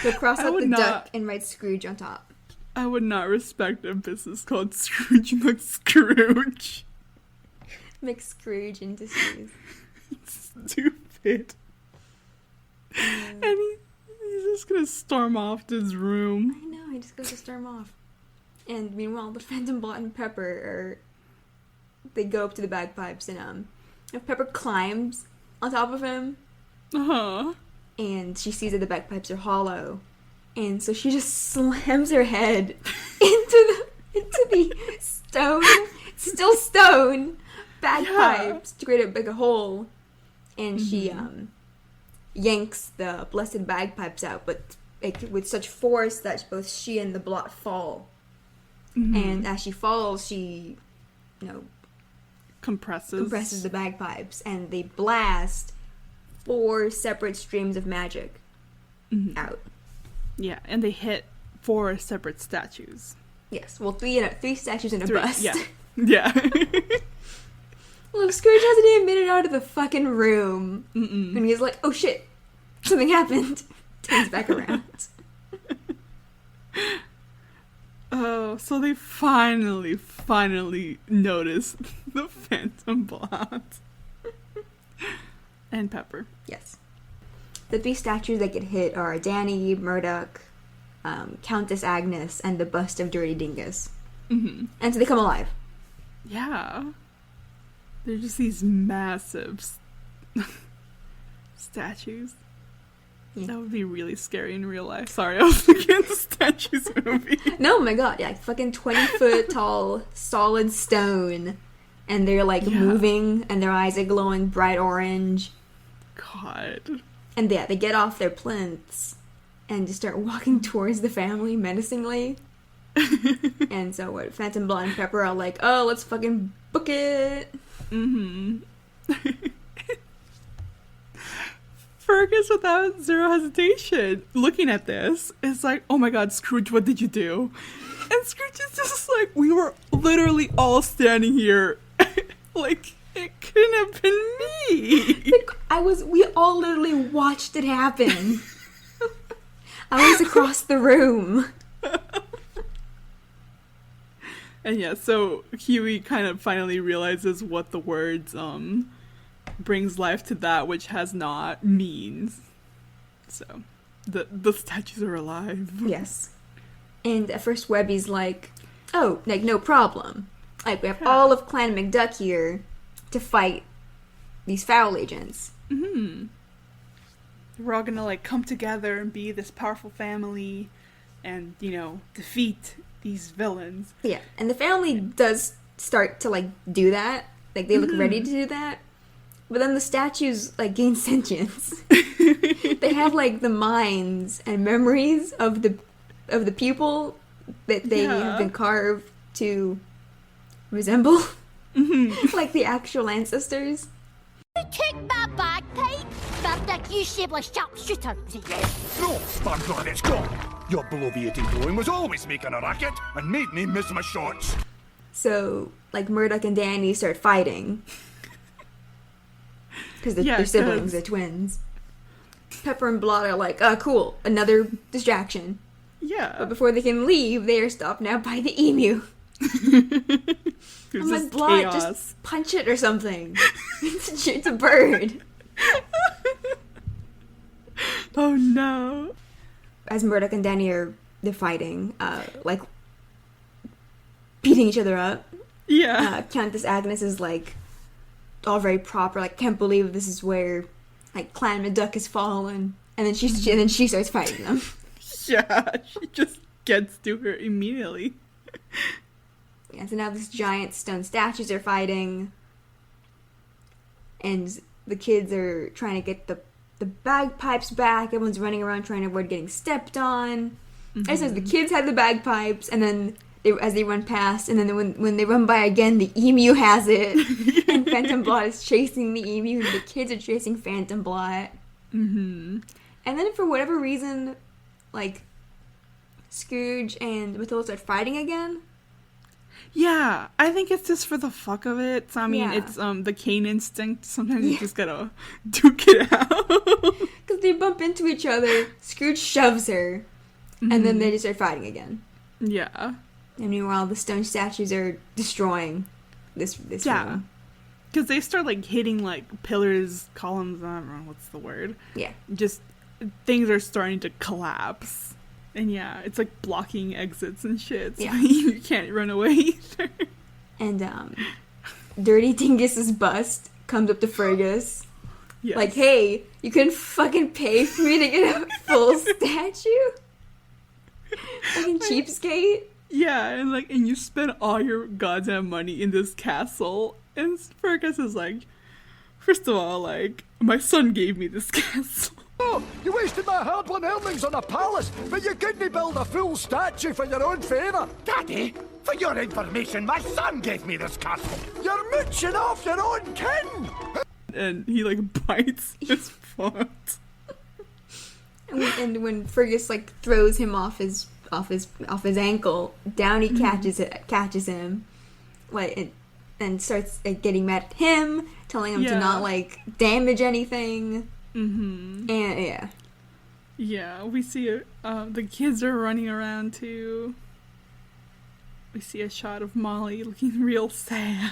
He'll cross out the duck and write Scrooge on top. I would not respect a business called Scrooge McScrooge. McScrooge Industries. It's stupid. And he's just gonna storm off to his room. I know, he just goes to storm off. And meanwhile, the Phantom Blot and Pepper they go up to the bagpipes, and Pepper climbs on top of him. And she sees that the bagpipes are hollow. And so she just slams her head into the still stone bagpipes to create a hole. And she yanks the blessed bagpipes out, but with such force that both she and the blot fall. And as she falls, she, compresses the bagpipes, and they blast 4 separate streams of magic out. Yeah, and they hit 4 separate statues. Yes, well, 3 statues and a bust. Yeah. Well, Scrooge hasn't even made it out of the fucking room. And he's like, oh shit, something happened. Turns back around. Oh, so they finally notice the Phantom Blot and Pepper. Yes. The 3 statues that get hit are Danny, Murdoch, Countess Agnes, and the bust of Dirty Dingus. And so they come alive. Yeah. They're just these massive statues. Yeah. That would be really scary in real life. Sorry, I was looking at the statues movie. No, my god, yeah, fucking 20-foot tall, solid stone. And they're like moving, and their eyes are glowing bright orange. God. And they get off their plinths and just start walking towards the family menacingly. And so Phantom Blot and Pepper are like, oh, let's fucking book it. Fergus, without zero hesitation, looking at this, is like, oh my god, Scrooge, what did you do? And Scrooge is just like, we were literally all standing here. Like, it couldn't have been me. We all literally watched it happen. I was across the room. And yeah, so Huey kind of finally realizes what the words, brings life to that which has not means. So, the statues are alive. Yes. And at first Webby's like, oh, like, no problem. Like, we have all of Clan McDuck here to fight these foul agents. We're all gonna, like, come together and be this powerful family and, defeat these villains. Yeah, and the family does start to, like, do that. Like, they look ready to do that. But then the statues, like, gain sentience. They have, like, the minds and memories of the people that they have been carved to resemble. Like the actual ancestors. You take my bagpipe? That's like you shapeless sharpshooter. No, my God, it's gone. Your bloviating blowing was always making a racket and made me miss my shots. So, like, Murdoch and Danny start fighting. Because they're siblings, they're twins. Pepper and Blot are like, cool, another distraction. Yeah. But before they can leave, they are stopped now by the emu. I'm like, Blot, just punch it or something. It's a bird. Oh no. As Murdoch and Danny they're fighting, like, beating each other up. Yeah. Countess Agnes is like, all very proper, like, can't believe this is where, like, Clan McDuck has fallen. And then she starts fighting them. Yeah, she just gets to her immediately. Yeah, so now these giant stone statues are fighting. And the kids are trying to get the bagpipes back. Everyone's running around trying to avoid getting stepped on. It says the kids have the bagpipes, and then as they run past, and then when they run by again, the emu has it. And Phantom Blot is chasing the emu, and the kids are chasing Phantom Blot. And then for whatever reason, like, Scrooge and Matilda start fighting again. Yeah, I think it's just for the fuck of it. So, I mean, it's the Cain instinct. Sometimes you just gotta duke it out. Because they bump into each other, Scrooge shoves her, and then they just start fighting again. Yeah. And meanwhile, the stone statues are destroying this room. Because they start, like, hitting, like, pillars, columns, I don't know what's the word. Yeah. Just, things are starting to collapse. And yeah, it's like blocking exits and shit. So you can't run away either. And Dirty Dingus's bust comes up to Fergus. Yes. Like, hey, you couldn't fucking pay for me to get a full statue? Fucking cheapskate. Yeah, and you spent all your goddamn money in this castle. And Fergus is like, first of all, like, my son gave me this castle. Oh, you wasted my hard-won earnings on a palace, but you couldn't build a full statue for your own favour. Daddy, for your information, my son gave me this castle. You're mooching off your own kin. And he, like, bites his foot. And when Fergus, like, throws him off his ankle, Downey catches him, like, and starts getting mad at him, telling him to not, like, damage anything. And yeah, we see the kids are running around too. We see a shot of Molly looking real sad.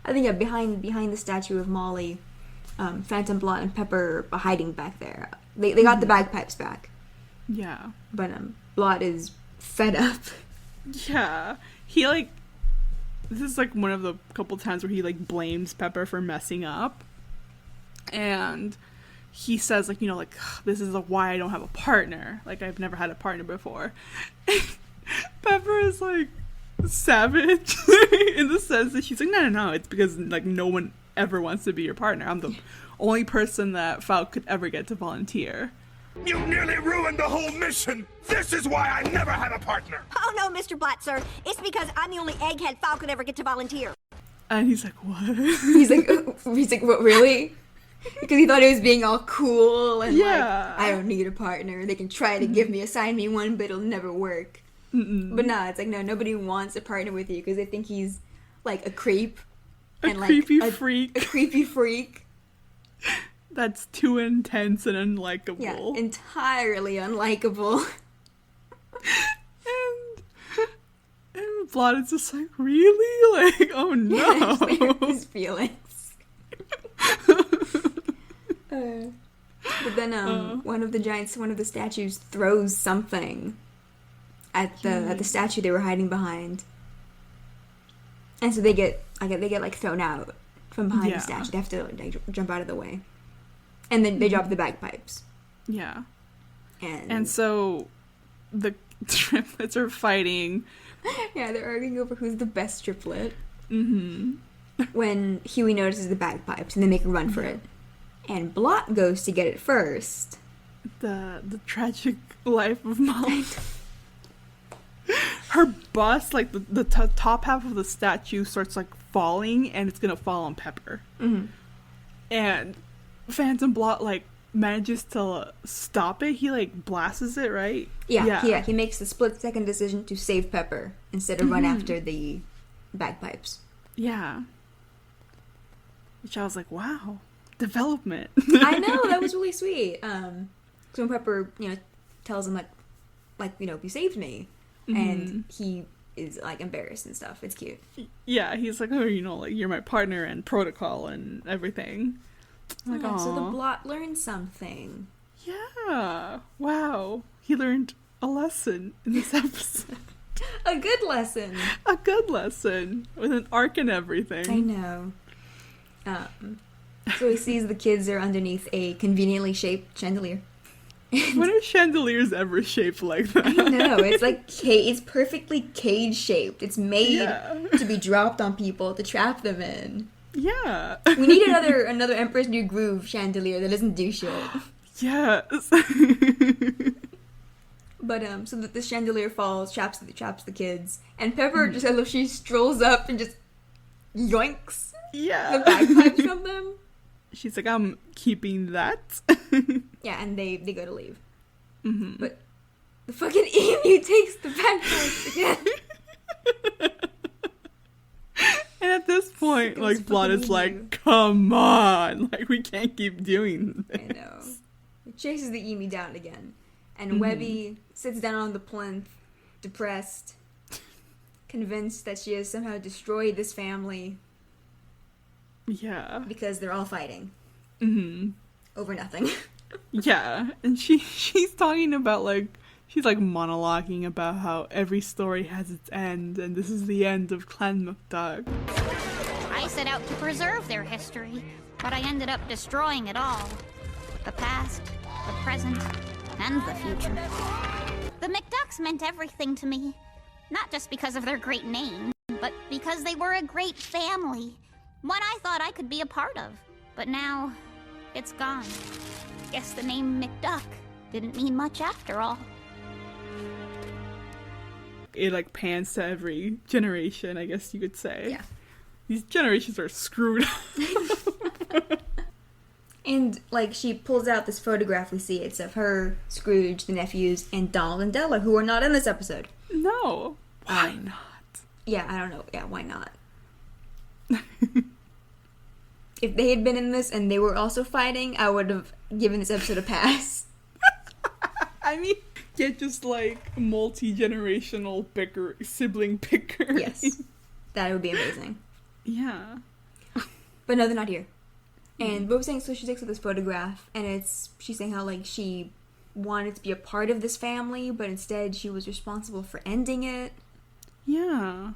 I think behind the statue of Molly, Phantom Blot and Pepper are hiding back there. They got the bagpipes back. Yeah, but Blot is fed up. Yeah, he, like, this is, like, one of the couple times where he, like, blames Pepper for messing up, and he says, like, you know, like, this is why I don't have a partner. Like, I've never had a partner before. Pepper is, like, savage in the sense that she's like, no, it's because, like, no one ever wants to be your partner. I'm the only person that Falk could ever get to volunteer. You nearly ruined the whole mission. This is why I never had a partner. Oh, no, Mr. Blatt, sir. It's because I'm the only egghead Falk could ever get to volunteer. And he's like, what? He's like, what, really? Because he thought he was being all cool and like, I don't need a partner. They can try to assign me one, but it'll never work. But no, it's like, no, nobody wants a partner with you because they think he's like a creep. A creepy freak. A creepy freak. That's too intense and unlikable. Yeah, entirely unlikable. and Blot is just like, really? Like, oh no. Yeah, his feelings. But then one of the statues throws something at the statue they were hiding behind, and so they get like thrown out from behind the statue. They have to like jump out of the way, and then they drop the bagpipes. Yeah, and so the triplets are fighting. Yeah, they're arguing over who's the best triplet. When Huey notices the bagpipes, and they make a run for it. And Blot goes to get it first. The tragic life of Molly. Her bust, like the top half of the statue starts like falling, and it's gonna fall on Pepper. And Phantom Blot like manages to stop it. He like blasts it, right? Yeah. He makes the split-second decision to save Pepper instead of run after the bagpipes. Yeah. Which I was like, wow, development. I know, that was really sweet. So when Pepper, tells him like you saved me, and he is like embarrassed and stuff. It's cute. Yeah, he's like, oh, like you're my partner and protocol and everything. I'm like, so the Blot learned something. Yeah. Wow. He learned a lesson in this episode. A good lesson. A good lesson with an arc and everything. I know. So he sees the kids are underneath a conveniently shaped chandelier. When are chandeliers ever shaped like that? I know. It's like it's perfectly cage shaped. It's made to be dropped on people to trap them in. Yeah. We need another Emperor's New Groove chandelier that doesn't do shit. Yes. But so that the chandelier falls, traps the kids, and Pepper just, I love, she strolls up and just yoinks the bagpipes from them. She's like, I'm keeping that. Yeah, and they go to leave. Mm-hmm. But the fucking emu takes the bagpipes again. And at this point, like, Blot is like, come on, like, we can't keep doing this. I know. It chases the emu down again. And Webby sits down on the plinth, depressed, convinced that she has somehow destroyed this family. Yeah. Because they're all fighting. Over nothing. Yeah. And she's talking about, like, she's, like, monologuing about how every story has its end, and this is the end of Clan McDuck. I set out to preserve their history, but I ended up destroying it all. The past, the present, and the future. The McDucks meant everything to me. Not just because of their great name, but because they were a great family. One I thought I could be a part of. But now, it's gone. Guess the name McDuck didn't mean much after all. It, like, pans to every generation, I guess you could say. Yeah. These generations are screwed. And, like, she pulls out this photograph we see. It's of her, Scrooge, the nephews, and Donald and Della, who are not in this episode. No. Why not? Yeah, I don't know. Yeah, why not? If they had been in this and they were also fighting, I would have given this episode a pass. I mean, get just, like, multi-generational sibling bickering. Yes. That would be amazing. Yeah. But no, they're not here. And Bob was saying, so she takes up this photograph, and she's saying how, like, she wanted to be a part of this family, but instead she was responsible for ending it. Yeah.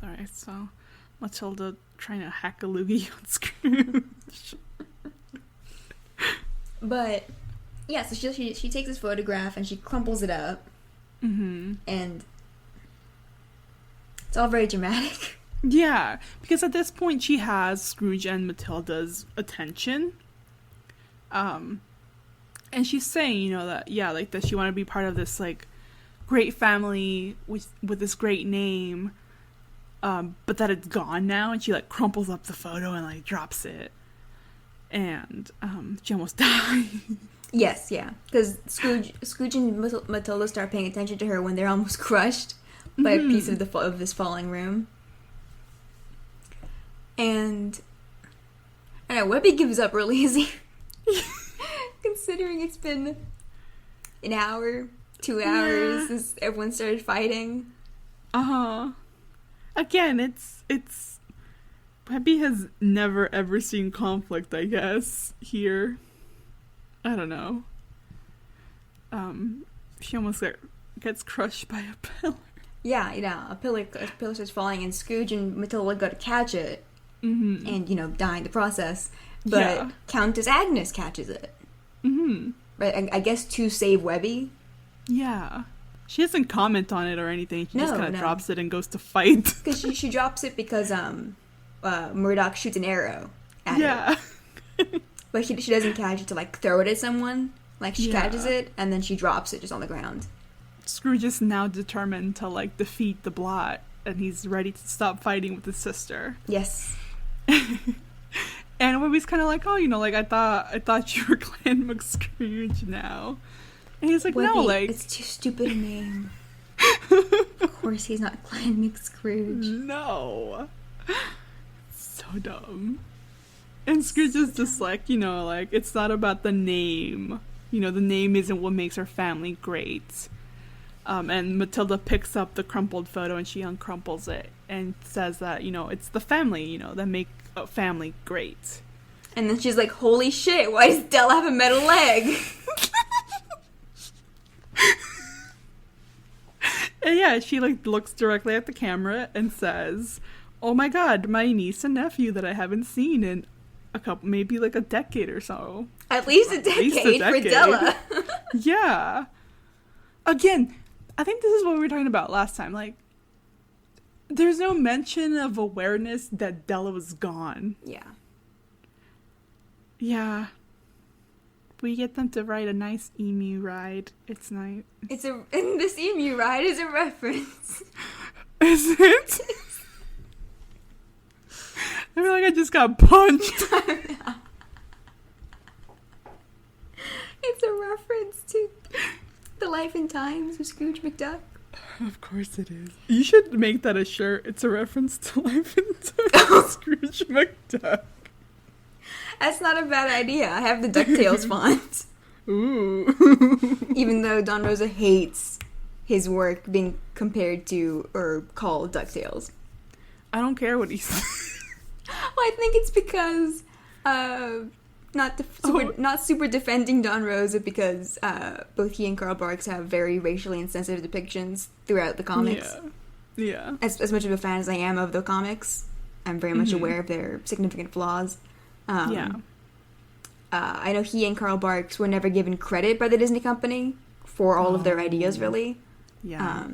Sorry, so Matilda trying to hack a loogie on Scrooge. But, yeah, so she takes this photograph, and she crumples it up. And it's all very dramatic. Yeah, because at this point she has Scrooge and Matilda's attention. And she's saying, that, like, that she wanted to be part of this, like, great family with this great name, but that it's gone now, and she, like, crumples up the photo and, like, drops it. And she almost dies. Yes, yeah. Because Scrooge and Matilda start paying attention to her when they're almost crushed by a piece of this falling room. And I don't know, Webby gives up real easy. Considering it's been an hour, 2 hours since everyone started fighting. Again, it's Webby has never ever seen conflict, I guess, here. I don't know. She almost gets crushed by a pillar. Yeah, a pillar starts falling, and Scrooge and Matilda go to catch it, and die in the process. But Countess Agnes catches it. Right, I guess to save Webby. Yeah, she doesn't comment on it or anything. She just kind of drops it and goes to fight. Because she drops it because Murdoch shoots an arrow at it. But she doesn't catch it to, like, throw it at someone. Like, she catches it, and then she drops it just on the ground. Scrooge is now determined to, like, defeat the Blot, and he's ready to stop fighting with his sister. Yes. And Webby's kind of like, oh, you know, like I thought you were Clan McScrooge now. And he's like, Webby, no, like it's too stupid a name. Of course he's not Clan McScrooge. No. So dumb. And Scrooge is just like, you know, like it's not about the name. You know, the name isn't what makes our family great. And Matilda picks up the crumpled photo and she uncrumples it and says that, you know, it's the family, you know, that make a family great. And then she's like, holy shit, why does Della have a metal leg? And yeah, she like looks directly at the camera and says, oh my god, my niece and nephew that I haven't seen in maybe like a decade or so. At least a decade for Della. Yeah. Again, I think this is what we were talking about last time. Like, there's no mention of awareness that Della was gone. Yeah. Yeah. We get them to ride a nice emu ride. It's nice. And this emu ride is a reference. Is it? I feel like I just got punched. It's a reference to the life and times of Scrooge McDuck. Of course it is. You should make that a shirt. It's a reference to life and times of Scrooge McDuck. That's not a bad idea. I have the DuckTales font. Ooh. Even though Don Rosa hates his work being compared to or called DuckTales. I don't care what he says. Well, I think it's because not super defending Don Rosa because both he and Carl Barks have very racially insensitive depictions throughout the comics. Yeah. As much of a fan as I am of the comics, I'm very much aware of their significant flaws. I know he and Carl Barks were never given credit by the Disney company for all of their ideas, really. Yeah.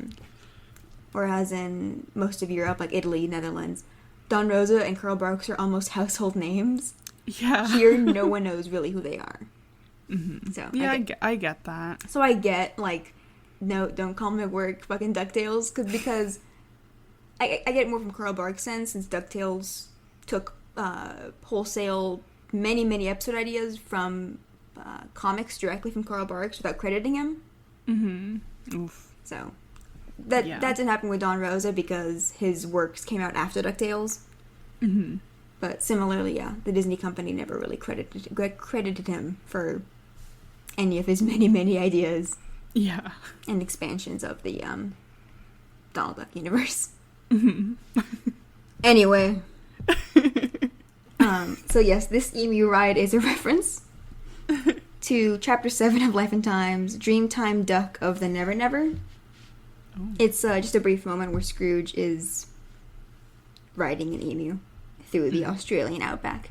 Whereas in most of Europe, like Italy, Netherlands, Don Rosa and Carl Barks are almost household names. Yeah. Here, no one knows really who they are. Mm-hmm. So yeah, I get that. So I get, like, no, don't call my work fucking DuckTales, because I get it more from Carl Barks' since DuckTales took wholesale many episode ideas from comics directly from Carl Barks without crediting him. Mm-hmm. Oof. So that didn't happen with Don Rosa because his works came out after DuckTales. Mm-hmm. But similarly, yeah, the Disney company never really credited him for any of his many ideas. Yeah. And expansions of the Donald Duck universe. Mm-hmm. Anyway. So yes, this emu ride is a reference to Chapter 7 of Life and Times, Dreamtime Duck of the Never Never. Oh. It's just a brief moment where Scrooge is riding an emu through the Australian outback.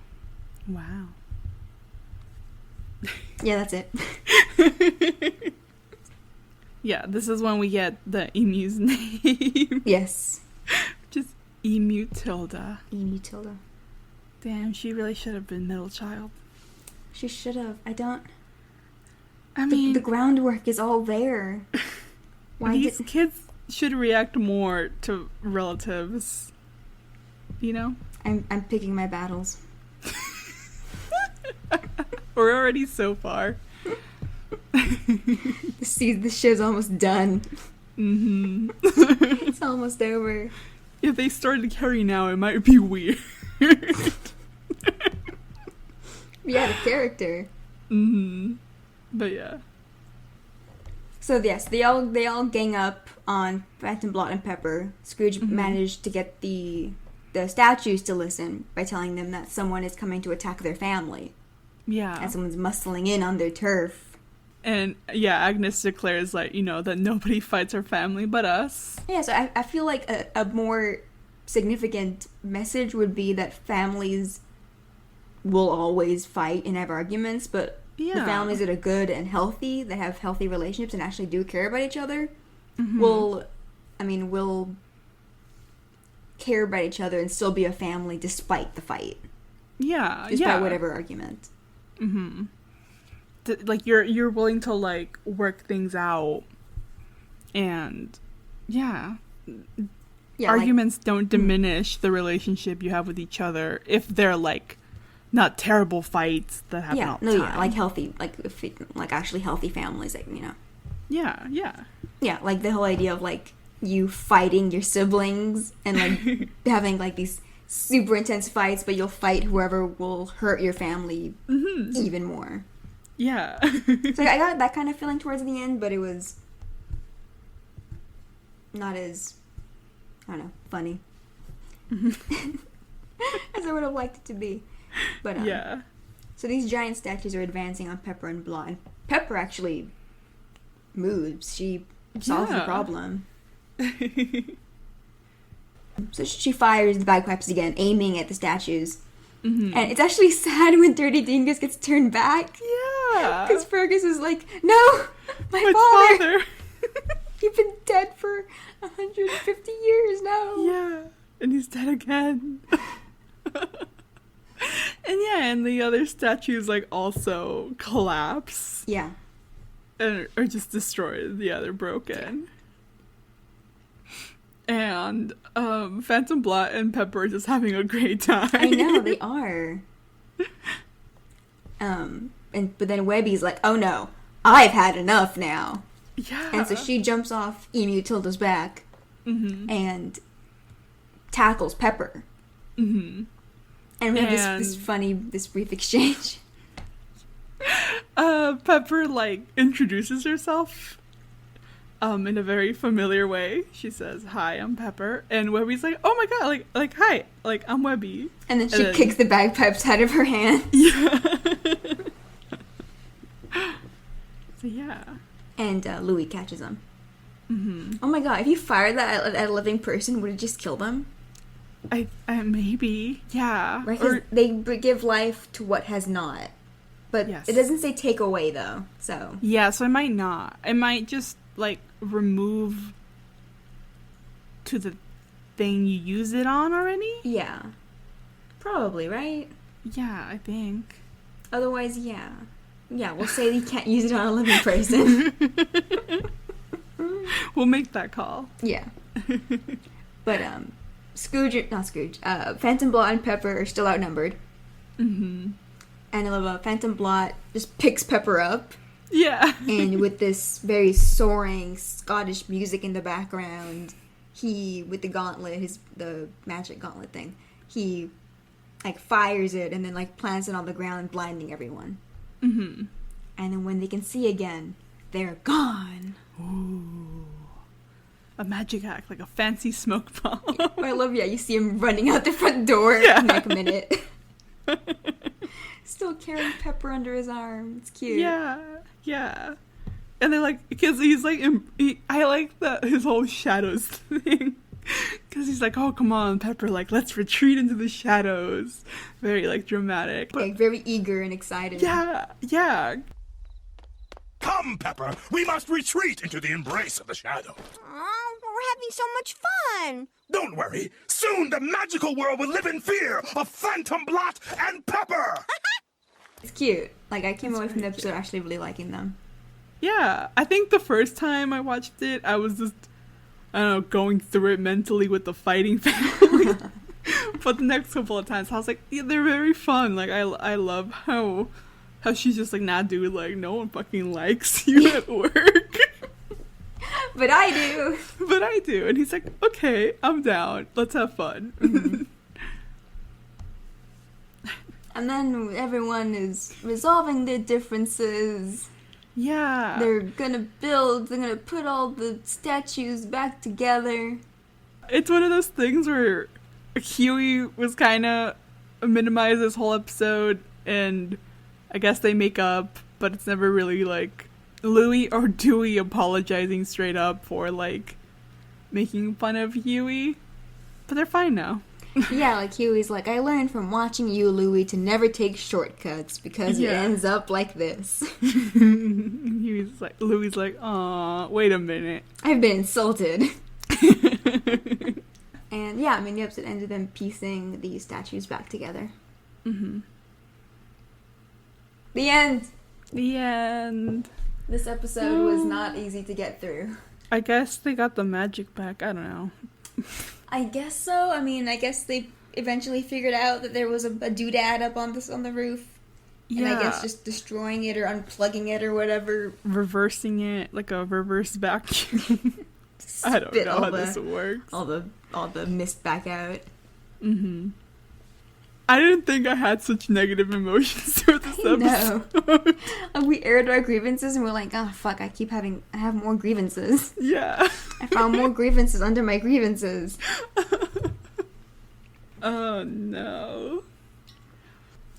Wow. Yeah, that's it. Yeah, this is when we get the emu's name. Yes. Just Emu-tilda. Emu-tilda. Damn, she really should have been middle child. She should have. I mean... The groundwork is all there. Why these kids should react more to relatives. You know? I'm picking my battles. We're already so far. The show's almost done. Mm-hmm. It's almost over. If they started carrying now, it might be weird. Yeah, the character. Mm-hmm. But yeah. So yes, they all gang up on Phantom Blot and Pepper. Scrooge managed to get the statues to listen by telling them that someone is coming to attack their family. Yeah. And someone's muscling in on their turf. And yeah, Agnes declares that nobody fights her family but us. Yeah, so I feel like a more significant message would be that families will always fight and have arguments, but the families that are good and healthy, that have healthy relationships and actually do care about each other, will care about each other and still be a family despite the fight. Yeah, despite whatever argument. Mm-hmm. Like you're willing to like work things out, and yeah, arguments don't diminish the relationship you have with each other if they're like not terrible fights that happen all the time. Like healthy, like actually healthy families, like, you know. Yeah, like the whole idea of like you fighting your siblings and like having like these super intense fights, but you'll fight whoever will hurt your family even more. Yeah. So I got that kind of feeling towards the end, but it was not as, I don't know, funny as I would have liked it to be. But yeah. So these giant statues are advancing on Pepper and Blot, and Pepper actually moves. She solves the problem. So she fires the bagpipes again, aiming at the statues. And it's actually sad when Dirty Dingus gets turned back. Yeah. Because Fergus is like, no, my father. You've been dead for 150 years now. Yeah. And he's dead again. And the other statues like also collapse. Yeah. And are just destroyed. Yeah, they're broken. And Phantom Blot and Pepper are just having a great time. I know, they are. But then Webby's like, oh no, I've had enough now. Yeah. And so she jumps off Emu Tilda's back and tackles Pepper. And we have this brief exchange. Pepper like introduces herself in a very familiar way. She says, "Hi, I'm Pepper," and Webby's like, "Oh my god, like hi, like I'm Webby." And then she kicks the bagpipes out of her hand. Yeah. So yeah. And Louis catches them. Oh my god, if you fired that at a living person, would it just kill them? I maybe, yeah. Right, because they give life to what has not. But it doesn't say take away, though, so... Yeah, so I might not. I might just, like, remove to the thing you use it on already? Yeah. Probably, right? Yeah, I think. Otherwise, yeah. Yeah, we'll say you can't use it on a living person. We'll make that call. Yeah. But, Phantom Blot and Pepper are still outnumbered. And I love Phantom Blot just picks Pepper up. Yeah. And with this very soaring Scottish music in the background, he, with the gauntlet, the magic gauntlet thing, he, like, fires it and then, like, plants it on the ground, blinding everyone. And then when they can see again, they're gone. Ooh. A magic act, like a fancy smoke bomb. I love, you see him running out the front door in like a minute. Still carrying Pepper under his arm. It's cute. Yeah. And they're like, because he's like, I like his whole shadows thing. Because he's like, oh, come on, Pepper, like, let's retreat into the shadows. Very, like, dramatic. But, like, very eager and excited. Yeah. Come, Pepper, we must retreat into the embrace of the shadow. Oh, we're having so much fun. Don't worry. Soon the magical world will live in fear of Phantom Blot and Pepper. It's cute. Like, I came away from the episode actually really liking them. Yeah, I think the first time I watched it, I was just, I don't know, going through it mentally with the fighting family. But the next couple of times, I was like, yeah, they're very fun. Like, I love how she's just like, nah, dude, like, no one fucking likes you at work. But I do. And he's like, okay, I'm down. Let's have fun. And then everyone is resolving their differences. Yeah. They're gonna put all the statues back together. It's one of those things where Huey was kind of minimized this whole episode, and I guess they make up, but it's never really, like, Louis or Dewey apologizing straight up for, like, making fun of Huey. But they're fine now. Yeah, like Huey's like, I learned from watching you, Louis, to never take shortcuts because it ends up like this. Louis like, aw, wait a minute. I've been insulted. And yeah, I mean, the episode ends with them piecing these statues back together. The end. This episode was not easy to get through. I guess they got the magic back. I don't know. I guess so. I mean, I guess they eventually figured out that there was a doodad up on the roof. And I guess just destroying it or unplugging it or whatever. Reversing it like a reverse vacuum. I don't know how this works. All the mist back out. Mm-hmm. I didn't think I had such negative emotions through this episode. Like, we aired our grievances and we're like, oh fuck, I have more grievances. Yeah. I found more grievances under my grievances. Oh no.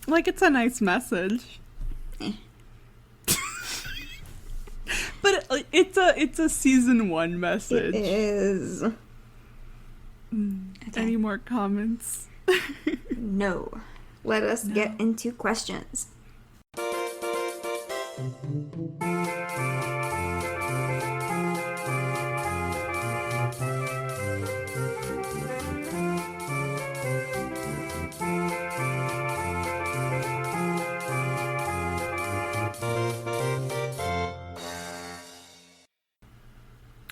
Like, it's a nice message. But it's a season 1 message. It is. Okay. Any more comments? No. Let us get into questions.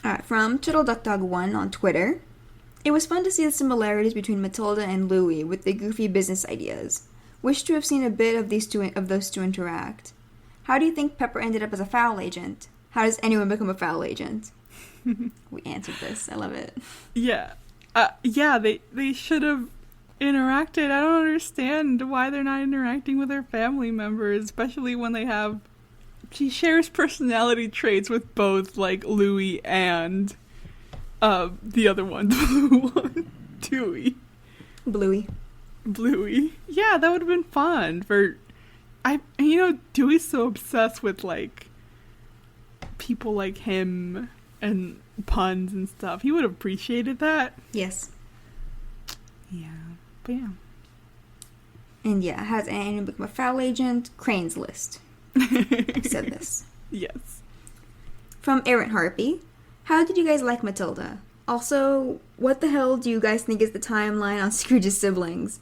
Alright, from TurtleDuckDog1 on Twitter. It was fun to see the similarities between Matilda and Louie with the goofy business ideas. Wish to have seen a bit of those two interact. How do you think Pepper ended up as a foul agent? How does anyone become a foul agent? We answered this. I love it. Yeah. They should have interacted. I don't understand why they're not interacting with their family members, especially when they have... She shares personality traits with both, like, Louie and... the other one, the blue one, Dewey. Bluey. Yeah, that would have been fun Dewey's so obsessed with, like, people like him and puns and stuff. He would have appreciated that. Yes. Yeah, but yeah. And yeah, has anyone become a foul agent? Crane's List. Said this. Yes. From Errant Harpy. How did you guys like Matilda? Also, what the hell do you guys think is the timeline on Scrooge's siblings?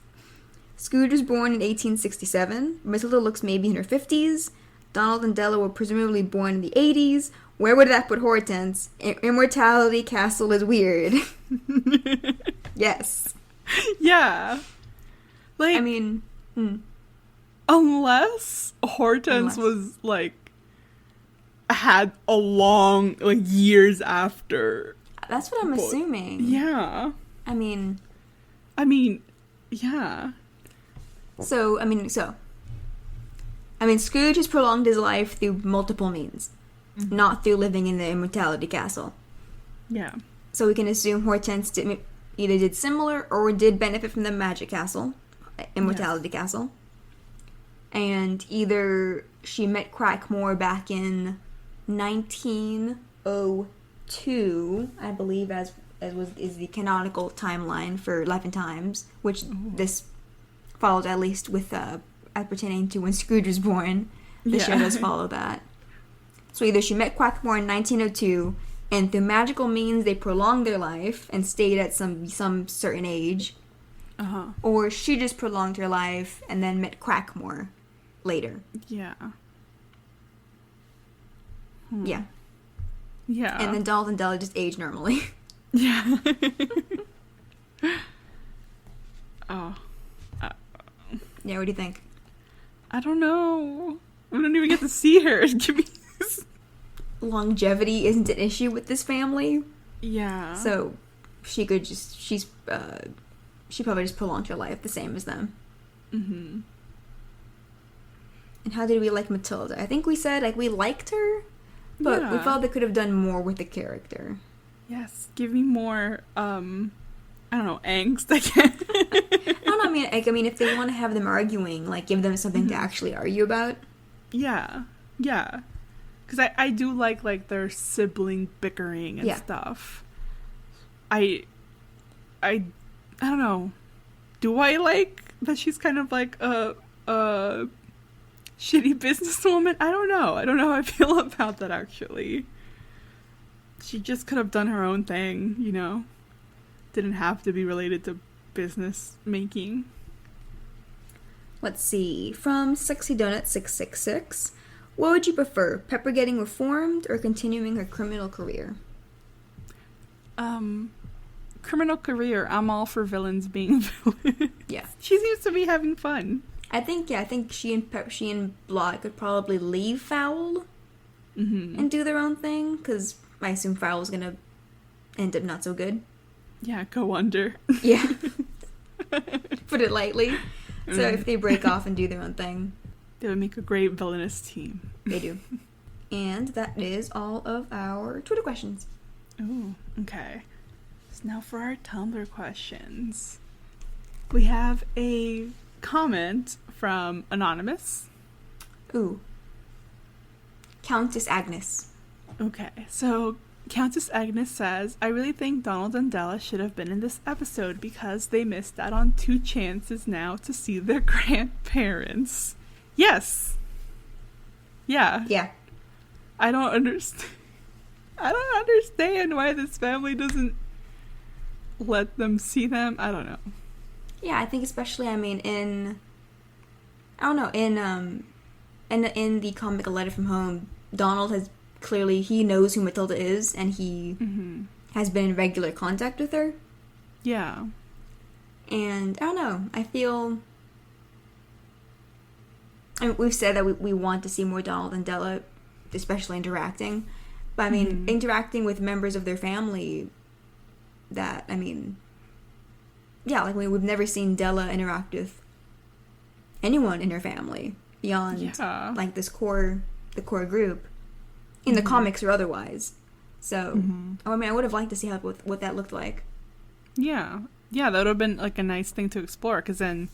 Scrooge was born in 1867. Matilda looks maybe in her 50s. Donald and Della were presumably born in the 80s. Where would that put Hortense? Immortality Castle is weird. Yes. Yeah. Like, I mean... Unless Hortense was, like... had a long, like, years after. That's what I'm assuming. Yeah. I mean, yeah. So, Scrooge has prolonged his life through multiple means. Mm-hmm. Not through living in the Immortality Castle. Yeah. So we can assume Hortense either did similar or did benefit from the Magic Castle. Immortality Castle. And either she met Crackmore back in 1902, I believe, is the canonical timeline for Life and Times, which this followed at least with as pertaining to when Scrooge was born. The show does follow that. So either she met Quackmore in 1902, and through magical means they prolonged their life and stayed at some certain age, or she just prolonged her life and then met Crackmore later. Yeah. Yeah. Yeah. And then Donald and Della just age normally. Yeah. Oh. Yeah, what do you think? I don't know. We don't even get to see her. Give me this. Longevity isn't an issue with this family. Yeah. So she probably just prolonged her life the same as them. Mm-hmm. And how did we like Matilda? I think we said, like, we liked her, but we felt they could have done more with the character. Yes, give me more, I don't know, angst, I guess. I mean, if they want to have them arguing, like, give them something to actually argue about. Yeah, yeah. Because I do like, their sibling bickering and stuff. I don't know. Do I like that she's kind of like a shitty businesswoman? I don't know how I feel about that, actually. She just could have done her own thing, you know? Didn't have to be related to business making. Let's see. From Sexy Donut 666. What would you prefer? Pepper getting reformed or continuing her criminal career? criminal career. I'm all for villains being villains. Yeah. She seems to be having fun. I think she and Blot could probably leave Fowl and do their own thing, because I assume Fowl's gonna end up not so good. Yeah, go under. Yeah. Put it lightly. So if they break off and do their own thing, they would make a great villainous team. They do. And that is all of our Twitter questions. Oh, okay. So now for our Tumblr questions. We have a comment from Anonymous. Ooh. Countess Agnes. Okay, so Countess Agnes says, I really think Donald and Della should have been in this episode because they missed out on 2 chances now to see their grandparents. Yes. Yeah. Yeah. I don't understand why this family doesn't let them see them. I don't know. Yeah, I think especially, I mean, in the comic A Letter from Home, Donald has clearly, he knows who Matilda is, and he has been in regular contact with her. Yeah. And, I don't know, I feel... I mean, we've said that we want to see more Donald and Della, especially interacting. But, I mean, interacting with members of their family that, I mean... Yeah, like, we've never seen Della interact with anyone in her family beyond, like, the core group. In the comics or otherwise. So, I mean, I would have liked to see what that looked like. Yeah. Yeah, that would have been, like, a nice thing to explore, because then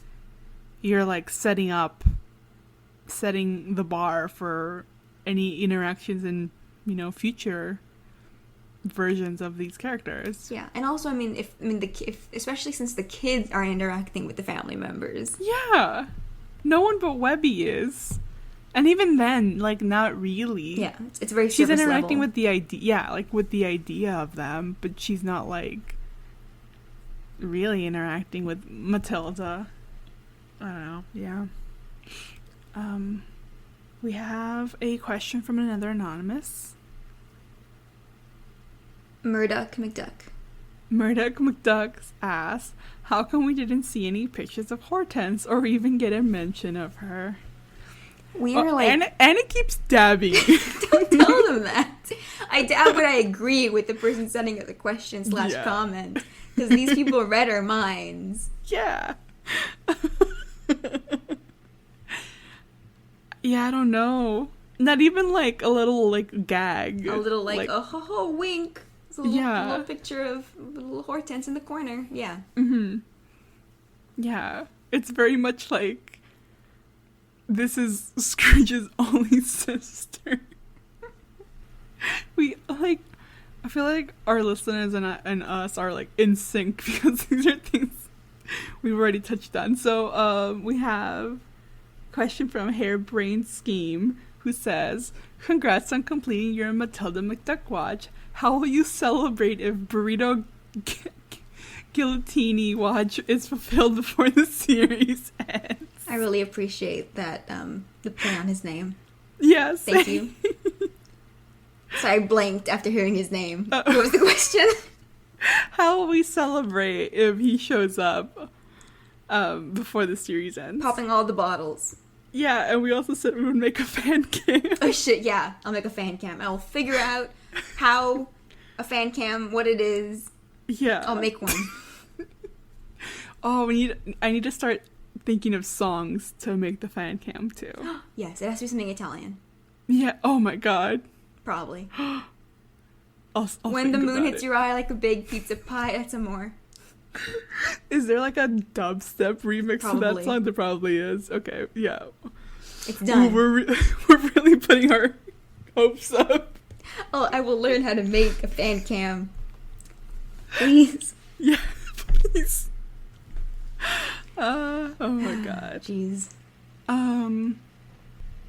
you're, like, setting the bar for any interactions in, future versions of these characters. Yeah, and also, I mean, if especially since the kids are interacting with the family members. Yeah. No one but Webby is. And even then, like, not really. Yeah, it's very surface She's interacting level. with the idea, with the idea of them, but she's not, like, really interacting with Matilda. I don't know, yeah. We have a question from another Anonymous. Murdoch McDuck. Murdoch McDuck asks, how come we didn't see any pictures of Hortense or even get a mention of her? We are like... Anna keeps dabbing. Don't tell them that. I dab, but I agree with the person sending the question / comment. Because these people read our minds. Yeah. Yeah, I don't know. Not even, like, a little, like, gag. A little, like a ho-ho wink. It's a little picture of little Hortense in the corner. Yeah. Mm-hmm. Yeah. It's very much like... This is Scrooge's only sister. I feel like our listeners and us are, like, in sync because these are things we've already touched on. So, we have a question from Hairbrain Scheme, who says, congrats on completing your Matilda McDuck watch. How will you celebrate if Burrito Guillotini watch is fulfilled before the series ends? I really appreciate that, the play on his name. Yes. Thank you. So I blanked after hearing his name. What was the question? How will we celebrate if he shows up before the series ends? Popping all the bottles. Yeah, and we also said we would make a fan cam. Oh shit, yeah. I'll make a fan cam. I'll figure out how a fan cam, what it is. Yeah. I'll make one. Oh, I need to start thinking of songs to make the fan cam too. Yes, it has to be something Italian. Yeah, oh my god. Probably. I'll when the moon hits it. your eye like a big pizza pie, that's more. Is there like a dubstep remix to that song? There probably is. Okay, yeah. It's done. Ooh, we're really putting our hopes up. Oh, I will learn how to make a fan cam. Please. Yeah, please. Oh my god. Jeez.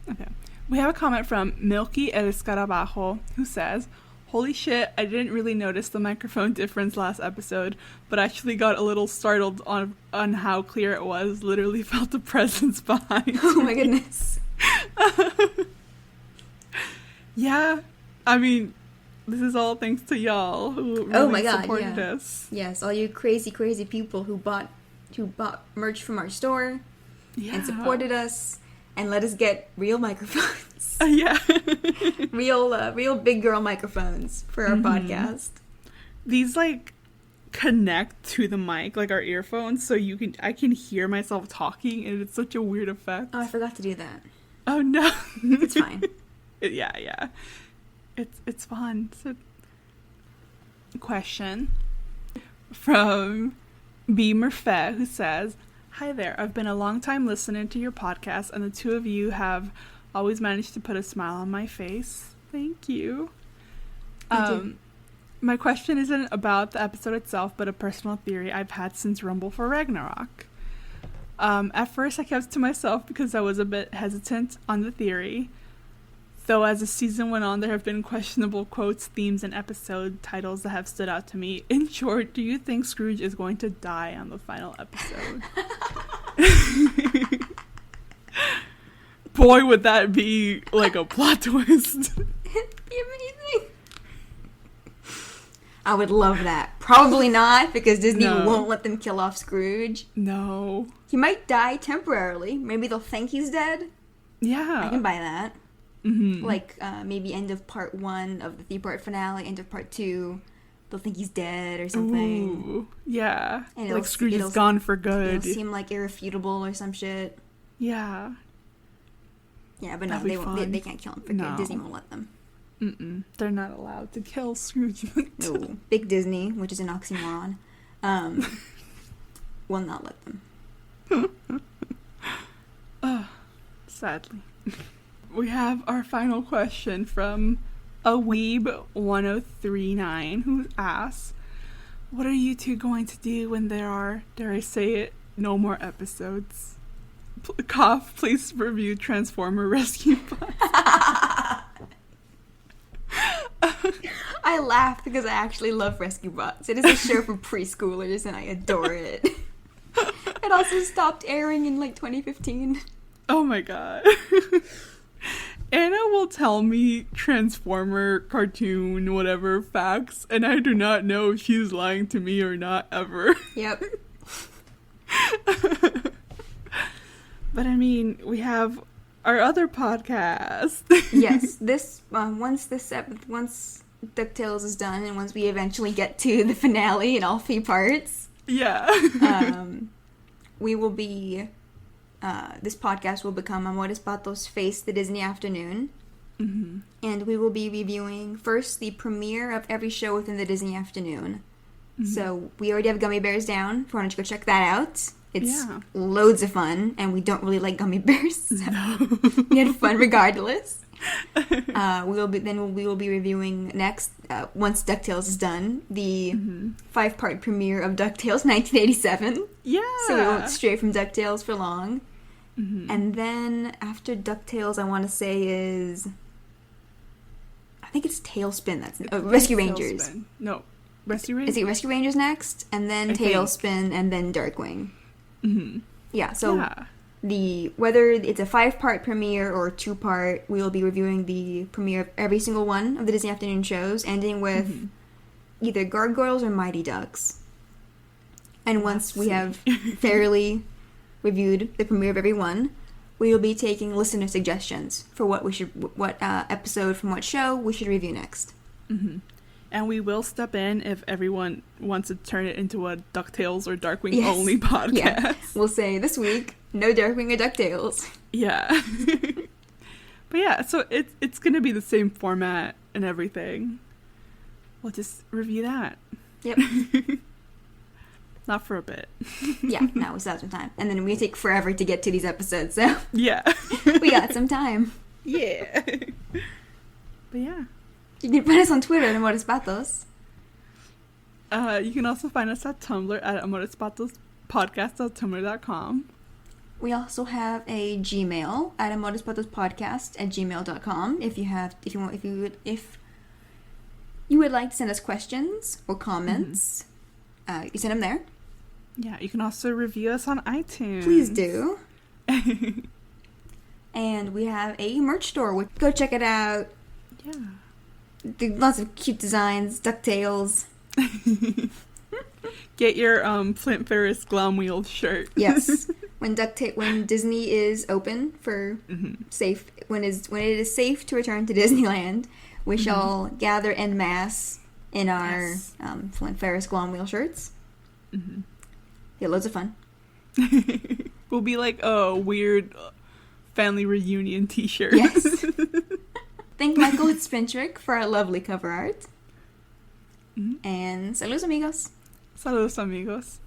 Okay. We have a comment from Milky El Escarabajo, who says, holy shit, I didn't really notice the microphone difference last episode, but actually got a little startled on how clear it was. Literally felt the presence behind Oh my me. goodness. Yeah, I mean, this is all thanks to y'all who really Oh my God, supported yeah. us. Yes, all you crazy people who bought merch from our store and supported us and let us get real microphones. Yeah. real big girl microphones for our podcast. These like connect to the mic, like our earphones, so I can hear myself talking, and it's such a weird effect. Oh, I forgot to do that. Oh no. It's fine. Yeah. It's fun. So, question from B. Murphy, who says, "Hi there, I've been a long time listener to your podcast, and the two of you have always managed to put a smile on my face. Thank you. Thank you. My question isn't about the episode itself, but a personal theory I've had since Rumble for Ragnarok. At first I kept it to myself because I was a bit hesitant on the theory, though as the season went on there have been questionable quotes, themes, and episode titles that have stood out to me. In short, do you think Scrooge is going to die on the final episode?" Boy, would that be like a plot twist. Amazing. I would love that. Probably not, because Disney won't let them kill off Scrooge. No. He might die temporarily. Maybe they'll think he's dead. Yeah. I can buy that. Mm-hmm. Like, maybe end of part 1 of the 3-part finale, end of part 2, they'll think he's dead or something. Ooh, yeah. And like Scrooge is gone for good. It'll seem like irrefutable or some shit. Yeah. Yeah, but no, they can't kill him. Forget Disney won't let them. They're not allowed to kill Scrooge. No. Big Disney, which is an oxymoron, will not let them. Sadly. We have our final question from Aweeb1039, who asks, "What are you two going to do when there are, dare I say it, no more episodes? Cough, please review Transformer Rescue Bots." I laugh because I actually love Rescue Bots. It is a show for preschoolers and I adore it. It also stopped airing in like 2015. Oh my god. Anna will tell me Transformer cartoon whatever facts, and I do not know if she's lying to me or not ever. Yep. But I mean, we have our other podcast. Yes, this once DuckTales is done, and once we eventually get to the finale in all 3 parts, we will be. This podcast will become Amores Patos Face the Disney Afternoon, and we will be reviewing first the premiere of every show within the Disney Afternoon. So we already have Gummy Bears down. If you want to go check that out. It's loads of fun, and we don't really like gummy bears. So we had fun regardless. We will be reviewing next, once DuckTales is done, the 5-part premiere of DuckTales 1987. Yeah. So we won't stray from DuckTales for long. And then after DuckTales, I want to say is, I think it's Tailspin. That's Rescue Rangers. No, Rescue Rangers. Is it Rescue Rangers next, and then Tailspin, and then Darkwing? Yeah, so whether it's a 5-part premiere or 2-part, we will be reviewing the premiere of every single one of the Disney Afternoon shows, ending with either Gargoyles or Mighty Ducks. And once we have fairly reviewed the premiere of every one, we will be taking listener suggestions for what episode from what show we should review next. And we will step in if everyone wants to turn it into a DuckTales or Darkwing only podcast. Yeah. We'll say this week, no Darkwing or DuckTales. Yeah. But yeah, so it's going to be the same format and everything. We'll just review that. Yep. Not for a bit. Yeah, no, we still have some time. And then we take forever to get to these episodes, so yeah. We got some time. Yeah. But yeah. You can find us on Twitter at Amores Patos. You can also find us at Tumblr at amorespatospodcast.tumblr.com. We also have a Gmail at amorespatospodcast@gmail.com. If you would like to send us questions or comments, you send them there. Yeah, you can also review us on iTunes. Please do. And we have a merch store. Go check it out. Yeah. Lots of cute designs, DuckTales. Get your Flint Ferris Glom Wheel shirt. Yes. When Disney is open for safe, when it is safe to return to Disneyland, we shall gather en masse in our Flint Ferris Glom Wheel shirts. Yeah, loads of fun. We'll be like a weird family reunion t-shirt. Yes. Thank Michael Spintrick for our lovely cover art. And saludos amigos. Saludos amigos.